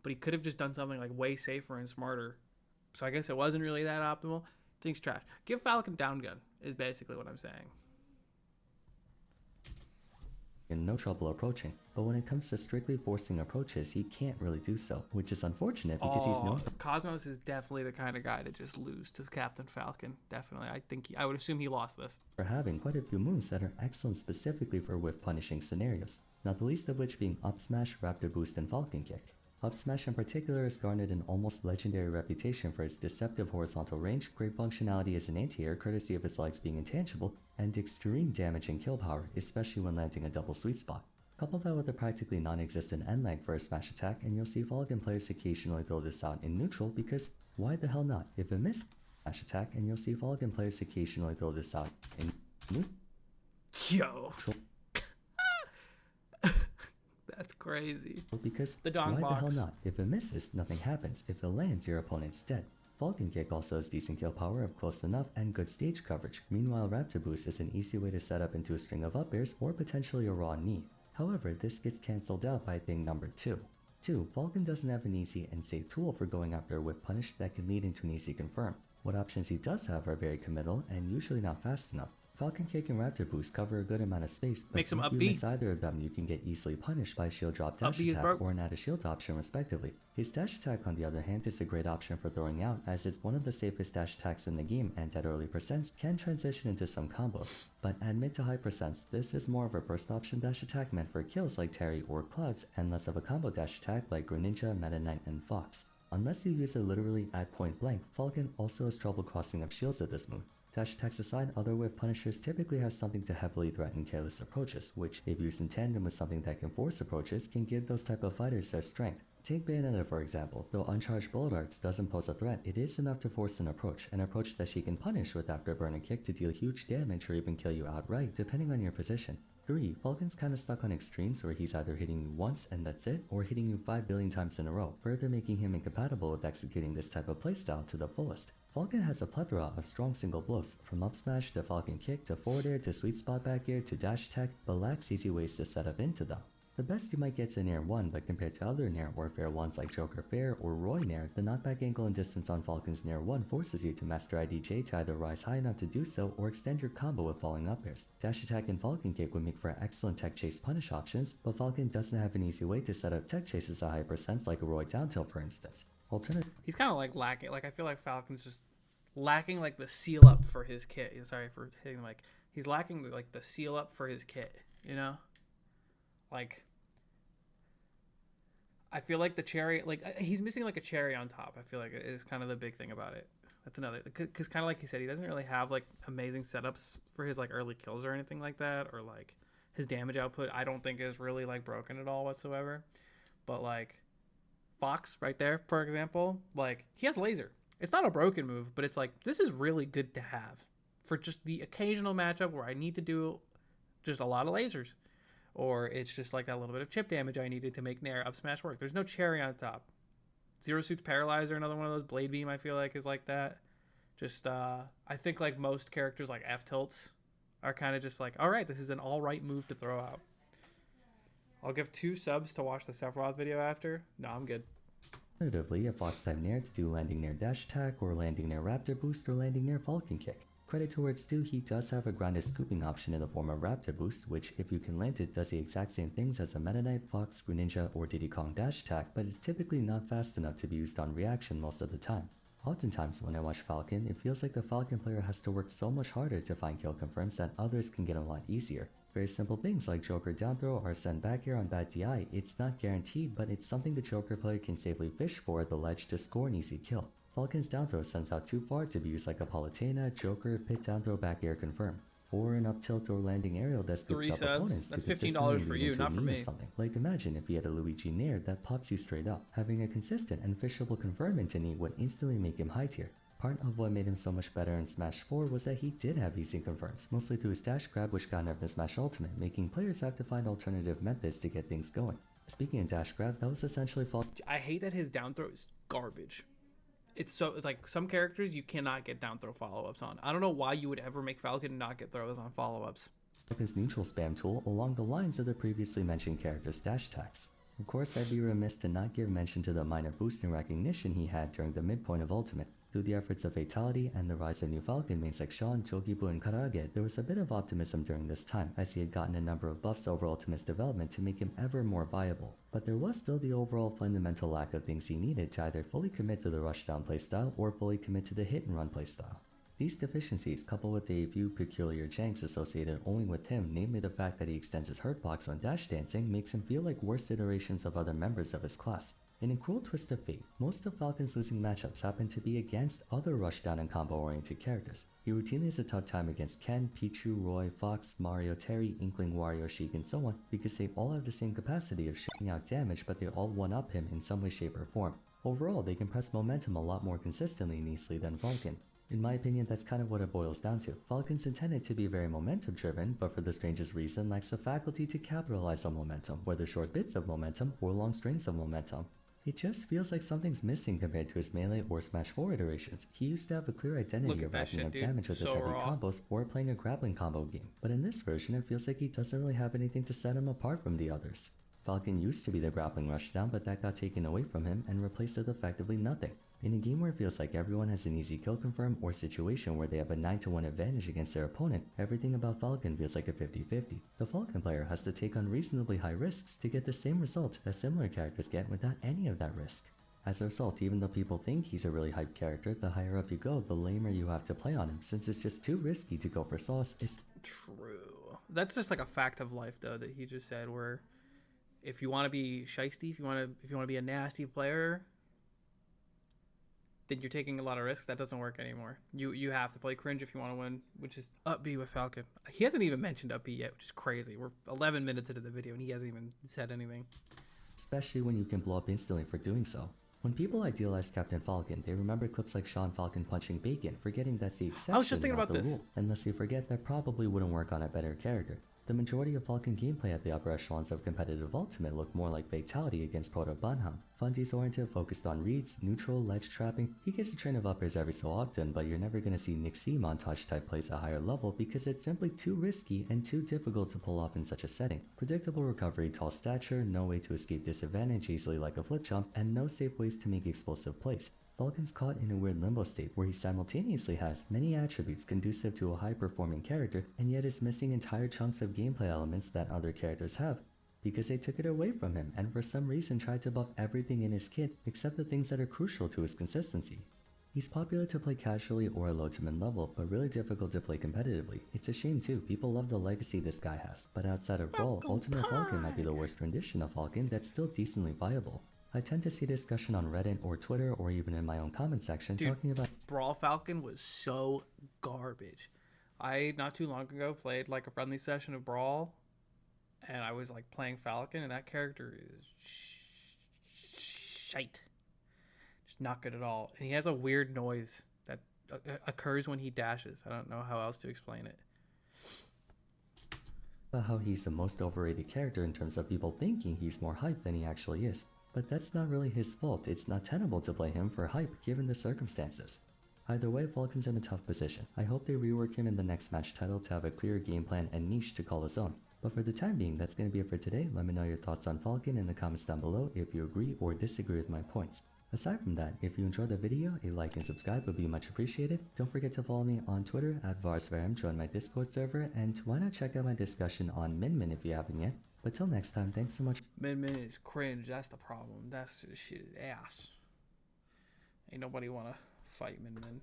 Speaker 5: But he could have just done something like way safer and smarter. So I guess it wasn't really that optimal. Thing's trash. Give Falcon down gun is basically what I'm saying.
Speaker 1: in no trouble approaching, but when it comes to strictly forcing approaches, he can't really do so, which is unfortunate because he's known
Speaker 5: Cosmos is definitely the kind of guy to just lose to Captain Falcon. Definitely. I would assume he lost this.
Speaker 1: for having quite a few moves that are excellent specifically for whiff punishing scenarios, not the least of which being Up Smash, Raptor Boost, and Falcon Kick. Up Smash in particular has garnered an almost legendary reputation for its deceptive horizontal range, great functionality as an anti-air courtesy of its legs being intangible, and extreme damage and kill power, especially when landing a double sweet spot. Couple that with a practically non-existent end lag for a smash attack and you'll see Falcon players occasionally throw this out in neutral because why the hell not? If it missed smash attack and you'll see Falcon players occasionally throw this out in neutral.
Speaker 5: Yo. That's crazy.
Speaker 1: Because
Speaker 5: The dong
Speaker 1: why
Speaker 5: box.
Speaker 1: the hell not? If it misses, nothing happens. If it lands, your opponent's dead. Falcon Kick also has decent kill power of close enough and good stage coverage. Meanwhile, Raptor Boost is an easy way to set up into a string of up airs or potentially a raw knee. However, this gets cancelled out by thing number 2. 2. Falcon doesn't have an easy and safe tool for going after a whip punish that can lead into an easy confirm. What options he does have are very committal and usually not fast enough. Falcon Kick and Raptor Boost cover a good amount of space, but
Speaker 5: Makes him
Speaker 1: if you
Speaker 5: upbeat.
Speaker 1: miss either of them, you can get easily punished by a shield drop dash
Speaker 5: Upbeat is
Speaker 1: attack
Speaker 5: broke.
Speaker 1: or an add a shield option respectively. His dash attack on the other hand is a great option for throwing out as it's one of the safest dash attacks in the game and at early percents can transition into some combos. But at mid to high percents, this is more of a burst option dash attack meant for kills like Terry or Clouds and less of a combo dash attack like Greninja, Meta Knight, and Fox. Unless you use it literally at point blank, Falcon also has trouble crossing up shields with this move. Dash attacks aside, other whiff punishers typically have something to heavily threaten careless approaches, which, if used in tandem with something that can force approaches, can give those type of fighters their strength. Take Bayonetta for example. Though uncharged bullet arts doesn't pose a threat, it is enough to force an approach that she can punish with afterburner kick to deal huge damage or even kill you outright, depending on your position. 3. Falcon's kinda stuck on extremes where he's either hitting you once and that's it, or hitting you 5 billion times in a row, further making him incompatible with executing this type of playstyle to the fullest. Falcon has a plethora of strong single blows, from up smash to Falcon Kick to forward air to sweet spot back air to dash attack, but lacks easy ways to set up into them. The best you might get is an air 1, but compared to other Nair Warfare ones like Joker Fair or Roy Nair, the knockback angle and distance on Falcon's Nair 1 forces you to master IDJ to either rise high enough to do so or extend your combo with falling up airs. Dash attack and Falcon Kick would make for excellent tech chase punish options, but Falcon doesn't have an easy way to set up tech chases at high percents like a Roy down tilt for instance.
Speaker 5: He's kind of like lacking. Like I feel like Falcon's just lacking like the seal up for his kit. Sorry for hitting like he's lacking like the seal up for his kit. You know, like I feel like the cherry, like he's missing like a cherry on top. I feel like it is kind of the big thing about it. That's another because kind of like he said, he doesn't really have like amazing setups for his like early kills or anything like that, or like his damage output. I don't think is really like broken at all whatsoever. But like Fox right there, for example, like he has laser. It's not a broken move, but it's like this is really good to have for just the occasional matchup where I need to do just a lot of lasers. Or it's just like that little bit of chip damage I needed to make Nair up smash work. There's no cherry on top. Zero Suit's Paralyzer, another one of those. Blade Beam, I feel like, is like that. Just, I think like most characters like F-Tilts are kind of just like, all right, this is an all right move to throw out. I'll give 2 subs to watch the Sephiroth video after. No, I'm good.
Speaker 1: Alternatively, a Fox type Nair to do landing Nair dash attack or landing Nair Raptor Boost or landing Nair Falcon Kick. Credit towards too, he does have a grounded scooping option in the form of Raptor Boost, which if you can land it does the exact same things as a Meta Knight, Fox, Greninja, or Diddy Kong dash attack, but it's typically not fast enough to be used on reaction most of the time. Oftentimes when I watch Falcon, it feels like the Falcon player has to work so much harder to find kill confirms that others can get a lot easier. Very simple things like Joker down throw or send back air on bad DI, it's not guaranteed, but it's something the Joker player can safely fish for at the ledge to score an easy kill. Falcon's down throw sends out too far to be used like a Palutena, Joker, pit down throw back air confirm, or an up tilt or landing aerial that scoops
Speaker 5: 3
Speaker 1: up
Speaker 5: subs.
Speaker 1: opponents
Speaker 5: That's
Speaker 1: to
Speaker 5: $15
Speaker 1: consistently
Speaker 5: for
Speaker 1: lead
Speaker 5: you,
Speaker 1: into a
Speaker 5: not for
Speaker 1: knee or
Speaker 5: me.
Speaker 1: something. Like imagine if he had a Luigi Nair that pops you straight up. Having a consistent and fishable confirm into knee would instantly make him high tier. Part of what made him so much better in Smash 4 was that he did have easy confirms, mostly through his dash grab which got nerfed in Smash Ultimate, making players have to find alternative methods to get things going. Speaking of dash grab, that was essentially
Speaker 5: I hate that his down throw is garbage. It's like some characters you cannot get down throw follow-ups on. I don't know why you would ever make Falcon not get throws on follow-ups.
Speaker 1: Falcon's neutral spam tool along the lines of the previously mentioned character's dash attacks. Of course, I'd be remiss to not give mention to the minor boost in recognition he had during the midpoint of Ultimate. Through the efforts of Fatality and the rise of new Falcon mains like Sean, Chokibu, and Karage, there was a bit of optimism during this time, as he had gotten a number of buffs over Ultimate's development to make him ever more viable. But there was still the overall fundamental lack of things he needed to either fully commit to the rushdown playstyle or fully commit to the hit-and-run playstyle. These deficiencies, coupled with a few peculiar janks associated only with him, namely the fact that he extends his hurt box when dash dancing, makes him feel like worse iterations of other members of his class. In a cruel twist of fate, most of Falcon's losing matchups happen to be against other rushdown and combo-oriented characters. He routinely has a tough time against Ken, Pichu, Roy, Fox, Mario, Terry, Inkling, Wario, Sheik, and so on, because they all have the same capacity of shooting out damage, but they all one-up him in some way, shape, or form. Overall, they can press momentum a lot more consistently and easily than Falcon. In my opinion, that's kind of what it boils down to. Falcon's intended to be very momentum driven, but for the strangest reason lacks the faculty to capitalize on momentum, whether short bits of momentum or long strings of momentum. It just feels like something's missing compared to his Melee or Smash 4 iterations. He used to have a clear identity of racking up damage with his heavy combos or playing a grappling combo game, but in this version it feels like he doesn't really have anything to set him apart from the others. Falcon used to be the grappling rushdown, but that got taken away from him and replaced with effectively nothing. In a game where it feels like everyone has an easy kill confirm or situation where they have a 9-1 advantage against their opponent, everything about Falcon feels like a 50-50. The Falcon player has to take unreasonably high risks to get the same result that similar characters get without any of that risk. As a result, even though people think he's a really hyped character, the higher up you go, the lamer you have to play on him, since it's just too risky to go for sauce.
Speaker 5: True. That's just like a fact of life though that he just said, where if you want to be shiesty, if you want to be a nasty player, then you're taking a lot of risks. That doesn't work anymore. You have to play cringe if you want to win, which is up B with Falcon. He hasn't even mentioned up B yet, which is crazy. We're 11 minutes into the video and he hasn't even said anything.
Speaker 1: Especially when you can blow up instantly for doing so. When people idealize Captain Falcon, they remember clips like Sean Falcon punching bacon, forgetting that's the exception,
Speaker 5: I was just thinking
Speaker 1: not
Speaker 5: about
Speaker 1: the
Speaker 5: this.
Speaker 1: rule. Unless they forget that probably wouldn't work on a better character. The majority of Falcon gameplay at the upper echelons of competitive Ultimate look more like Fatality against Proto Banham. Funsies oriented, focused on reads, neutral, ledge trapping. He gets a train of uppers every so often, but you're never going to see Nick C montage type plays at higher level because it's simply too risky and too difficult to pull off in such a setting. Predictable recovery, tall stature, no way to escape disadvantage easily like a flip jump, and no safe ways to make explosive plays. Falcon's caught in a weird limbo state where he simultaneously has many attributes conducive to a high-performing character and yet is missing entire chunks of gameplay elements that other characters have, because they took it away from him and for some reason tried to buff everything in his kit except the things that are crucial to his consistency. He's popular to play casually or at low to mid level, but really difficult to play competitively. It's a shame too, people love the legacy this guy has, but outside of Brawl, Ultimate Falcon might be the worst rendition of Falcon that's still decently viable. I tend to see discussion on Reddit or Twitter or even in my own comment section talking about
Speaker 5: Brawl Falcon was so garbage. I not too long ago played like a friendly session of Brawl and I was like playing Falcon and that character is shite. Just not good at all. And he has a weird noise that occurs when he dashes. I don't know how else to explain it.
Speaker 1: how he's the most overrated character in terms of people thinking he's more hype than he actually is. But that's not really his fault. It's not tenable to play him for hype given the circumstances. Either way, Falcon's in a tough position. I hope they rework him in the next match title to have a clear game plan and niche to call his own. But for the time being, that's going to be it for today. Let me know your thoughts on Falcon in the comments down below if you agree or disagree with my points. Aside from that, if you enjoyed the video, a like and subscribe would be much appreciated. Don't forget to follow me on Twitter at VarsVaram, join my Discord server, and why not check out my discussion on Min Min if you haven't yet. But till next time, thanks so much.
Speaker 5: Min Min is cringe, that's the problem. That's this shit is ass. Ain't nobody wanna fight Min Min.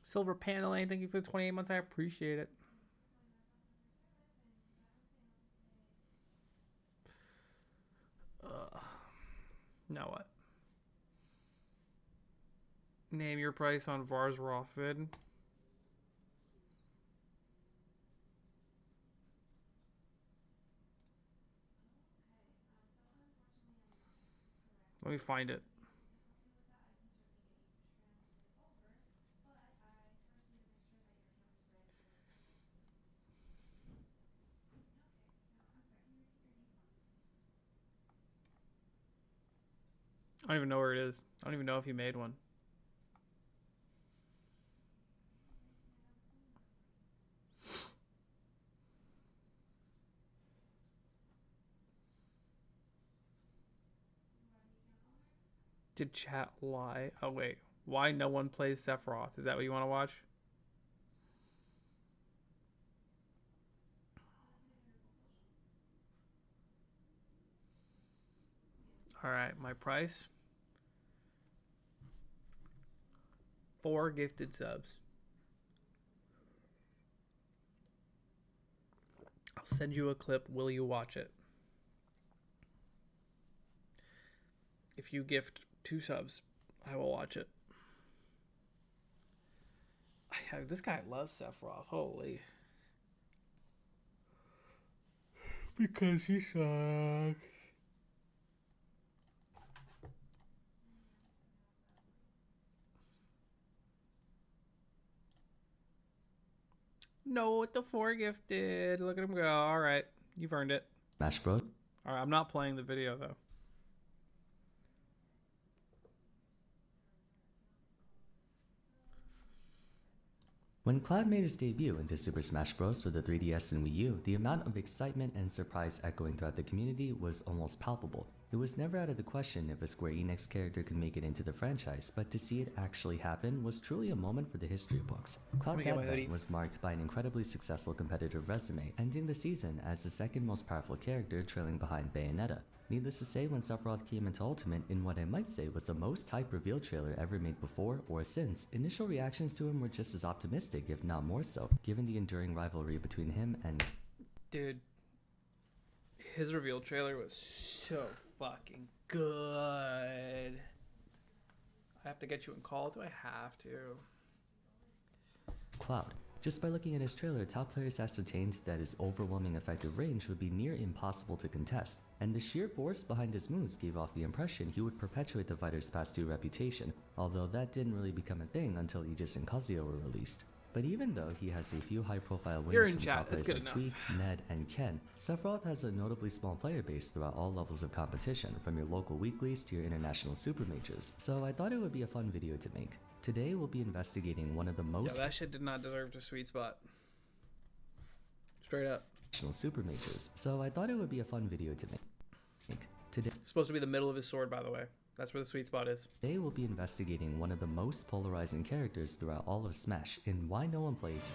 Speaker 5: Silver Paneling, thank you for the 28 months. I appreciate it. Now what? Name your price on Vars Rothvid. Let me find it. I don't even know where it is. I don't even know if he made one. Did chat lie? Oh, wait. Why no one plays Sephiroth? Is that what you want to watch? Alright, my price. 4 gifted subs. I'll send you a clip. Will you watch it? If you gift 2 subs, I will watch it. This guy loves Sephiroth. Holy. Because he sucks. No, what the 4 gifted. Look at him go. All right. You've earned it.
Speaker 1: Smash Bros.
Speaker 5: All right. I'm not playing the video, though.
Speaker 1: When Cloud made his debut into Super Smash Bros. For the 3DS and Wii U, the amount of excitement and surprise echoing throughout the community was almost palpable. It was never out of the question if a Square Enix character could make it into the franchise, but to see it actually happen was truly a moment for the history books. Cloud's advent was marked by an incredibly successful competitive resume, ending the season as the second most powerful character, trailing behind Bayonetta. Needless to say, when Sephiroth came into Ultimate in what I might say was the most hype reveal trailer ever made before or since, initial reactions to him were just as optimistic, if not more so, given the enduring rivalry between him and...
Speaker 5: Dude, his reveal trailer was so fucking good. I have to get you in call. Do I have to?
Speaker 1: Cloud. Just by looking at his trailer, top players ascertained that his overwhelming effective range would be near impossible to contest, and the sheer force behind his moves gave off the impression he would perpetuate the fighter's past 2 reputation, although that didn't really become a thing until Aegis and Kazuya were released. But even though he has a few high-profile wins from top players like Tweak, Ned, and Ken, Sephiroth has a notably small player base throughout all levels of competition, from your local weeklies to your international super majors, so I thought it would be a fun video to make. Today we'll be investigating one of the most...
Speaker 5: Yeah, that shit did not deserve the sweet spot. Straight up.
Speaker 1: ...super majors, so I thought it would be a fun video to make. Today...
Speaker 5: It's supposed to be the middle of his sword, by the way. That's where the sweet spot is.
Speaker 1: Today we'll be investigating one of the most polarizing characters throughout all of Smash in why no one plays...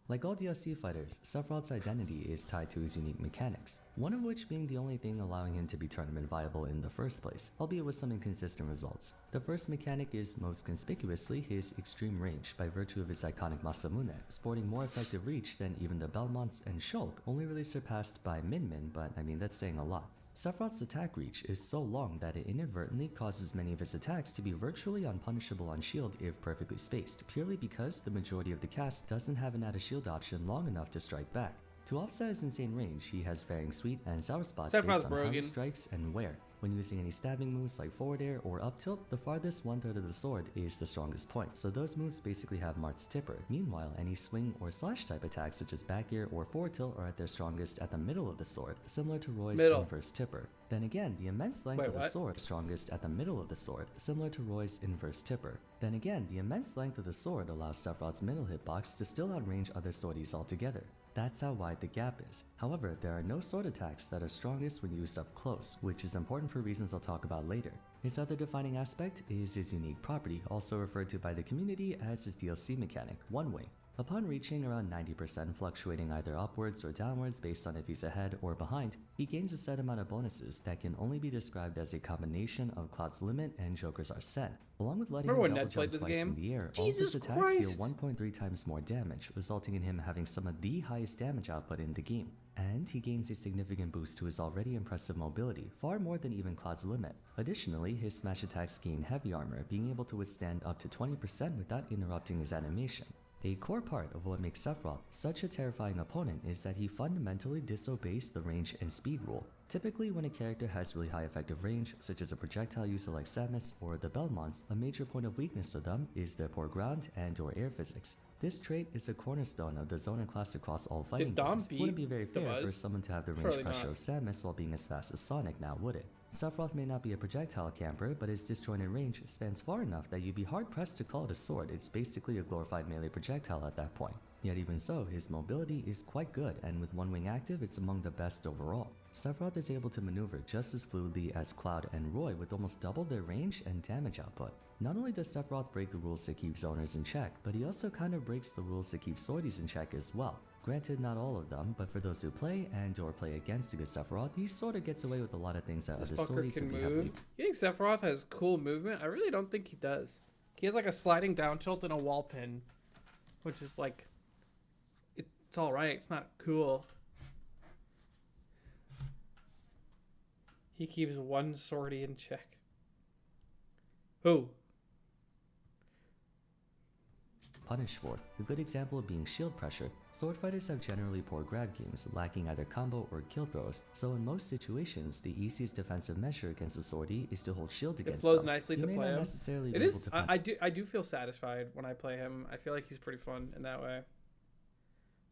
Speaker 1: Like all DLC fighters, Sephiroth's identity is tied to his unique mechanics, one of which being the only thing allowing him to be tournament viable in the first place, albeit with some inconsistent results. The first mechanic is most conspicuously his extreme range by virtue of his iconic Masamune, sporting more effective reach than even the Belmonts and Shulk, only really surpassed by Min Min, but I mean that's saying a lot. Sephiroth's attack reach is so long that it inadvertently causes many of his attacks to be virtually unpunishable on shield if perfectly spaced, purely because the majority of the cast doesn't have an add a shield option long enough to strike back. To offset his insane range, he has varying sweet and sour spots based on how he strikes and where. When using any stabbing moves like forward air or up tilt, the farthest 1/3 of the sword is the strongest point, so those moves basically have Mart's tipper. Meanwhile, any swing or slash type attacks such as back air or forward tilt are at their strongest at the middle of the sword, similar to Roy's inverse tipper. Then again, the immense length of the sword is strongest at the middle of the sword, similar to Roy's inverse tipper. Then again, the immense length of the sword allows Sephiroth's middle hitbox to still outrange other swordies altogether. That's how wide the gap is. However, there are no sword attacks that are strongest when used up close, which is important for reasons I'll talk about later. His other defining aspect is his unique property, also referred to by the community as his DLC mechanic, One Way. Upon reaching around 90%, fluctuating either upwards or downwards based on if he's ahead or behind, he gains a set amount of bonuses that can only be described as a combination of Cloud's limit and Joker's Arsene. Along with letting
Speaker 5: Remember
Speaker 1: him
Speaker 5: when
Speaker 1: double
Speaker 5: Ned played
Speaker 1: jump
Speaker 5: this
Speaker 1: twice
Speaker 5: game?
Speaker 1: in the air, all of
Speaker 5: Jesus
Speaker 1: his attacks deal
Speaker 5: Christ!
Speaker 1: 1.3 times more damage, resulting in him having some of the highest damage output in the game. And he gains a significant boost to his already impressive mobility, far more than even Cloud's limit. Additionally, his smash attacks gain heavy armor, being able to withstand up to 20% without interrupting his animation. A core part of what makes Sephiroth such a terrifying opponent is that he fundamentally disobeys the range and speed rule. Typically, when a character has really high effective range, such as a projectile user like Samus or the Belmonts, a major point of weakness to them is their poor ground and or air physics. This trait is a cornerstone of the Zonin class across all fighting
Speaker 5: Dom
Speaker 1: games.
Speaker 5: beat
Speaker 1: Wouldn't be very
Speaker 5: the
Speaker 1: fair for
Speaker 5: Buzz?
Speaker 1: someone to have the range
Speaker 5: Surely
Speaker 1: pressure
Speaker 5: not.
Speaker 1: of Samus while being as fast as Sonic, now would it? Sephiroth may not be a projectile camper, but his disjointed range spans far enough that you'd be hard-pressed to call it a sword. It's basically a glorified melee projectile at that point. Yet even so, his mobility is quite good, and with one wing active, it's among the best overall. Sephiroth is able to maneuver just as fluidly as Cloud and Roy with almost double their range and damage output. Not only does Sephiroth break the rules that keep zoners in check, but he also kind of breaks the rules that keep swordies in check as well. Granted, not all of them, but for those who play and or play against a good Sephiroth, he sorta gets away with a lot of things that
Speaker 5: This
Speaker 1: other
Speaker 5: fucker
Speaker 1: swordies
Speaker 5: can
Speaker 1: would be heavily.
Speaker 5: move. You think Sephiroth has cool movement? I really don't think he does. He has like a sliding down tilt and a wall pin, which is like, it's all right. It's not cool. He keeps one swordie in check. Who?
Speaker 1: Punished for. A good example of being shield pressure, sword fighters have generally poor grab games, lacking either combo or kill throws, so in most situations, the easiest defensive measure against a swordie is to hold shield against
Speaker 5: It flows
Speaker 1: them.
Speaker 5: nicely
Speaker 1: You
Speaker 5: to
Speaker 1: may
Speaker 5: play
Speaker 1: not
Speaker 5: him.
Speaker 1: necessarily
Speaker 5: It
Speaker 1: be able
Speaker 5: is.
Speaker 1: to
Speaker 5: I do feel satisfied when I play him. I feel like he's pretty fun in that way.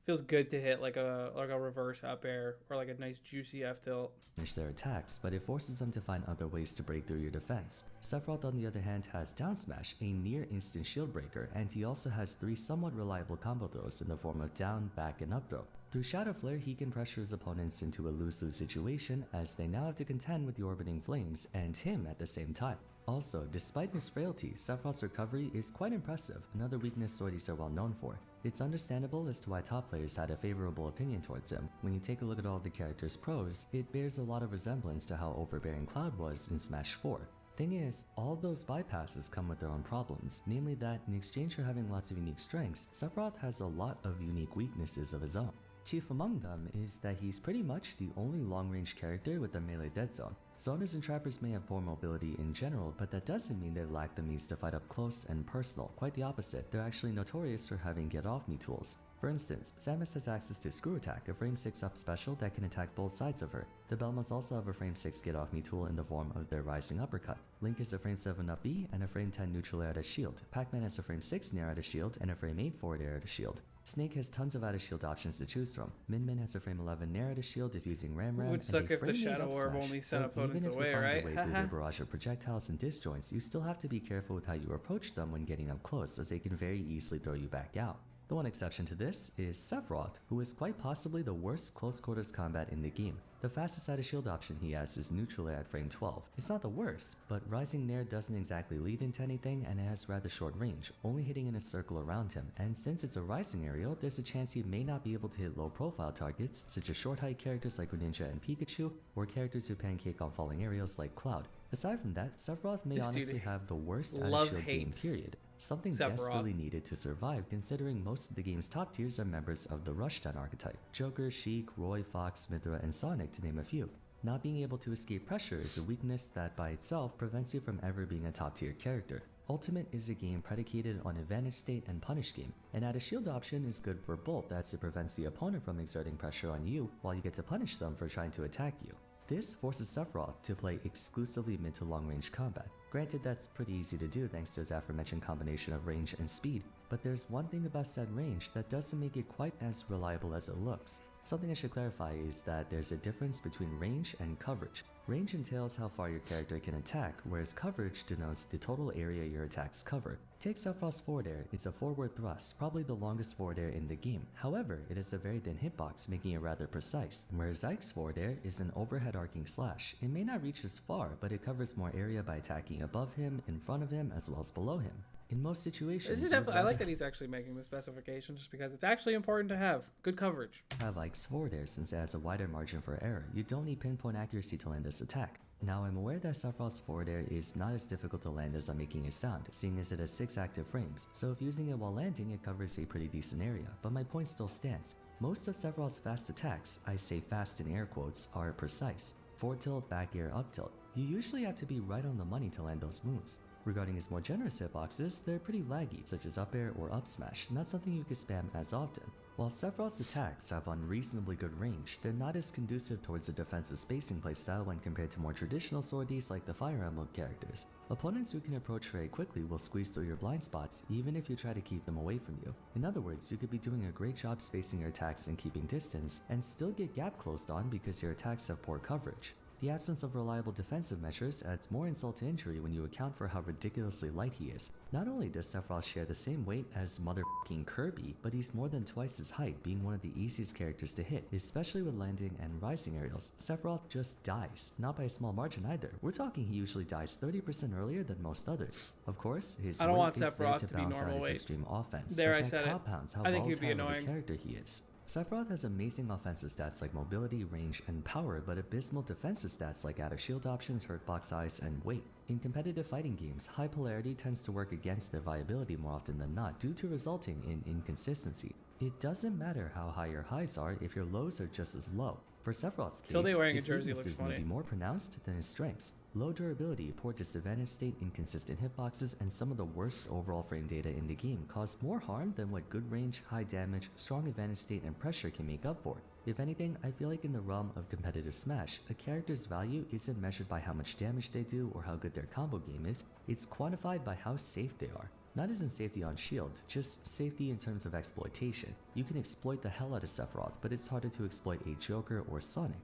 Speaker 5: Feels good to hit like a reverse up air or like a nice juicy F tilt.
Speaker 1: finish their attacks, but it forces them to find other ways to break through your defense. Sephiroth, on the other hand, has Down Smash, a near instant shield breaker, and he also has 3 somewhat reliable combo throws in the form of down, back, and up throw. Through Shadow Flare, he can pressure his opponents into a lose-lose situation, as they now have to contend with the orbiting flames and him at the same time. Also, despite his frailty, Sephiroth's recovery is quite impressive, another weakness swordies are well known for. It's understandable as to why top players had a favorable opinion towards him. When you take a look at all the character's pros, it bears a lot of resemblance to how overbearing Cloud was in Smash 4. Thing is, all those bypasses come with their own problems, namely that in exchange for having lots of unique strengths, Sephiroth has a lot of unique weaknesses of his own. Chief among them is that he's pretty much the only long-range character with a melee dead zone. Zoners and trappers may have poor mobility in general, but that doesn't mean they lack the means to fight up close and personal. Quite the opposite, they're actually notorious for having get-off-me tools. For instance, Samus has access to Screw Attack, a frame 6 up special that can attack both sides of her. The Belmonts also have a frame 6 get-off-me tool in the form of their Rising Uppercut. Link is a frame 7 up B and a frame 10 neutral air at a shield. Pac-Man has a frame 6 nair at a shield and a frame 8 forward air at a shield. Snake has tons of out-of-shield options to choose from. Min has a frame 11 nair at a shield if using Ram Ram.
Speaker 5: It would suck if the Shadow Orb only sent opponents away, right?
Speaker 1: Even if you find a way through the barrage of projectiles and disjoints, you still have to be careful with how you approach them when getting up close, as they can very easily throw you back out. The one exception to this is Sephiroth, who is quite possibly the worst close quarters combat in the game. The fastest out of shield option he has is neutral air at frame 12. It's not the worst, but Rising Nair doesn't exactly lead into anything and it has rather short range, only hitting in a circle around him, and since it's a rising aerial, there's a chance he may not be able to hit low profile targets, such as short height characters like Greninja and Pikachu, or characters who pancake on falling aerials like Cloud. Aside from that, Sephiroth may honestly have the worst out of shield game period. Something desperately needed to survive, considering most of the game's top tiers are members of the Rushdown archetype. Joker, Sheik, Roy, Fox, Smithra, and Sonic, to name a few. Not being able to escape pressure is a weakness that by itself prevents you from ever being a top tier character. Ultimate is a game predicated on advantage state and punish game, and add a shield option is good for both, as it prevents the opponent from exerting pressure on you, while you get to punish them for trying to attack you. This forces Sephiroth to play exclusively mid to long range combat. Granted, that's pretty easy to do thanks to his aforementioned combination of range and speed, but there's one thing about said range that doesn't make it quite as reliable as it looks. Something I should clarify is that there's a difference between range and coverage. Range entails how far your character can attack, whereas coverage denotes the total area your attacks cover. Take Sephiroth's forward air, it's a forward thrust, probably the longest forward air in the game. However, it has a very thin hitbox, making it rather precise. Whereas Ike's forward air is an overhead arcing slash. It may not reach as far, but it covers more area by attacking above him, in front of him, as well as below him. In most situations,
Speaker 5: This is
Speaker 1: you would
Speaker 5: definitely, I like
Speaker 1: rather
Speaker 5: that he's actually making the specification just because it's actually important to have good coverage.
Speaker 1: have Ike's forward air since it has a wider margin for error. You don't need pinpoint accuracy to land this attack. Now, I'm aware that Sephiroth's forward air is not as difficult to land as I'm making it sound, seeing as it has 6 active frames, so if using it while landing, it covers a pretty decent area, but my point still stands. Most of Sephiroth's fast attacks, I say fast in air quotes, are precise. Forward tilt, back air, up tilt. You usually have to be right on the money to land those moves. Regarding his more generous hitboxes, they're pretty laggy, such as up air or up smash, not something you can spam as often. While Sephiroth's attacks have unreasonably good range, they're not as conducive towards the defensive spacing playstyle when compared to more traditional swordies like the Fire Emblem characters. Opponents who can approach very quickly will squeeze through your blind spots even if you try to keep them away from you. In other words, you could be doing a great job spacing your attacks and keeping distance, and still get gap closed on because your attacks have poor coverage. The absence of reliable defensive measures adds more insult to injury when you account for how ridiculously light he is. Not only does Sephiroth share the same weight as motherfucking Kirby, but he's more than twice his height, being one of the easiest characters to hit, especially with landing and rising aerials. Sephiroth just dies, not by a small margin either. We're talking he usually dies 30% earlier than most others. Of course, his
Speaker 5: I don't
Speaker 1: weight
Speaker 5: want
Speaker 1: is there
Speaker 5: Sephiroth
Speaker 1: to
Speaker 5: to be
Speaker 1: balance out
Speaker 5: normal
Speaker 1: his
Speaker 5: weight.
Speaker 1: extreme offense,
Speaker 5: There,
Speaker 1: but
Speaker 5: I
Speaker 1: that
Speaker 5: said it.
Speaker 1: compounds how
Speaker 5: I think he would be
Speaker 1: volatile of a
Speaker 5: annoying.
Speaker 1: character he is. Sephiroth has amazing offensive stats like mobility, range, and power, but abysmal defensive stats like out of shield options, hurtbox size, and weight. In competitive fighting games, high polarity tends to work against their viability more often than not due to resulting in inconsistency. It doesn't matter how high your highs are if your lows are just as low. For Sephiroth's case,
Speaker 5: Tilde wearing a
Speaker 1: his
Speaker 5: jersey looks
Speaker 1: weaknesses may
Speaker 5: funny.
Speaker 1: be more pronounced than his strengths. Low durability, poor disadvantage state, inconsistent hitboxes, and some of the worst overall frame data in the game cause more harm than what good range, high damage, strong advantage state, and pressure can make up for. If anything, I feel like in the realm of competitive Smash, a character's value isn't measured by how much damage they do or how good their combo game is, it's quantified by how safe they are. Not as in safety on shield, just safety in terms of exploitation. You can exploit the hell out of Sephiroth, but it's harder to exploit a Joker or Sonic.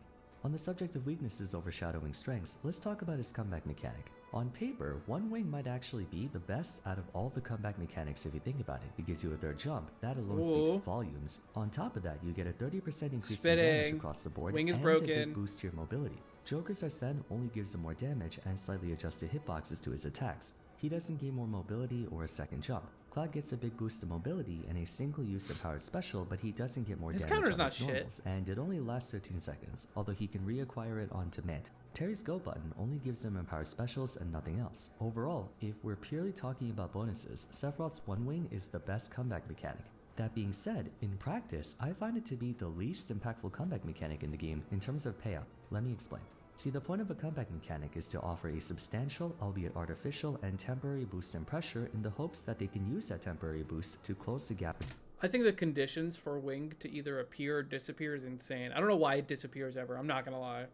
Speaker 1: On the subject of weaknesses overshadowing strengths, let's talk about his comeback mechanic. On paper, One Wing might actually be the best out of all the comeback mechanics if you think about it. It gives you a third jump, that alone
Speaker 5: Ooh.
Speaker 1: speaks volumes. On top of that, you get a 30% increase in damage
Speaker 5: Spitting.
Speaker 1: across the board
Speaker 5: Wing is
Speaker 1: and a
Speaker 5: broken.
Speaker 1: big boost to your mobility. Joker's Arsene only gives him more damage and slightly adjusted hitboxes to his attacks. He doesn't gain more mobility or a second jump. Cloud gets a big boost to mobility and a single use of power special, but he doesn't get more
Speaker 5: His
Speaker 1: damage
Speaker 5: counter's
Speaker 1: on
Speaker 5: not
Speaker 1: his
Speaker 5: shit.
Speaker 1: normals, and it only lasts 13 seconds, although he can reacquire it on demand. Terry's go button only gives him empowered specials and nothing else. Overall, if we're purely talking about bonuses, Sephiroth's One Wing is the best comeback mechanic. That being said, in practice, I find it to be the least impactful comeback mechanic in the game in terms of payout. Let me explain. See, the point of a comeback mechanic is to offer a substantial, albeit artificial, and temporary boost in pressure in the hopes that they can use that temporary boost to close the gap
Speaker 5: I think the conditions for Wing to either appear or disappear is insane. I don't know why it disappears ever. I'm not gonna lie.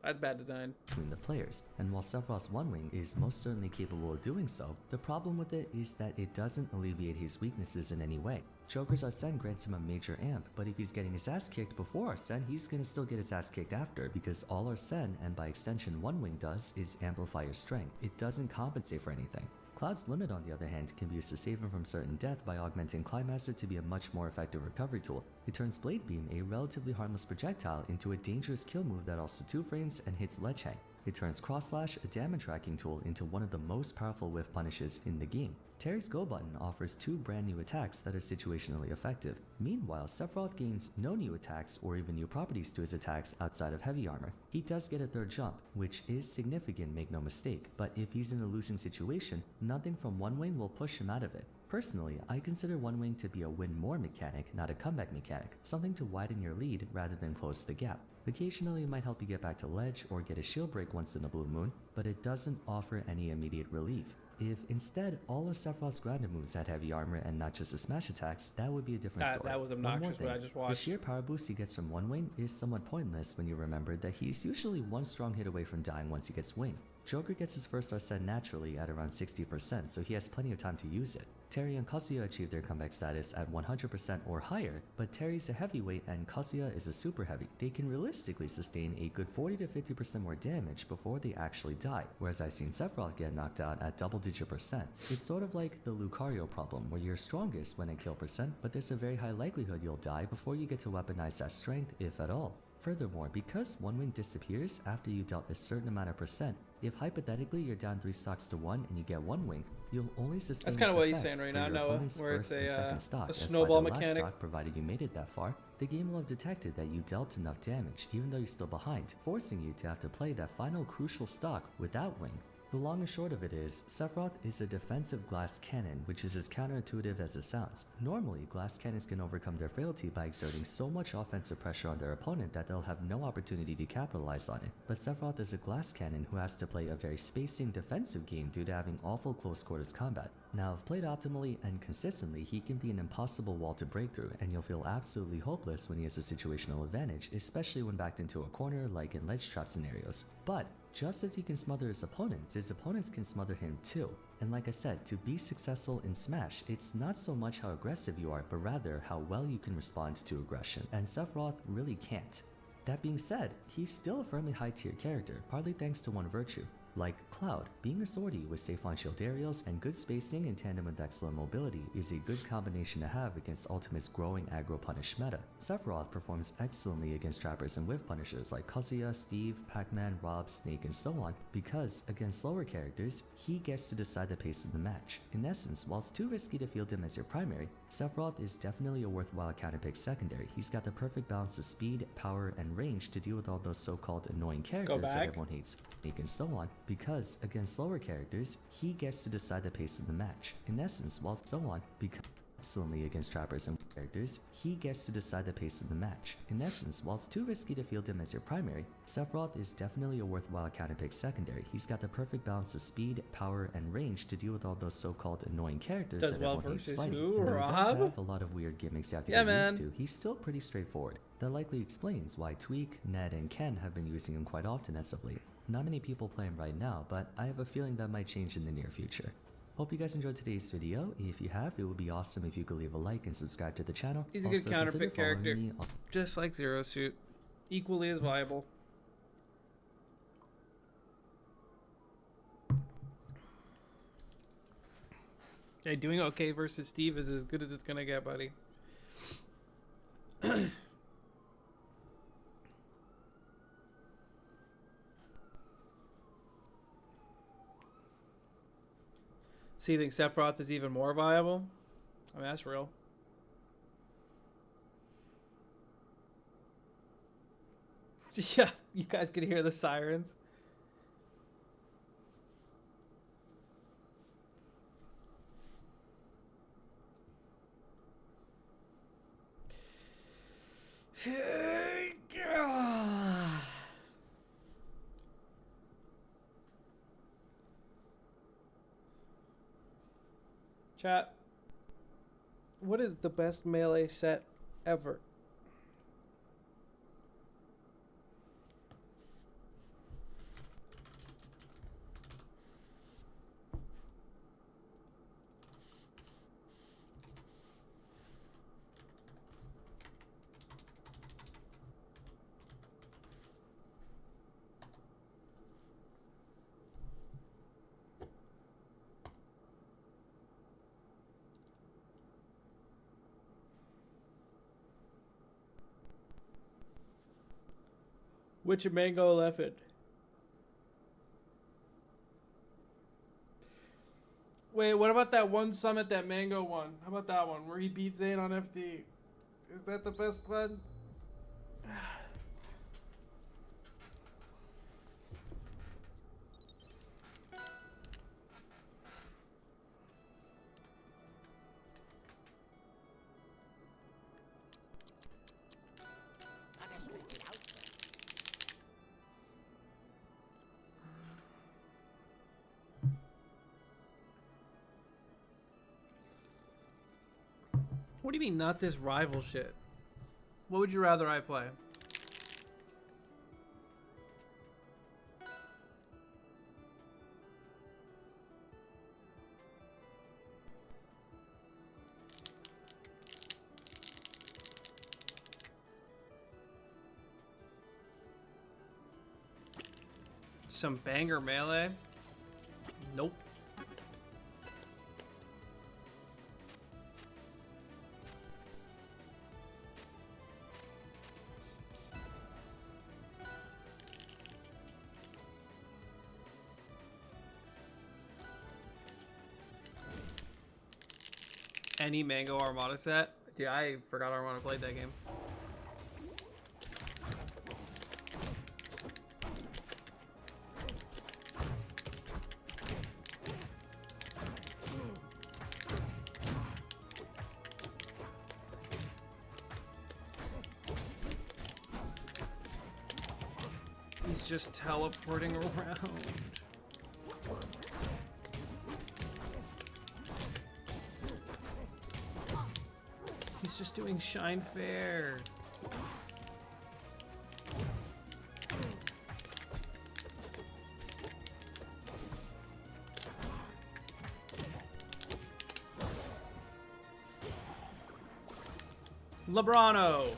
Speaker 5: That's bad design.
Speaker 1: between the players, and while Sephiroth's One Wing is most certainly capable of doing so, the problem with it is that it doesn't alleviate his weaknesses in any way. Joker's Arsene grants him a major amp, but if he's getting his ass kicked before Arsene, he's gonna still get his ass kicked after, because all Arsene, and by extension One Wing does, is amplify your strength. It doesn't compensate for anything. Cloud's Limit, on the other hand, can be used to save him from certain death by augmenting Climaster to be a much more effective recovery tool. It turns Blade Beam, a relatively harmless projectile, into a dangerous kill move that also 2 frames and hits ledge hang. It turns Cross Slash, a damage tracking tool, into one of the most powerful whiff punishes in the game. Terry's Go button offers 2 brand new attacks that are situationally effective. Meanwhile, Sephiroth gains no new attacks or even new properties to his attacks outside of heavy armor. He does get a third jump, which is significant, make no mistake, but if he's in a losing situation, nothing from One Wing will push him out of it. Personally, I consider One Wing to be a win more mechanic, not a comeback mechanic, something to widen your lead rather than close the gap. Occasionally it might help you get back to ledge or get a shield break once in a blue moon, but it doesn't offer any immediate relief. If instead all of Sephiroth's grounded moves had heavy armor and not just his smash attacks, that would be a different story.
Speaker 5: That was
Speaker 1: One more
Speaker 5: obnoxious, what I
Speaker 1: thing,
Speaker 5: just
Speaker 1: the
Speaker 5: watched.
Speaker 1: sheer power boost he gets from One Wing is somewhat pointless when you remember that he's usually one strong hit away from dying once he gets Wing. Joker gets his first Arsene naturally at around 60%, so he has plenty of time to use it. Terry and Kazuya achieve their comeback status at 100% or higher, but Terry's a heavyweight and Kazuya is a super heavy. They can realistically sustain a good 40 to 50% more damage before they actually die, whereas I've seen Sephiroth get knocked out at double-digit percent. It's sort of like the Lucario problem, where you're strongest when at kill percent, but there's a very high likelihood you'll die before you get to weaponize that strength, if at all. Furthermore, because one wing disappears after you dealt a certain amount of percent, if hypothetically you're down 3 stocks to 1 and you get 1 wing, you'll only sustain
Speaker 5: That's kind of
Speaker 1: its
Speaker 5: what he's
Speaker 1: effects
Speaker 5: saying right
Speaker 1: for
Speaker 5: now,
Speaker 1: your
Speaker 5: Noah,
Speaker 1: opponent's
Speaker 5: where it's
Speaker 1: first and second
Speaker 5: a
Speaker 1: stock, as by
Speaker 5: snowball
Speaker 1: the last
Speaker 5: mechanic.
Speaker 1: stock, provided you made it that far, the game will have detected that you dealt enough damage even though you're still behind, forcing you to have to play that final crucial stock without wing. The long and short of it is, Sephiroth is a defensive glass cannon, which is as counterintuitive as it sounds. Normally, glass cannons can overcome their frailty by exerting so much offensive pressure on their opponent that they'll have no opportunity to capitalize on it. But Sephiroth is a glass cannon who has to play a very spacing defensive game due to having awful close quarters combat. Now, if played optimally and consistently, he can be an impossible wall to break through, and you'll feel absolutely hopeless when he has a situational advantage, especially when backed into a corner like in ledge trap scenarios. But just as he can smother his opponents can smother him too. And like I said, to be successful in Smash, it's not so much how aggressive you are, but rather how well you can respond to aggression, and Sephiroth really can't. That being said, he's still a firmly high tier character, partly thanks to one virtue. Like Cloud, being a swordy with safe on shield aerials and good spacing in tandem with excellent mobility is a good combination to have against Ultimate's growing aggro punish meta. Sephiroth performs excellently against trappers and whiff punishers like Kazuya, Steve, Pac-Man, Rob, Snake, and so on, because against slower characters, he gets to decide the pace of the match. In essence, while it's too risky to field him as your primary, Sephiroth is definitely a worthwhile counterpick secondary. He's got the perfect balance of speed, power, and range to deal with all those so-called annoying characters that everyone hates, Snake, and so on, because against slower characters, he gets to decide the pace of the match. In essence, while so on, because excellently against trappers and characters, he gets to decide the pace of the match. In essence, while it's too risky to field him as your primary, Sephiroth is definitely a worthwhile counterpick secondary. He's got the perfect balance of speed, power, and range to deal with all those so-called annoying characters
Speaker 5: Does
Speaker 1: that
Speaker 5: well
Speaker 1: everyone hates
Speaker 5: versus
Speaker 1: fighting.
Speaker 5: who,
Speaker 1: And though he does
Speaker 5: Rob?
Speaker 1: have a lot of weird gimmicks you have to
Speaker 5: Yeah,
Speaker 1: get used
Speaker 5: man.
Speaker 1: to, he's still pretty straightforward. That likely explains why Tweak, Ned, and Ken have been using him quite often as of late. Not many people play him right now, but I have a feeling that might change in the near future. Hope you guys enjoyed today's video. If you have, it would be awesome if you could leave a like and subscribe to the channel.
Speaker 5: He's a good
Speaker 1: Also, consider
Speaker 5: counterpick
Speaker 1: following
Speaker 5: character.
Speaker 1: me on
Speaker 5: Just like Zero Suit. Equally as viable. Hey, doing okay versus Steve is as good as it's gonna get, buddy. So you think Sephiroth is even more viable? I mean, that's real. Yeah, you guys could hear the sirens. Chat, what is the best melee set ever? Which mango left it? Wait, what about that one summit that Mango won? How about that one where he beat Zayn on FD? Is that the best one? What do you mean, not this rival shit? What would you rather I play? Some banger melee? Nope. any Mango Armada set. Dude, I forgot Armada played that game. He's just teleporting around. He's just doing Shine Fair. Lebrano.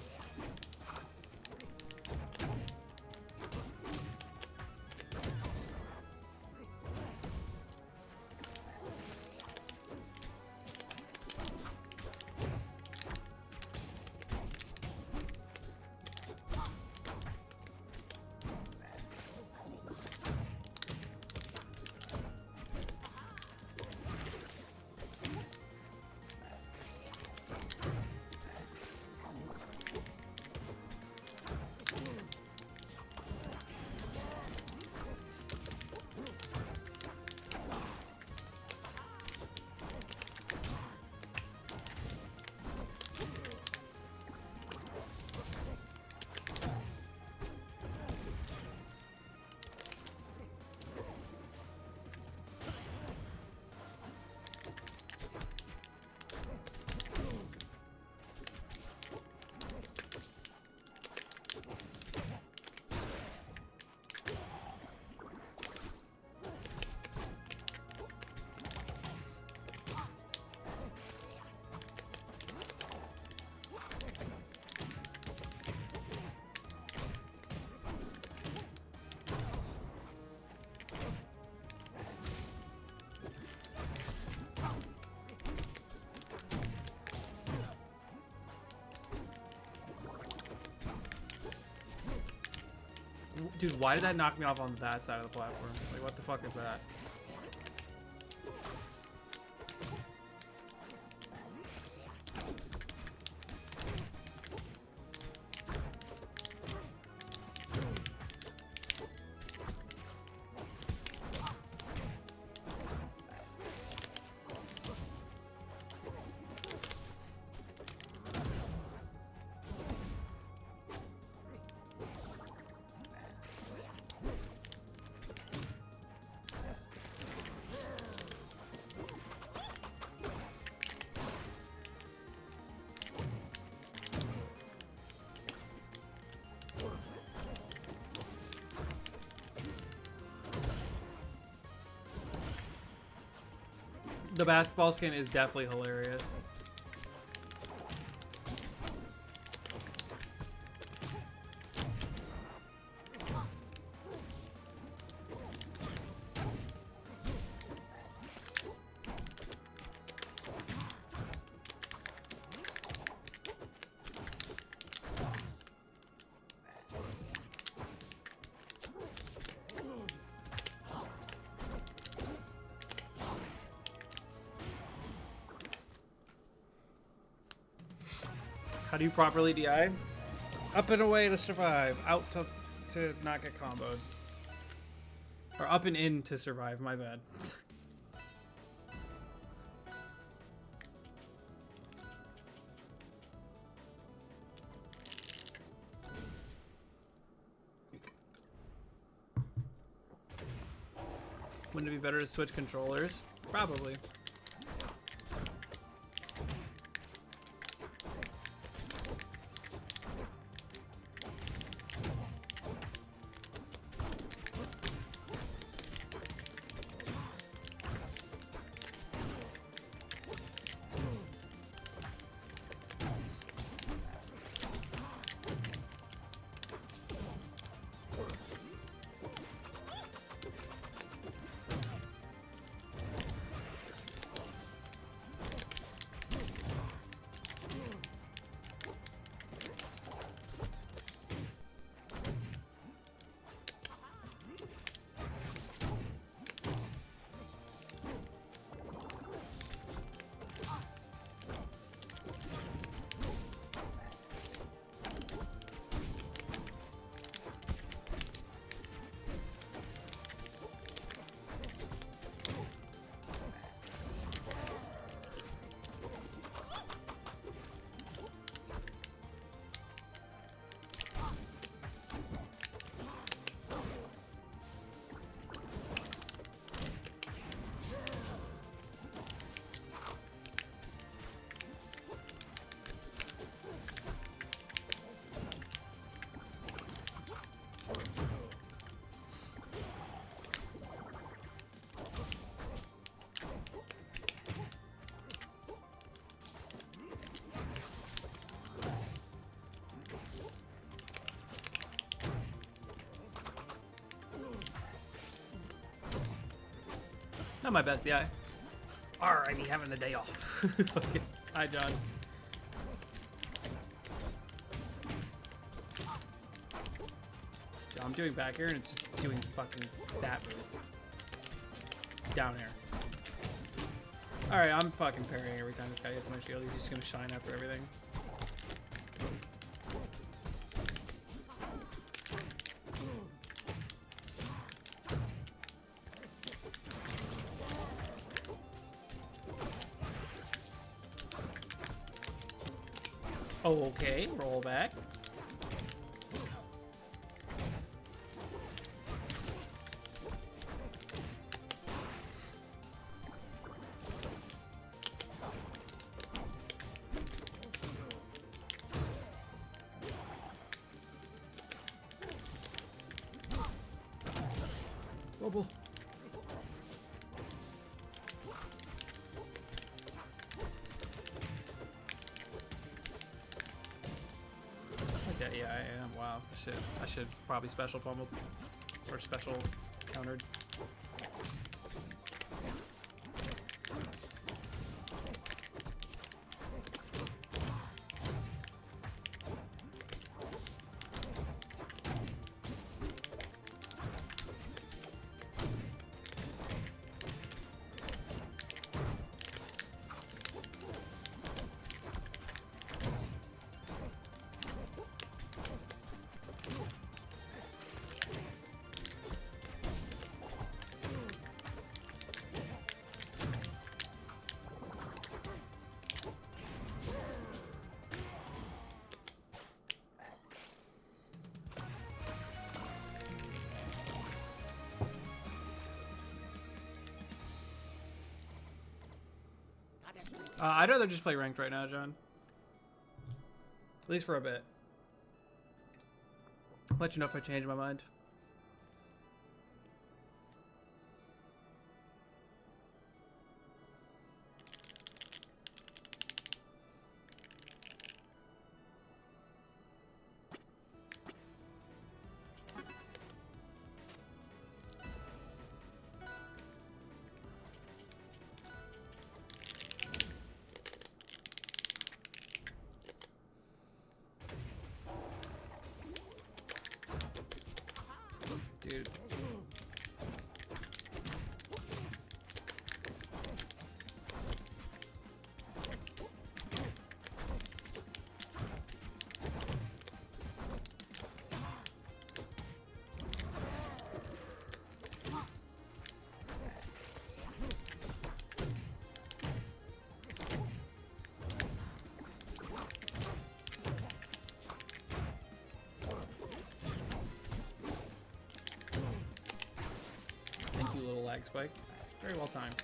Speaker 5: Dude, why did that knock me off on that side of the platform? Like, what the fuck is that? The basketball skin is definitely hilarious. How do you properly DI? Up and away to survive. Out to not get comboed. Or up and in to survive, my bad. Wouldn't it be better to switch controllers? Probably. Not my best, yeah. Alrighty, having the day off. Fucking. Hi, John. So I'm doing back air and it's just doing fucking that move. Down air. Alright, I'm fucking parrying every time this guy hits my shield. He's just gonna shine after everything. Oh, okay. Roll back. Bubble. Okay, yeah, I am. Wow, shit. I should probably special pummeled or special countered. I'd rather just play ranked right now, John. At least for a bit. I'll let you know if I change my mind. Dude. Little lag spike. Very well timed.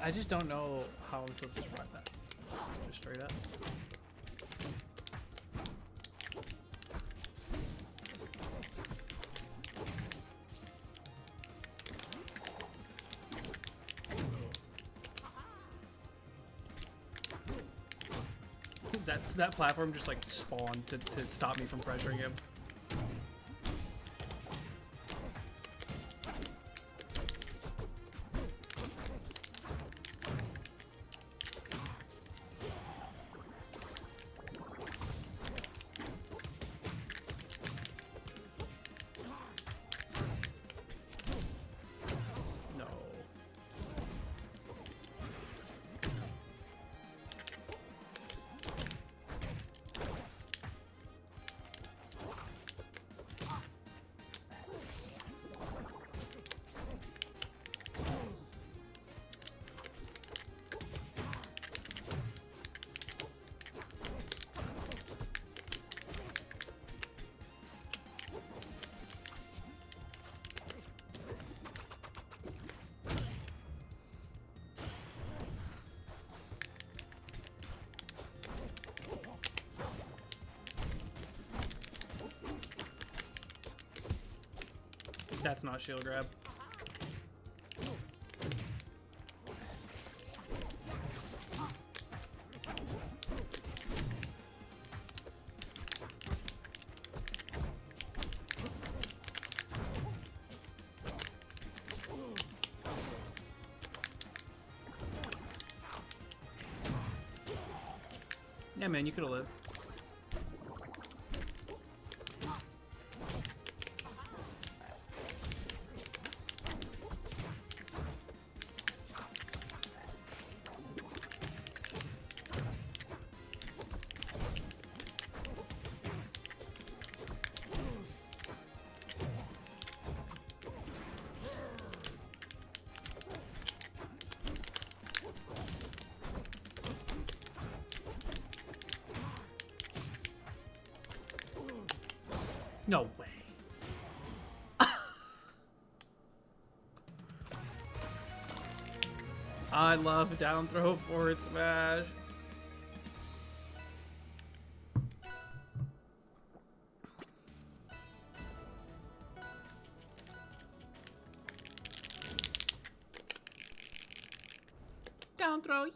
Speaker 5: I just don't know how I'm supposed to survive that. Just straight up. That platform just like spawned to stop me from pressuring him. That's not shield grab. Yeah, man, you could have lived. No way. I love down throw forward smash. Down throw, yay!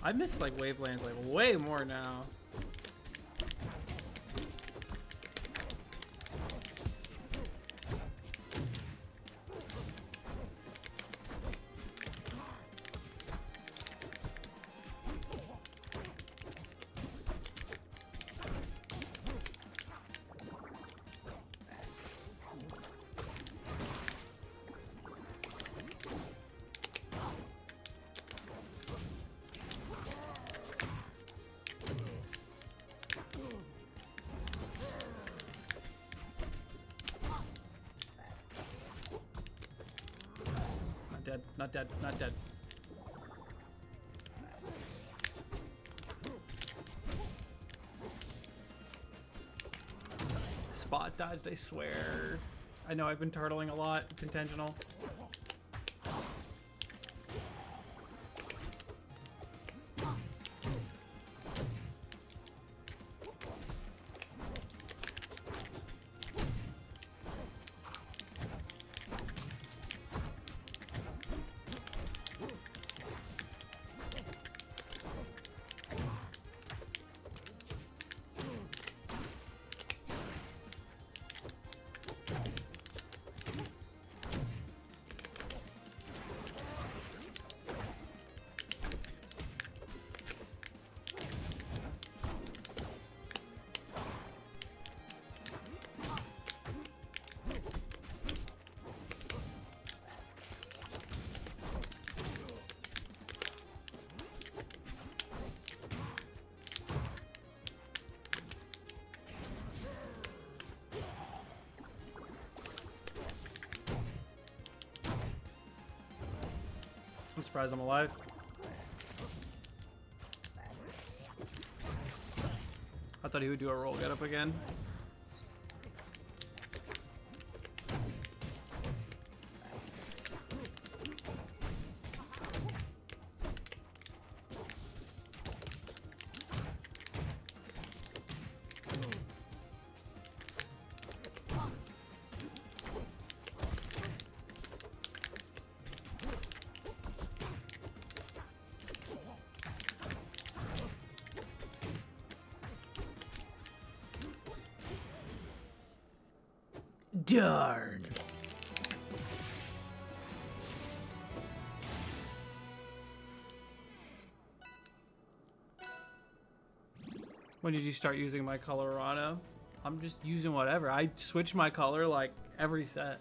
Speaker 5: I miss like Wavelands like way more now. Dead, not dead, not dead. Spot dodged, I swear. I know I've been turtling a lot. It's intentional. I'm surprised I'm alive. I thought he would do a roll get up again. Darn. When did you start using my Colorado? I'm just using whatever. I switch my color like every set.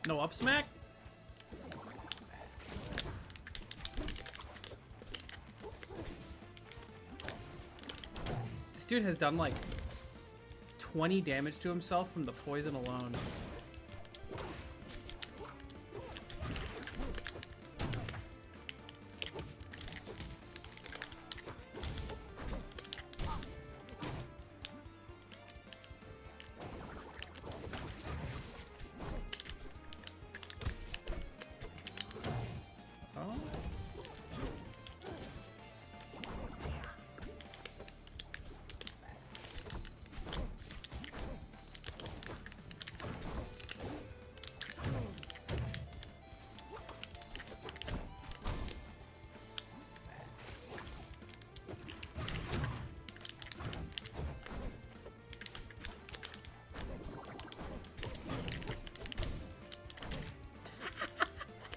Speaker 5: No up smack? This dude has done like 20 damage to himself from the poison alone.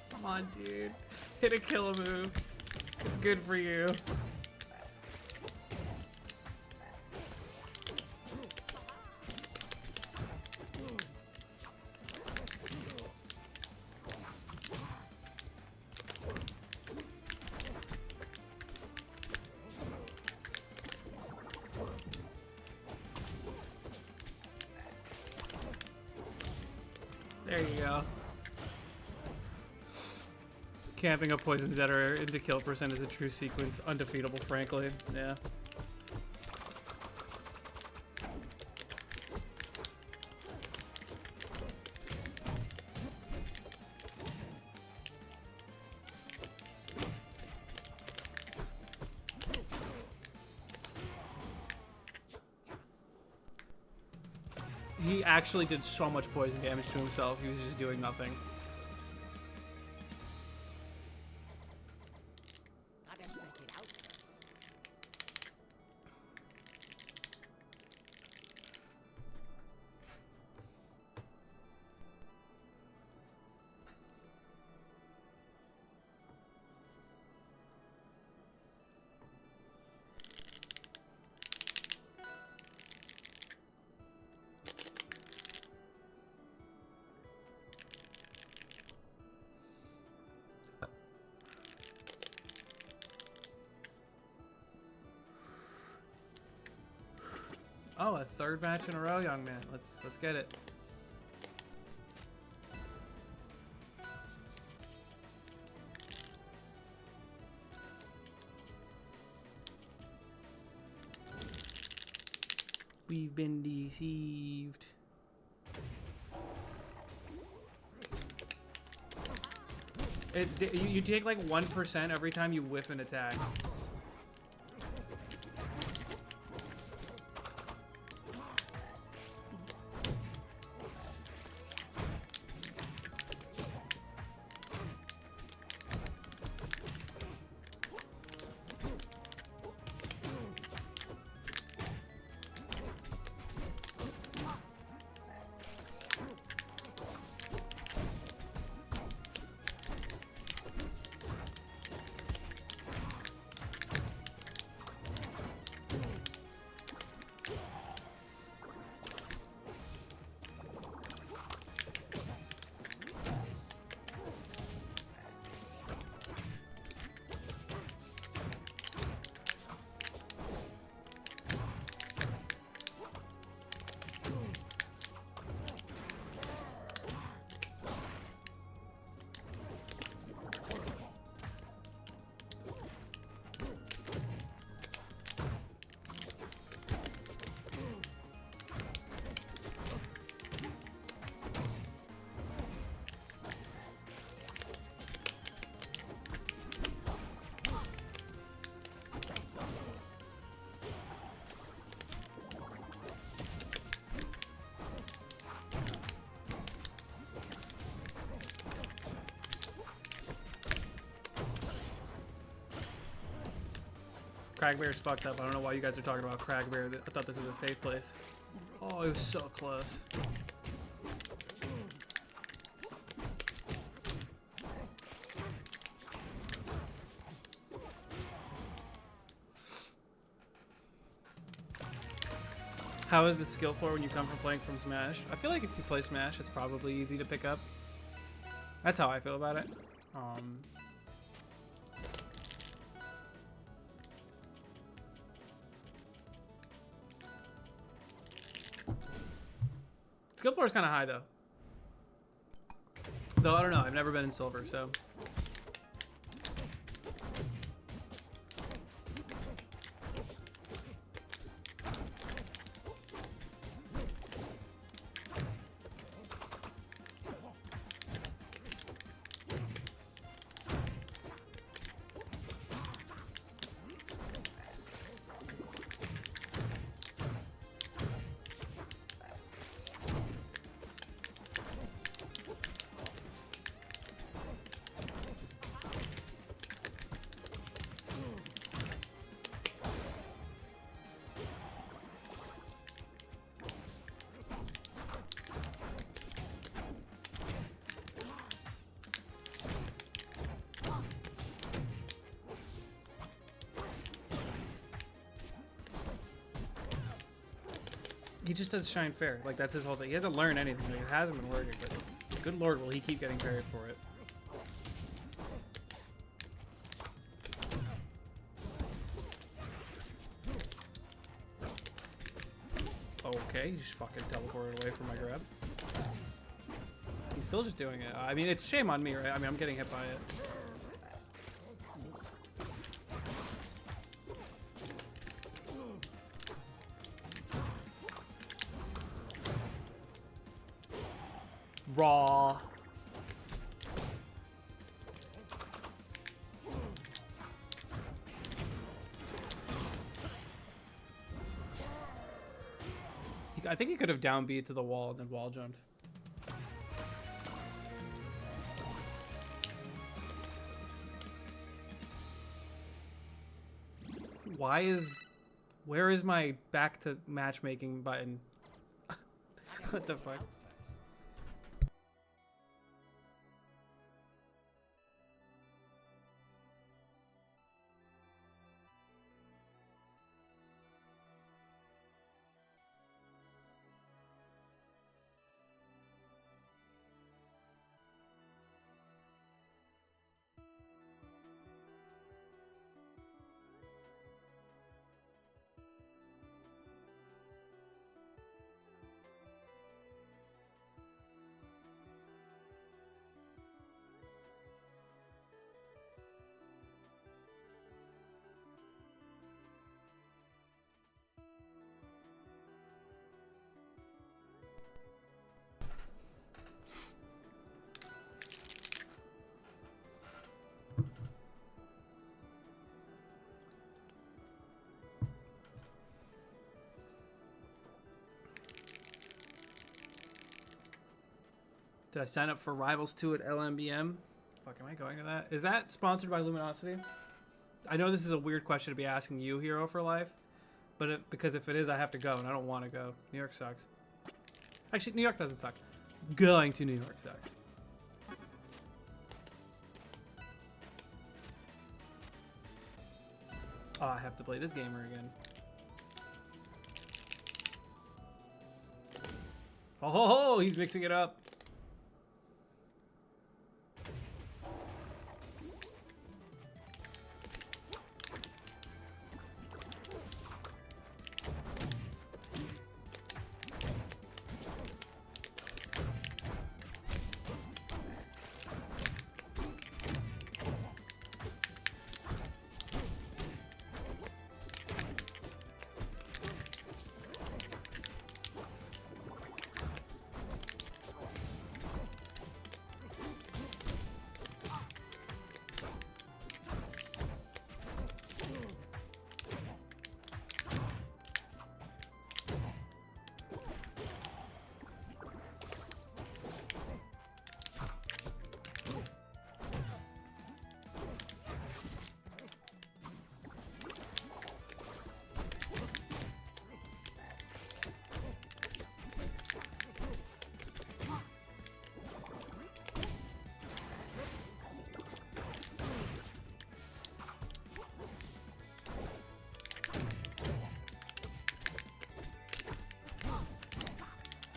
Speaker 5: Come on, dude. Hit a kill move. It's good for you. There you go. Camping a poison Zetter into kill percent is a true sequence. Undefeatable, frankly. Yeah. He actually did so much poison damage to himself. He was just doing nothing. Oh, a third match in a row, young man. Let's get it. We've been deceived. It's you take like 1% every time you whiff an attack. Cragbear's fucked up. I don't know why you guys are talking about Cragbear. I thought this was a safe place. Oh, it was so close. How is the skill floor when you come from playing from Smash? I feel like if you play Smash, it's probably easy to pick up. That's how I feel about it. Skill floor is kind of high though. Though I don't know, I've never been in silver, so. He just does shine fair. Like, that's his whole thing. He hasn't learned anything. Like, it hasn't been working, but good lord, will he keep getting parried for it. Okay, he just fucking teleported away from my grab. He's still just doing it. I mean, it's shame on me, right? I mean, I'm getting hit by it. Raw. I think he could have down B to the wall and then wall jumped. Where is my back to matchmaking button? What the fuck? Did I sign up for Rivals 2 at LMBM? Fuck, am I going to that? Is that sponsored by Luminosity? I know this is a weird question to be asking you, Hero for Life, but because if it is, I have to go, and I don't want to go. New York sucks. Actually, New York doesn't suck. Going to New York sucks. Oh, I have to play this gamer again. Oh, ho, ho, he's mixing it up.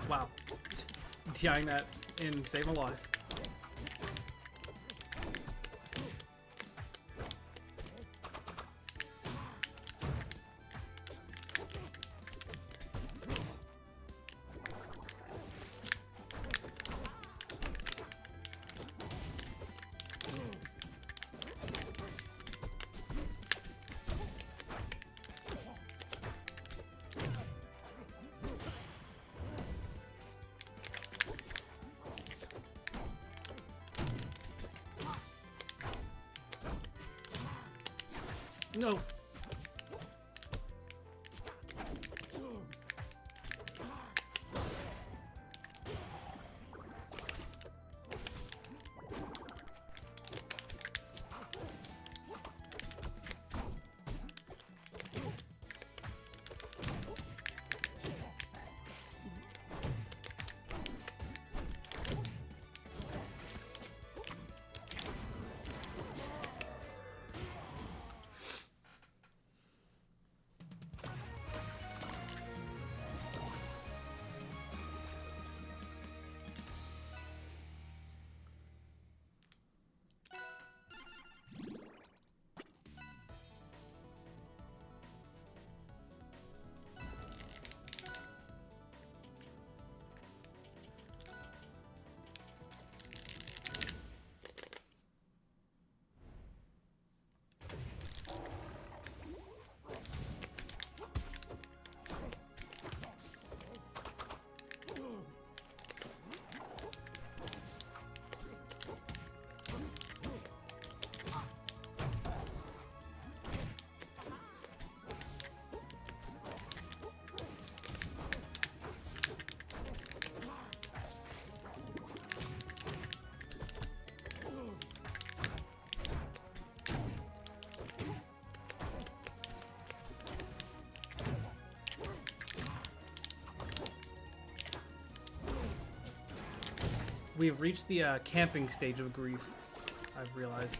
Speaker 5: Wow. DIing that in Save My Life. No. We've reached the camping stage of grief, I've realized.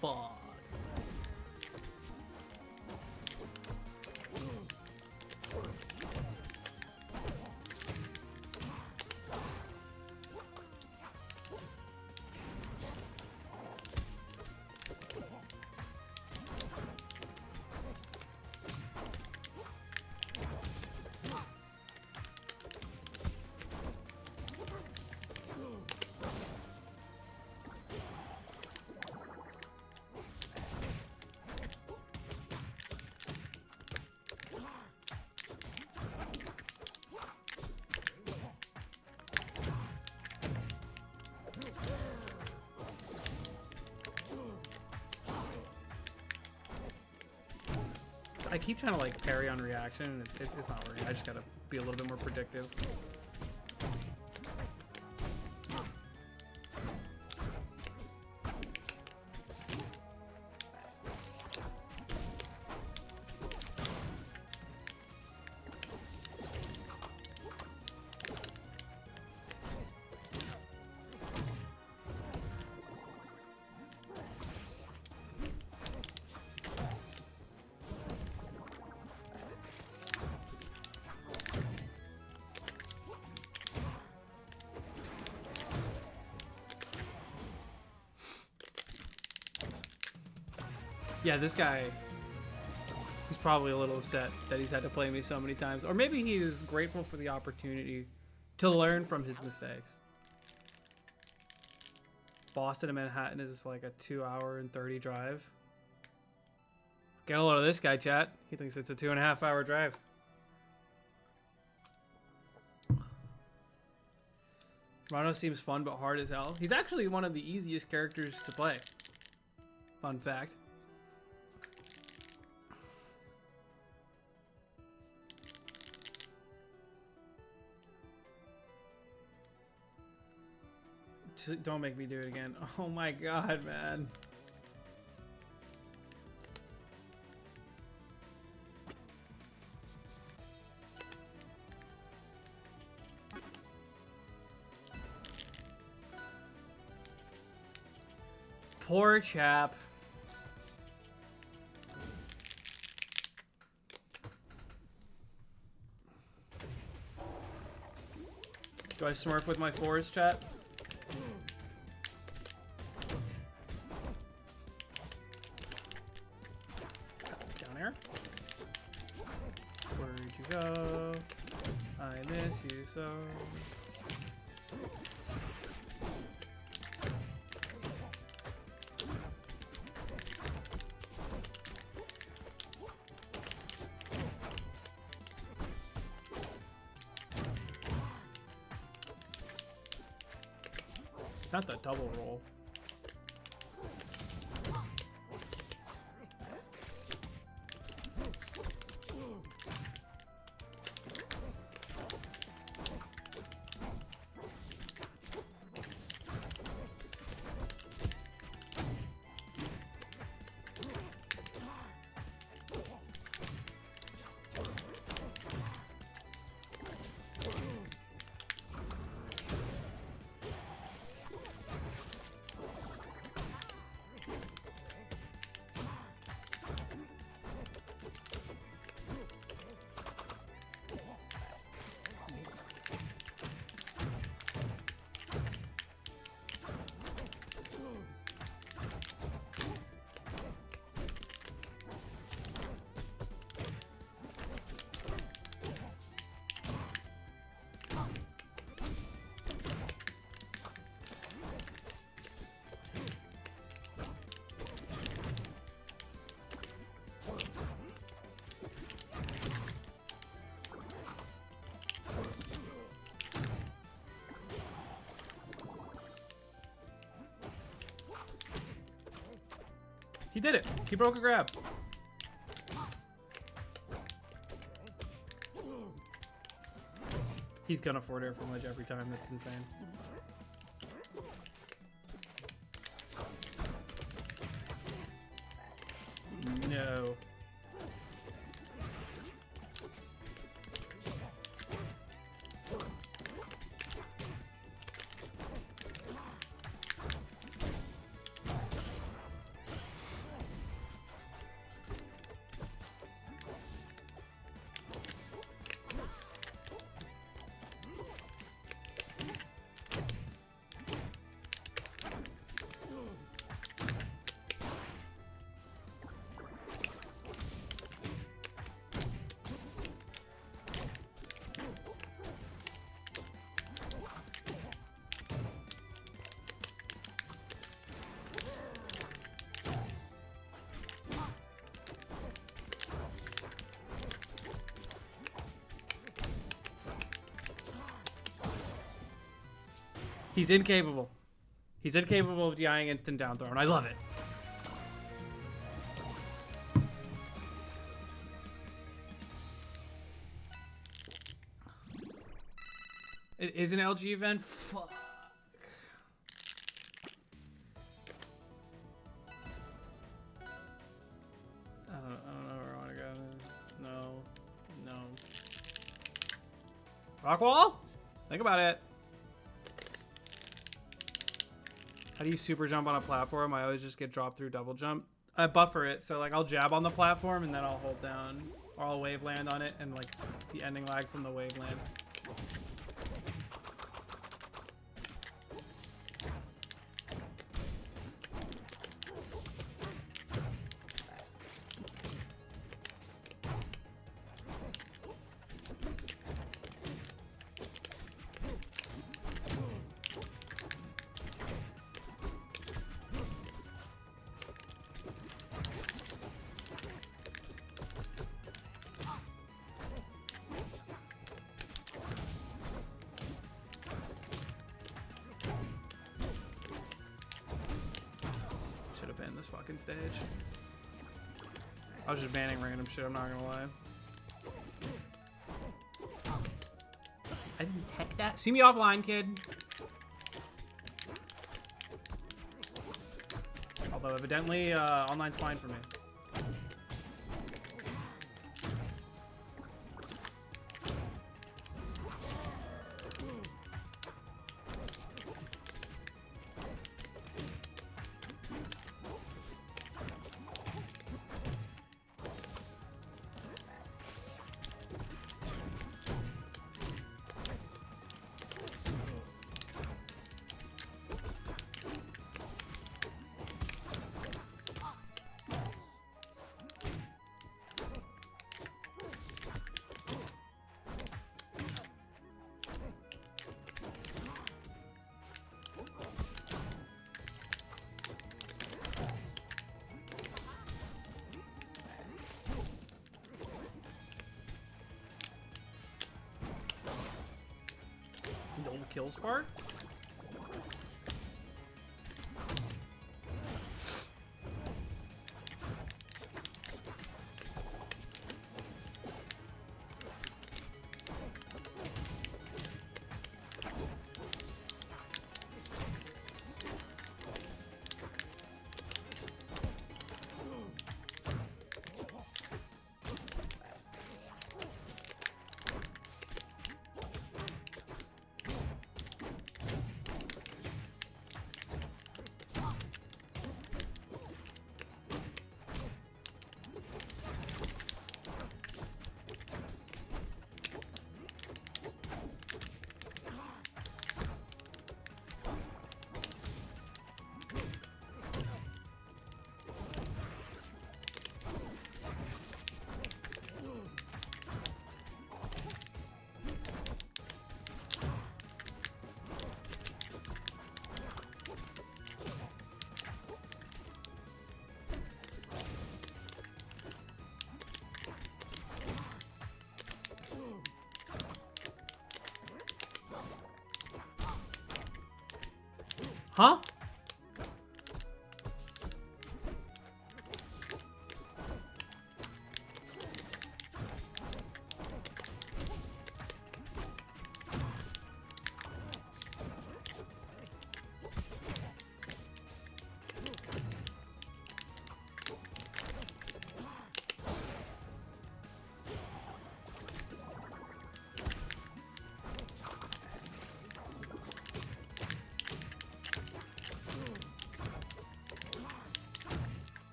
Speaker 5: Fuck. I keep trying to like parry on reaction, and it's not working. I just gotta be a little bit more predictive. Yeah, this guy, he's probably a little upset that he's had to play me so many times. Or maybe he is grateful for the opportunity to learn from his mistakes. Boston to Manhattan is like a 2-hour and 30 drive. Get a load of this guy, chat. He thinks it's a 2.5-hour drive. Rhino seems fun but hard as hell. He's actually one of the easiest characters to play. Fun fact. Don't make me do it again. Oh my god, man. Poor chap. Do I smurf with my forest, chat? Down here. go. Not the double roll. He did it. He broke a grab. He's gonna forward air from ledge every time. That's insane. No. He's incapable. He's incapable of DIing instant down throw, and I love it. It is an LG event? Fuck. I don't know where I want to go. No. Rock wall? Think about it. How do you super jump on a platform? I always just get dropped through double jump. I buffer it, so like I'll jab on the platform and then I'll hold down, or I'll wave land on it and like the ending lag from the wave land. This fucking stage. I was just banning random shit, I'm not gonna lie. I didn't tech that. See me offline, kid. Although evidently online's fine for me. kill spark? Huh?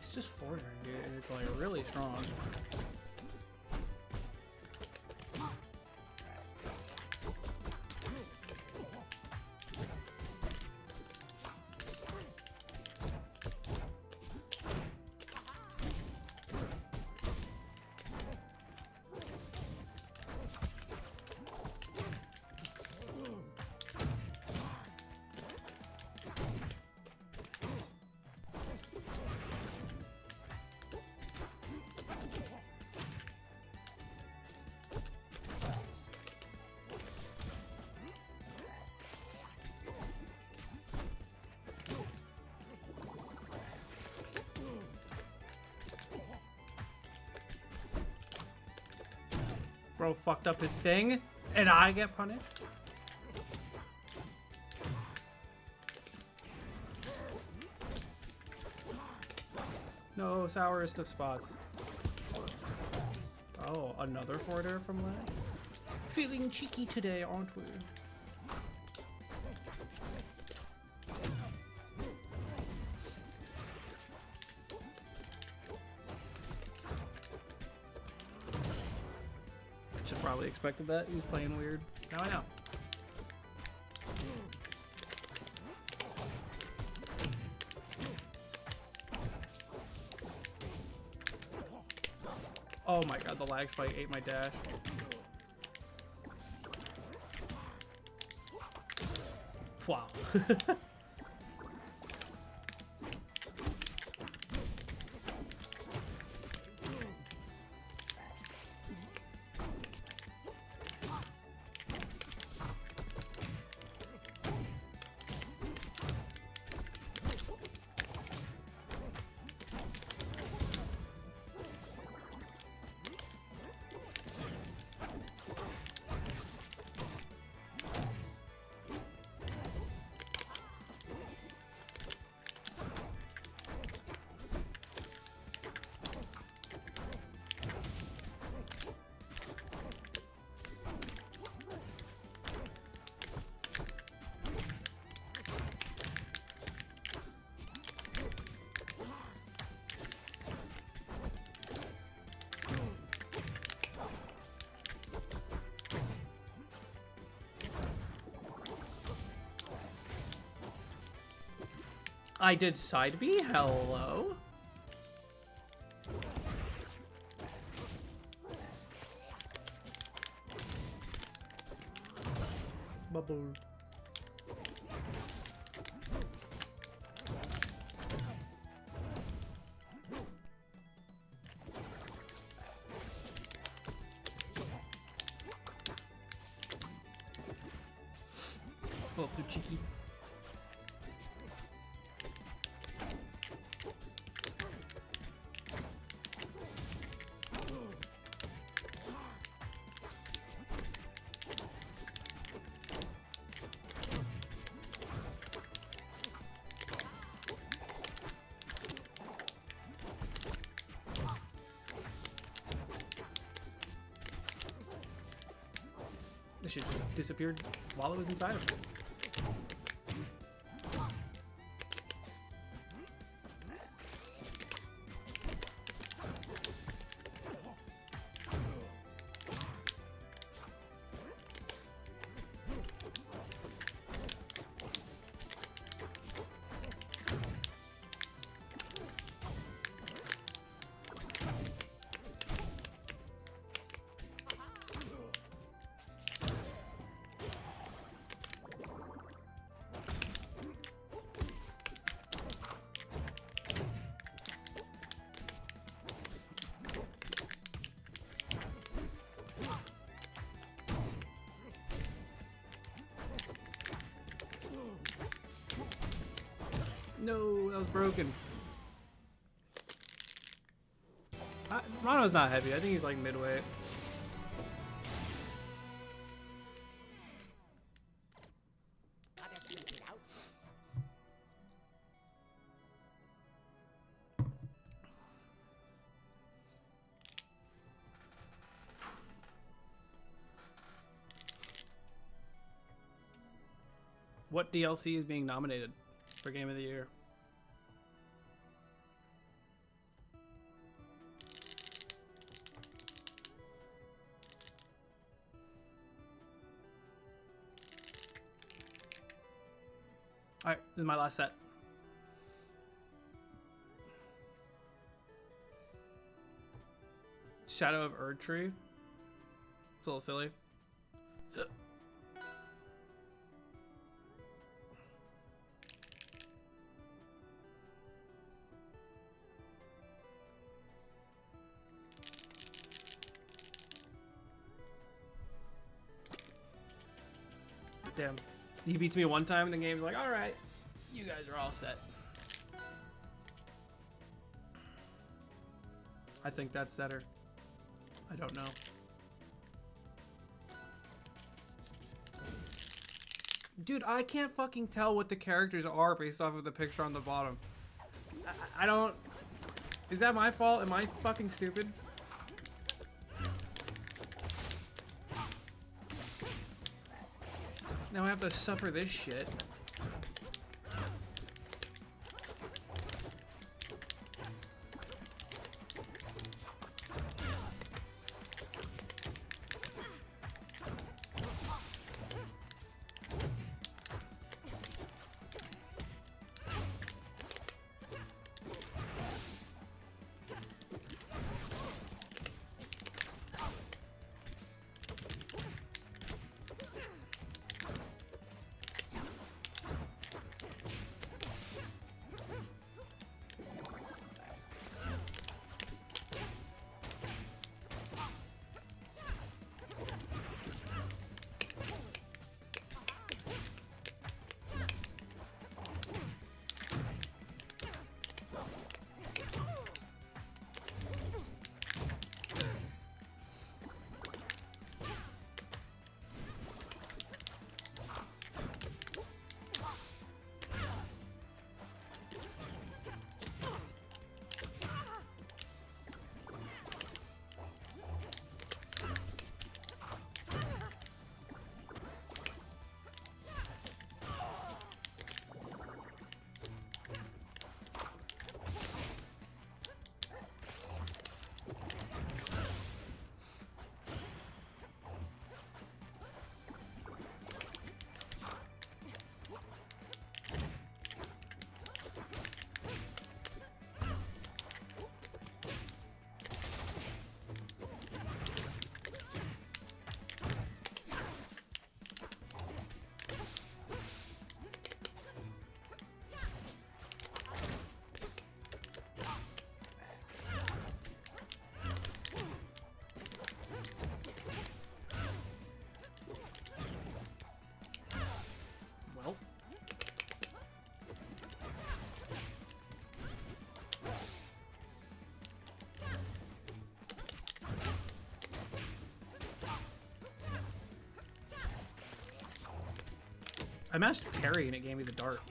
Speaker 5: It's just forward, dude, and it's like really strong. Bro fucked up his thing, and I get punished? No, sourest of spots. Oh, another forwarder from lag? Feeling cheeky today, aren't we? Should probably expected that. He was playing weird. Now I know. Oh my god, the lag spike ate my dash. Wow. I did side B. Hello. Bubble. A little too cheeky. This shit just disappeared while it was inside of it. No, that was broken. Rano's not heavy. I think he's like midweight. What DLC is being nominated for Game of the Year? Alright, this is my last set. Shadow of Erdtree. It's a little silly. Damn. He beats me one time and the game's like, alright, you guys are all set. I think that's Setter. I don't know. Dude, I can't fucking tell what the characters are based off of the picture on the bottom. I don't... Is that my fault? Am I fucking stupid? Now I have to suffer this shit. I matched parry and it gave me the dart.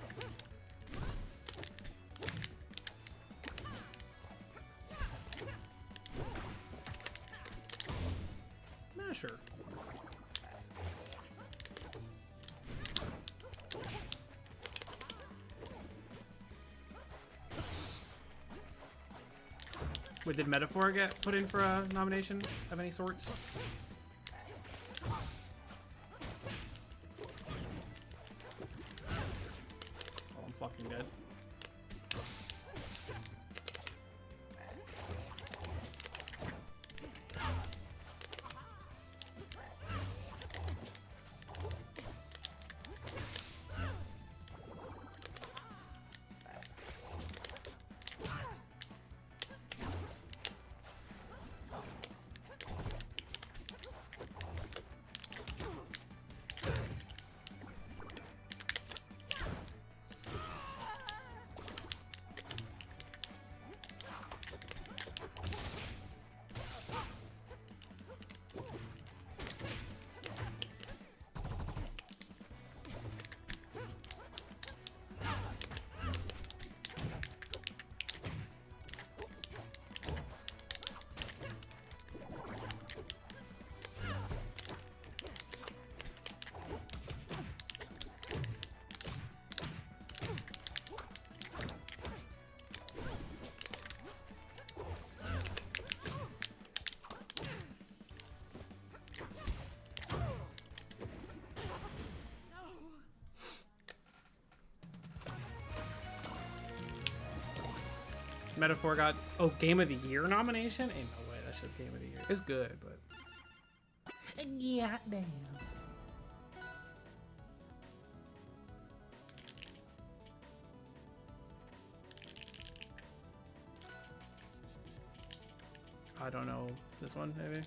Speaker 5: Masher. Wait, did Metaphor get put in for a nomination of any sorts? Oh, I'm fucking dead. Metaphor got Game of the Year nomination? Ain't no way, that's just Game of the Year. It's good, but yeah, damn. I don't know. This one, maybe?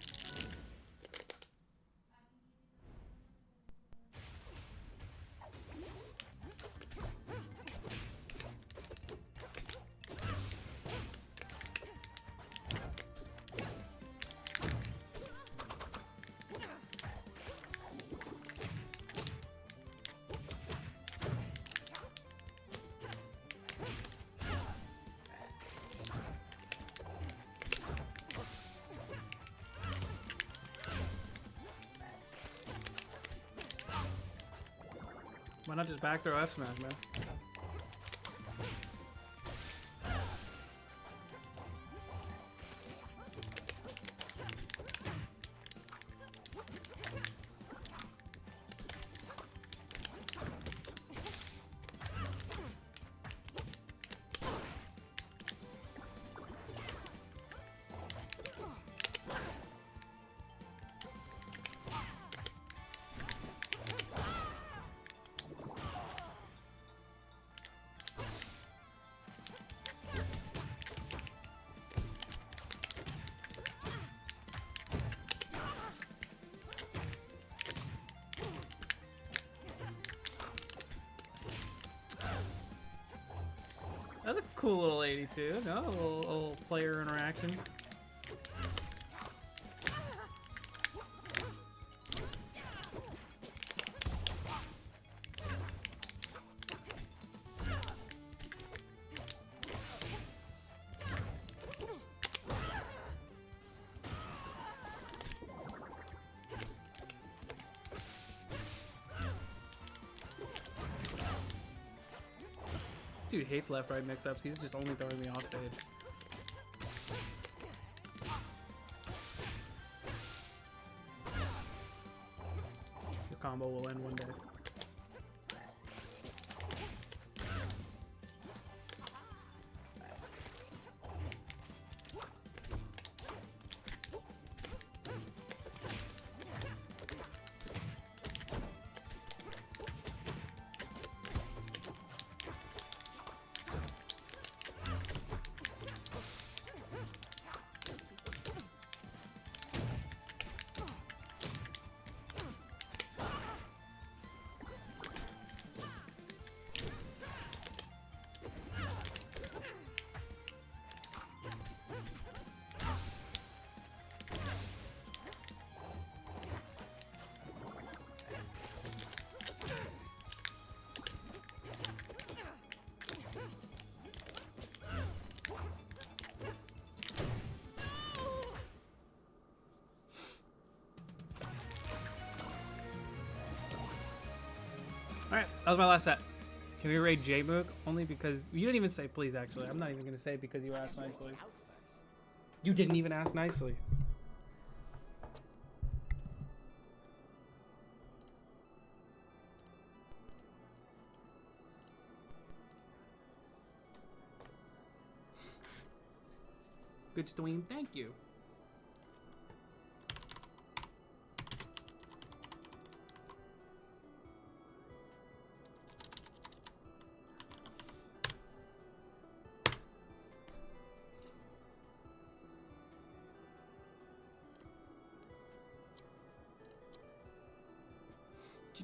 Speaker 5: Why not just back throw F smash, man? That's a cool little 82, no? A little player interaction. Dude hates left-right mix-ups. He's just only throwing me off stage. Your combo will end one day. Alright, that was my last set. Can we raid J-Mook? Only because... You didn't even say please, actually. I'm not even going to say it because you asked nicely. You didn't even ask nicely. Good stream, thank you.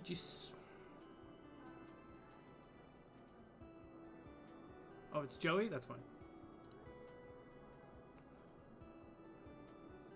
Speaker 5: GG's. Oh, it's Joey? That's fine.